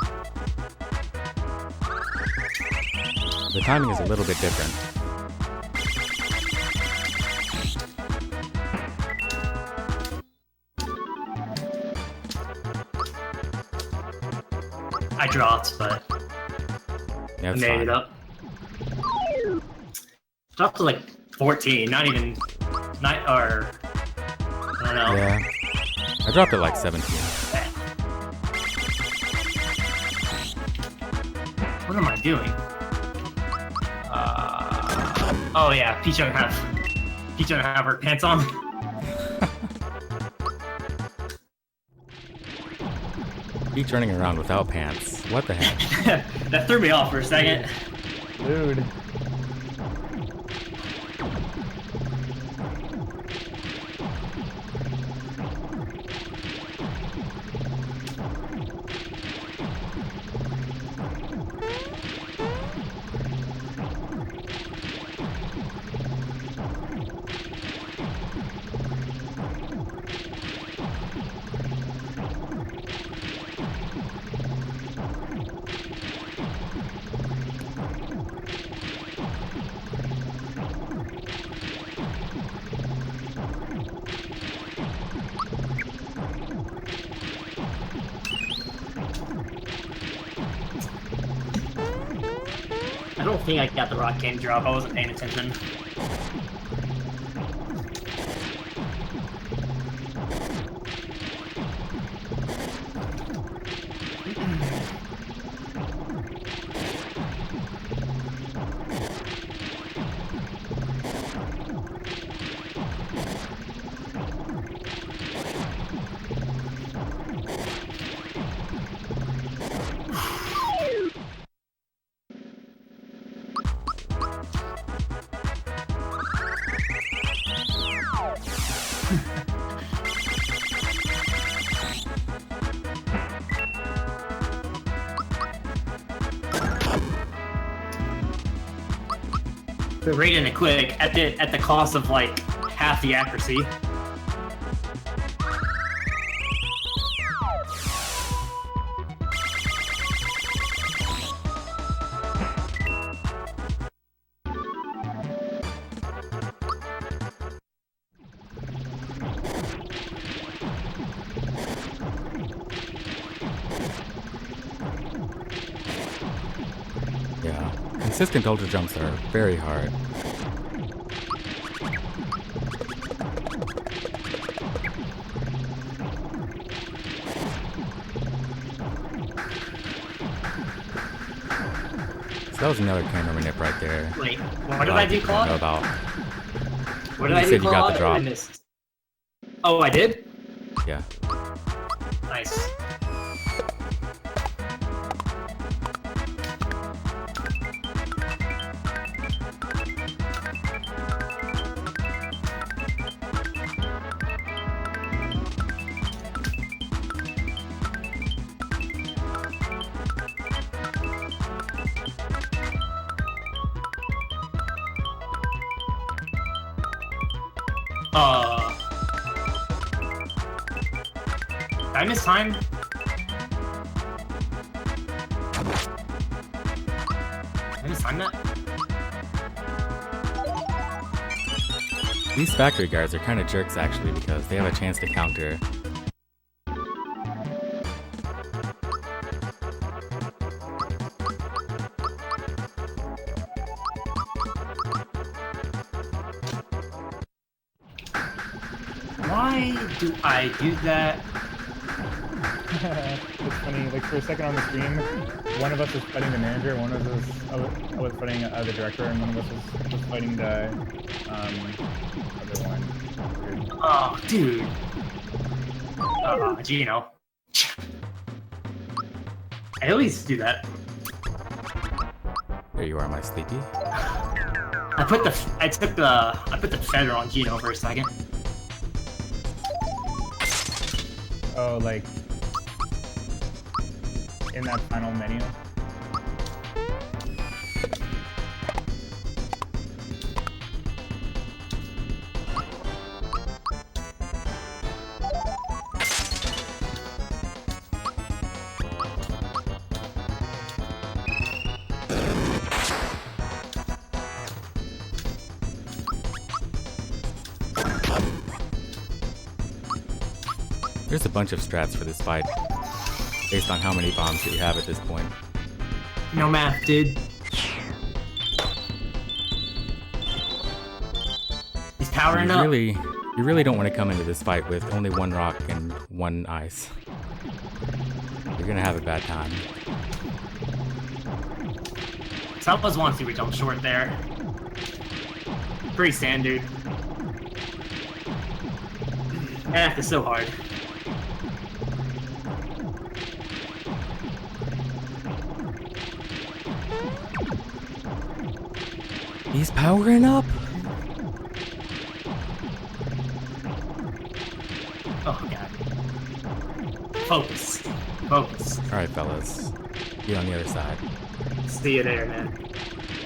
The timing is a little bit different. I dropped, but Yeah, I it's made fine. it up. Dropped to like 14, not even, not, or, I don't know. Yeah. I dropped it like 17. What am I doing? Oh yeah, Peach don't have her pants on. Peach running around without pants. What the heck? That threw me off for a second. Dude. I don't think I got the rock game drop. I wasn't paying attention. They're rating it quick at the cost of like half the accuracy. Yeah. Consistent ultra jumps are very hard. So that was another camera nip right there. Wait, what did I do, Know Claude? about. What did You I do, said you got the Claude? drop. I missed. Oh, I did? Yeah. Nice. Did I miss time? Did I miss time that? These factory guards are kind of jerks actually because they have a chance to counter. Why do I do that? It's funny, like for a second on the screen, one of us was fighting the manager, one of us was fighting the director, and one of us was fighting the other one. Weird. Oh, dude. Gino. I always do that. There you are, my sleepy. I put the feather on Gino for a second. Oh, like in that final menu. There's a bunch of strats for this fight, based on how many bombs that you have at this point. No math, dude. He's powering up. You really don't want to come into this fight with only one rock and one ice. You're gonna have a bad time. Some of us want to see we jump short there. Pretty standard. Math is so hard. He's powering up! Oh god. Focus. Focus. Alright, fellas. Get on the other side. See you there, man.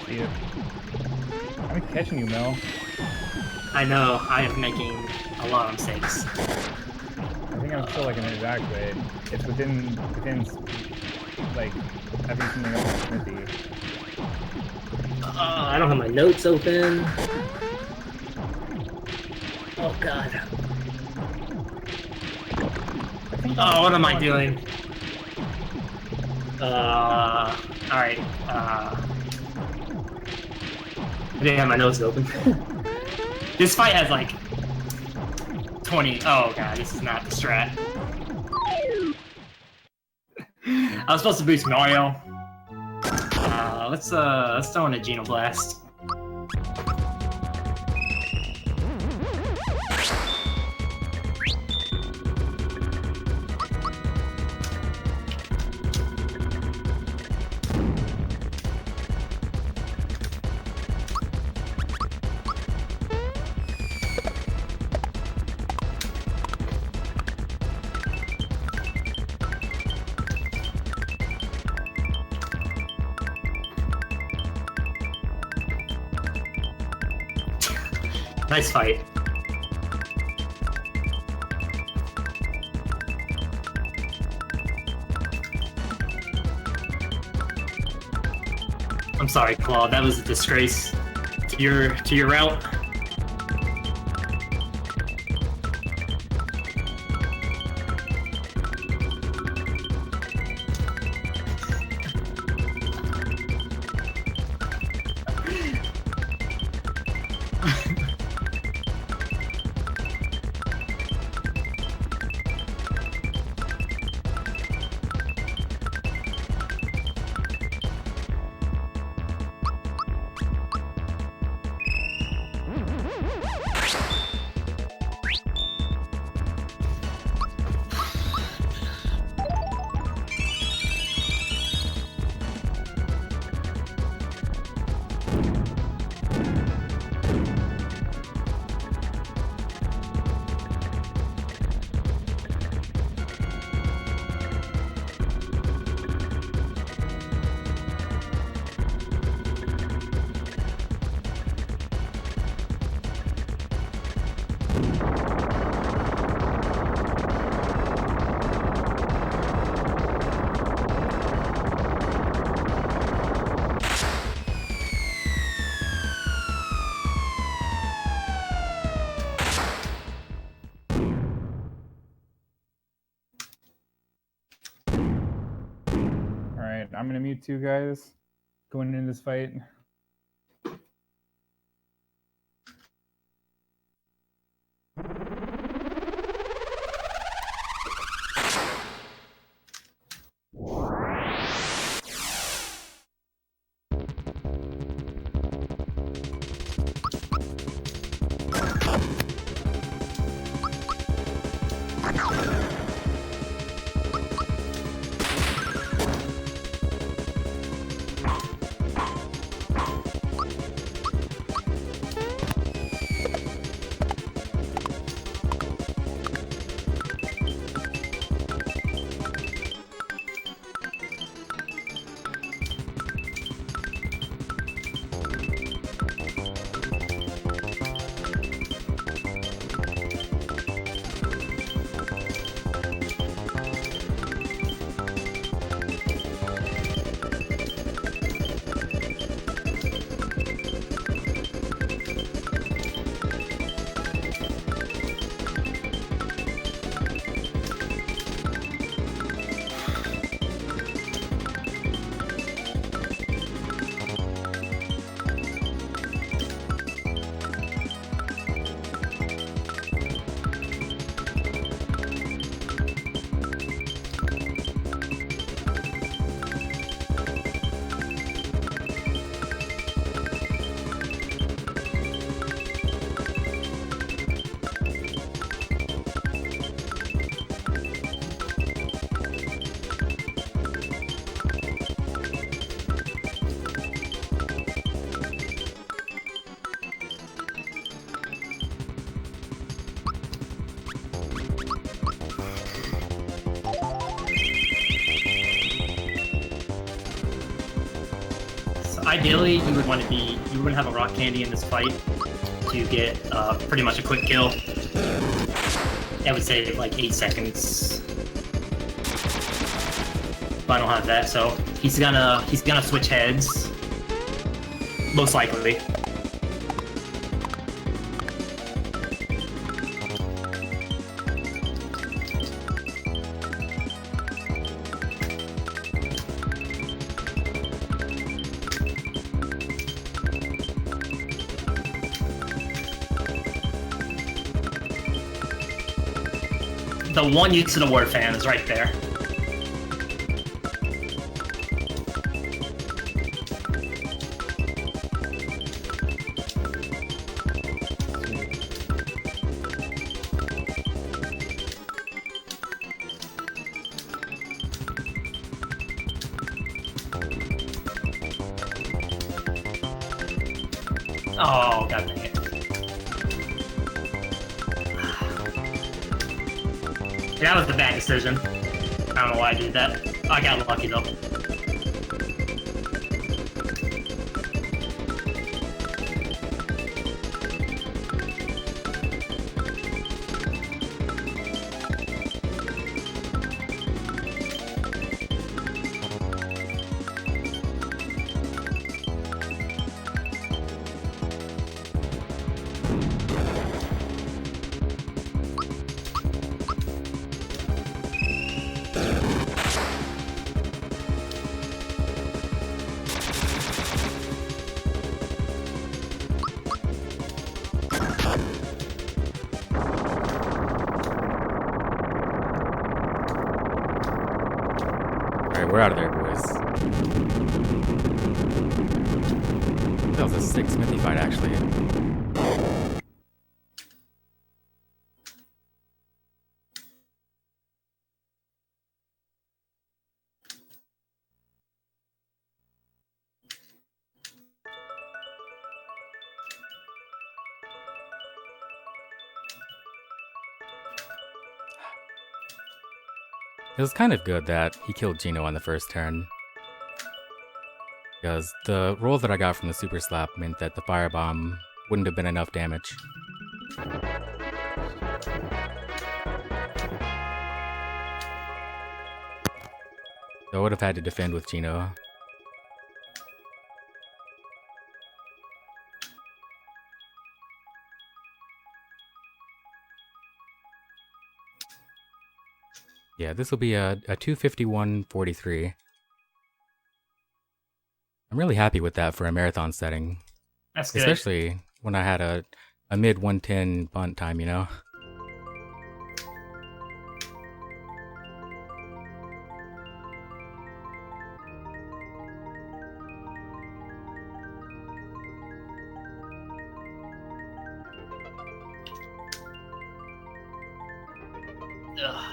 See ya. I'm catching you, Mel. I know, I am making a lot of mistakes. I think I'm still like a minute back, but it's within like having something else smithy. I don't have my notes open. Oh god. Oh, what am I doing? Alright. I didn't have my notes open. This fight has like 20. Oh god, this is not the strat. I was supposed to boost Mario. Let's throw in a Geno Blast. Nice fight. I'm sorry, Claude. That was a disgrace to your route. I'm gonna mute two guys going into this fight. ideally, you would want to have a rock candy in this fight to get pretty much a quick kill. I would say like 8 seconds. But I don't have that, so he's gonna switch heads. Most likely. The one use of the word fan is right there. Oh, god dang it. That was the bad decision. I don't know why I did that. I got lucky though. Alright, we're out of there, boys. That was a sick Smithy fight, actually. It was kind of good that he killed Gino on the first turn. Because the roll that I got from the Super Slap meant that the Firebomb wouldn't have been enough damage. So I would have had to defend with Gino. Yeah, this will be a 251.43. I'm really happy with that for a marathon setting. That's good. Especially when I had a mid 110 bunt time, you know? Ugh.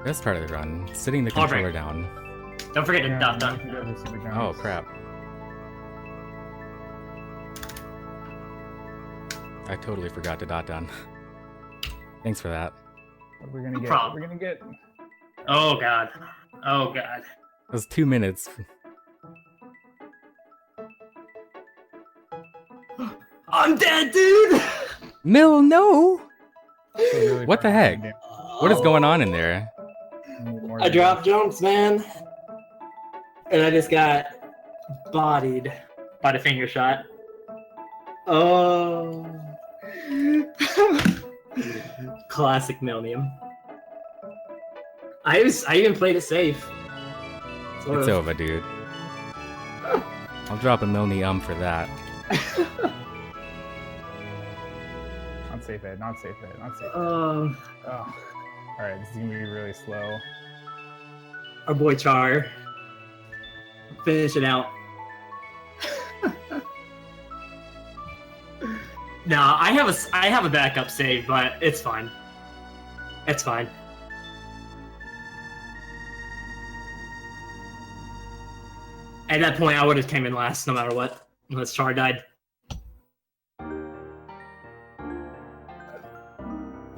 Best part of the run, sitting the controller down. Don't forget to dot done. Oh crap. I totally forgot to dot down. Thanks for that. What are we gonna get? problem. What are we gonna get? Oh god. Oh god. It was 2 minutes. I'm dead, dude! Mill, no! Really What the heck? What is going on in there? I dropped jumps, man. And I just got bodied by the finger shot. Oh. Classic Millnium. I even played it safe. Sort It's of. over, dude. I'll drop a Millnium for that. Not safe Ed, not safe Ed, not safe Ed. Oh, Alright, this is gonna be really slow. our boy Char. Finish it out. Nah, I have a backup save, but it's fine. It's fine. At that point, I would have came in last no matter what, unless Char died.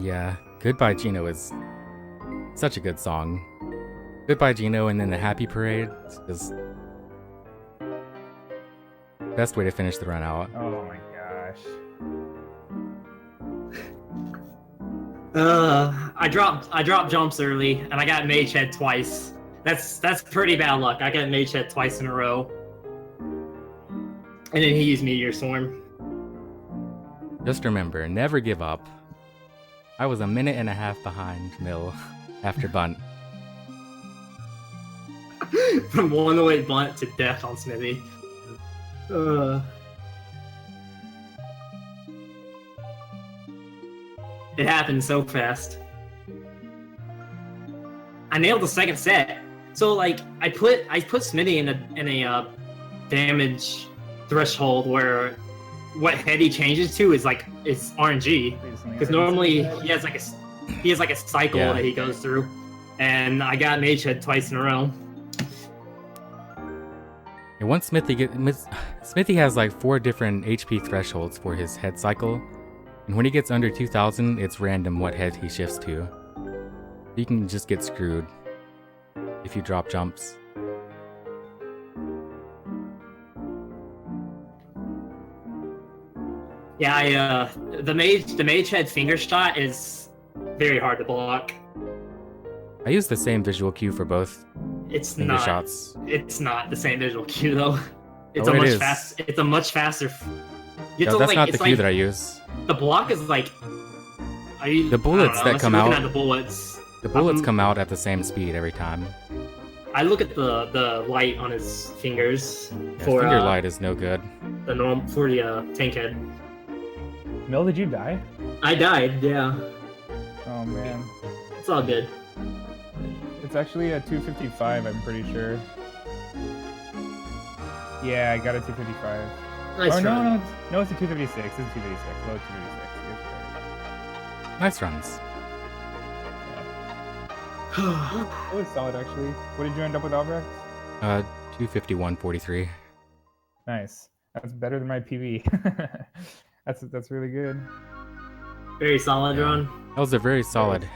Yeah, Goodbye Gino is such a good song. Goodbye Gino and then the Happy Parade is best way to finish the run out. Oh my gosh. I dropped jumps early, and I got Mage Head twice. That's pretty bad luck. I got Mage Head twice in a row. And then he used Meteor Swarm. Just remember, never give up. I was a minute and a half behind Mill after bunt. From 108 bunt to death on Smithy. It happened so fast. I nailed the second set. So like I put Smitty in a damage threshold where what head he changes to is like it's RNG, because normally he has like a cycle that he goes through, and I got Mage Head twice in a row. And once Smithy has like 4 different HP thresholds for his head cycle, and when he gets under 2,000, it's random what head he shifts to. You can just get screwed if you drop jumps. Yeah, the mage head finger shot is very hard to block. I use the same visual cue for both It's finger not. shots. It's not the same visual cue though. It's Oh, a it much is. fast. It's a much faster. You No, have to, that's like, not the it's cue like, that I use. The block is like. The bullets that come out- At the bullets. The bullets come out at the same speed every time. I look at the light on his fingers Yeah, for finger light is no good. the norm for the tank head. Mill, did you die? I died. Yeah, Oh man. it's all good. It's actually a 255, I'm pretty sure. Yeah, I got a 255. Nice oh, run. no, it's a 256. It's a 256. Low 256. Nice runs. It was solid, actually. What did you end up with, Albrecht? 251.43. Nice. That's better than my PB. That's really good. Very solid run. That was a very solid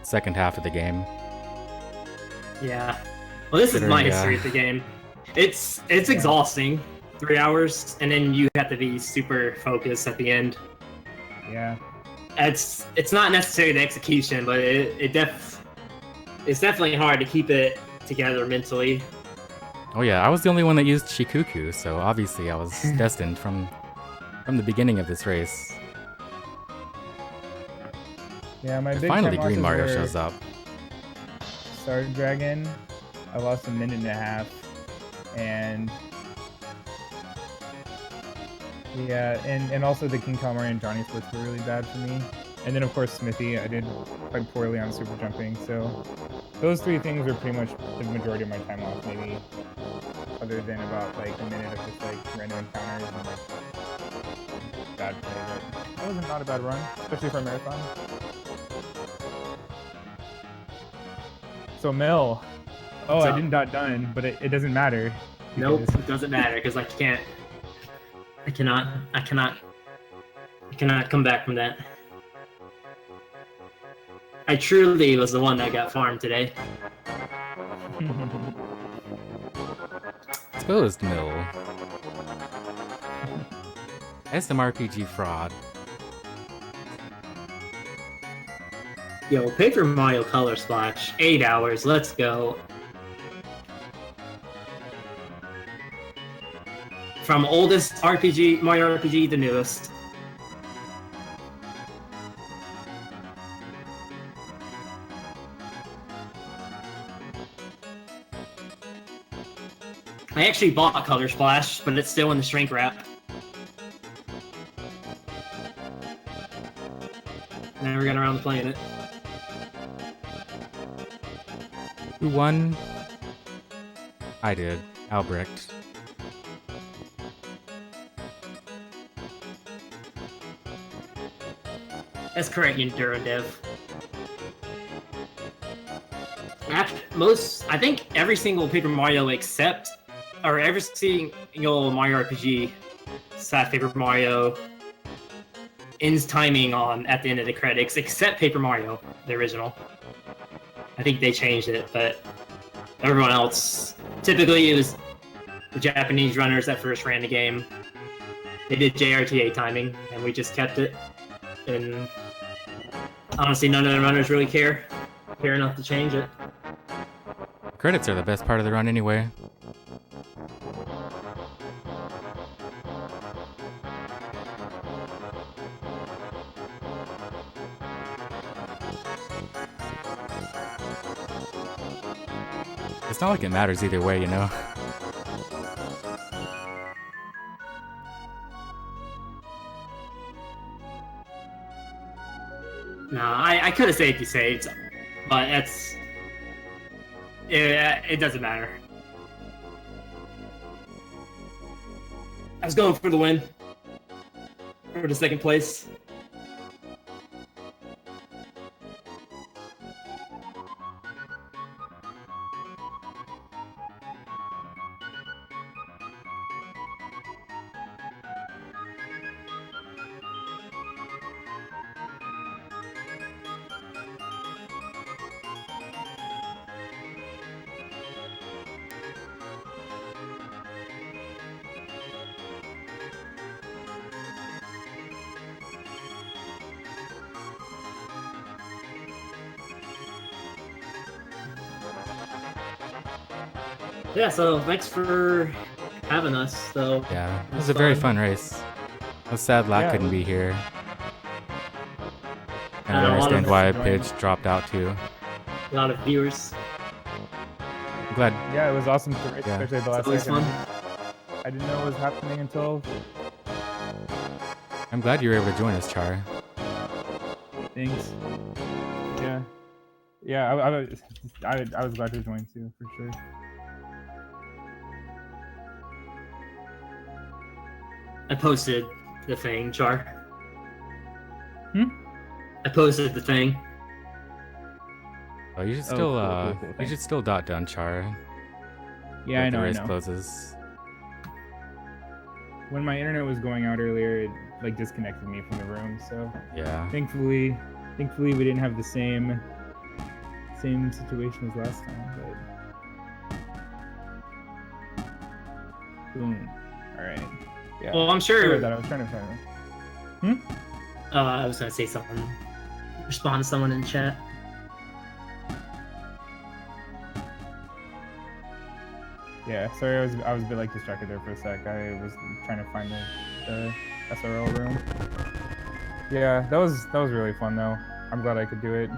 second half of the game. Yeah. Well, this is my Considering, history of the game. It's exhausting. 3 hours, and then you have to be super focused at the end. Yeah. It's not necessarily the execution, but it's definitely hard to keep it together mentally. Oh yeah, I was the only one that used Shikuku, so obviously I was destined from the beginning of this race. Yeah, my And big finally, time Green losses Mario were shows up. Star Dragon, I lost a minute and a half, and yeah, and also the King Calamari and Johnny splits were really bad for me. And then of course Smithy, I did quite poorly on super jumping. So those 3 things were pretty much the majority of my time off, maybe, other than about like a minute of just like random encounters and like bad play. But that was not a bad run, especially for a marathon. So Mel, oh, What's I up? didn't dot done, but it doesn't matter. Nope, because- it doesn't matter because I cannot come back from that. I truly was the one that got farmed today. Exposed Mill. SMRPG fraud. Yo, Paper Mario Color Splash, 8 hours, let's go. From oldest RPG, Mario RPG, to newest. I actually bought Color Splash, but it's still in the shrink wrap. Never got around to playing it. Who won? I did. Albrecht. That's correct, Enduro Dev. I think every single Paper Mario or every single Mario RPG, Paper Mario, ends timing on at the end of the credits, except Paper Mario, the original. I think they changed it, but everyone else, typically it was the Japanese runners that first ran the game. They did JRTA timing, and we just kept it. And honestly, none of the runners really care enough to change it. Credits are the best part of the run anyway. It's not like it matters either way, you know? No, I could have saved the saves, but it doesn't matter. I was going for the win. For the second place. Yeah, so thanks for having us, though. Yeah, it was a very fun race. I was sad Lack couldn't be here. And I understand why Pidge dropped out too. A lot of viewers. I'm glad. Yeah, it was awesome to race, especially the last second. Fun. I didn't know it was happening until... I'm glad you were able to join us, Char. Thanks. Yeah. Yeah, I was glad to join too, for sure. I posted the thing, Char. I posted the thing. Oh, you should still, cool, you should still dot down Char. Yeah, I know, the race closes. When my internet was going out earlier, it like disconnected me from the room. So Yeah. thankfully we didn't have the same situation as last time. But boom. All right. Yeah. Well, I'm sure. Sorry about that. I was trying to find it. I was gonna say something. Respond to someone in chat. Yeah, sorry, I was a bit like distracted there for a sec. I was trying to find the SRL room. Yeah, that was really fun though. I'm glad I could do it.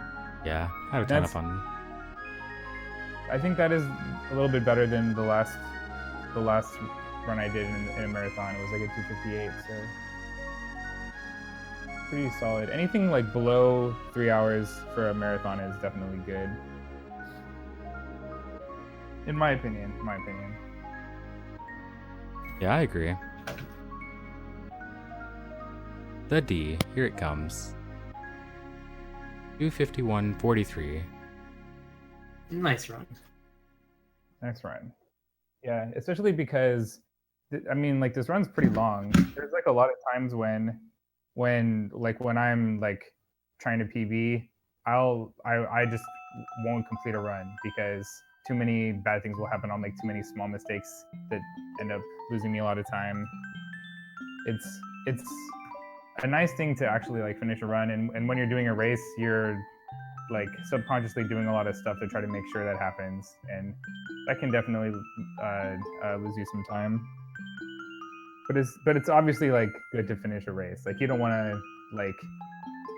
Yeah, I had a ton of fun. I think that is a little bit better than the last run I did in a marathon. It was like a 2:58, so pretty solid. Anything like below 3 hours for a marathon is definitely good. In my opinion. Yeah, I agree. The D, here it comes. 2:51:43. Nice run. Nice run. Yeah, especially because, I mean, like this run's pretty long. There's like a lot of times when I'm like trying to PB, I just won't complete a run because too many bad things will happen. I'll make too many small mistakes that end up losing me a lot of time. It's a nice thing to actually like finish a run, and when you're doing a race, you're like subconsciously doing a lot of stuff to try to make sure that happens, and that can definitely lose you some time. But it's obviously like good to finish a race. Like you don't want to like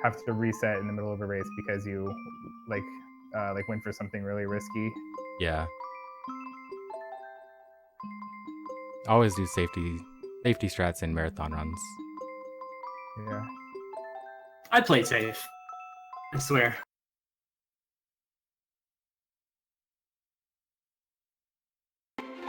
have to reset in the middle of a race because you like went for something really risky. Yeah. Always do safety strats in marathon runs. Yeah. I played safe. I swear.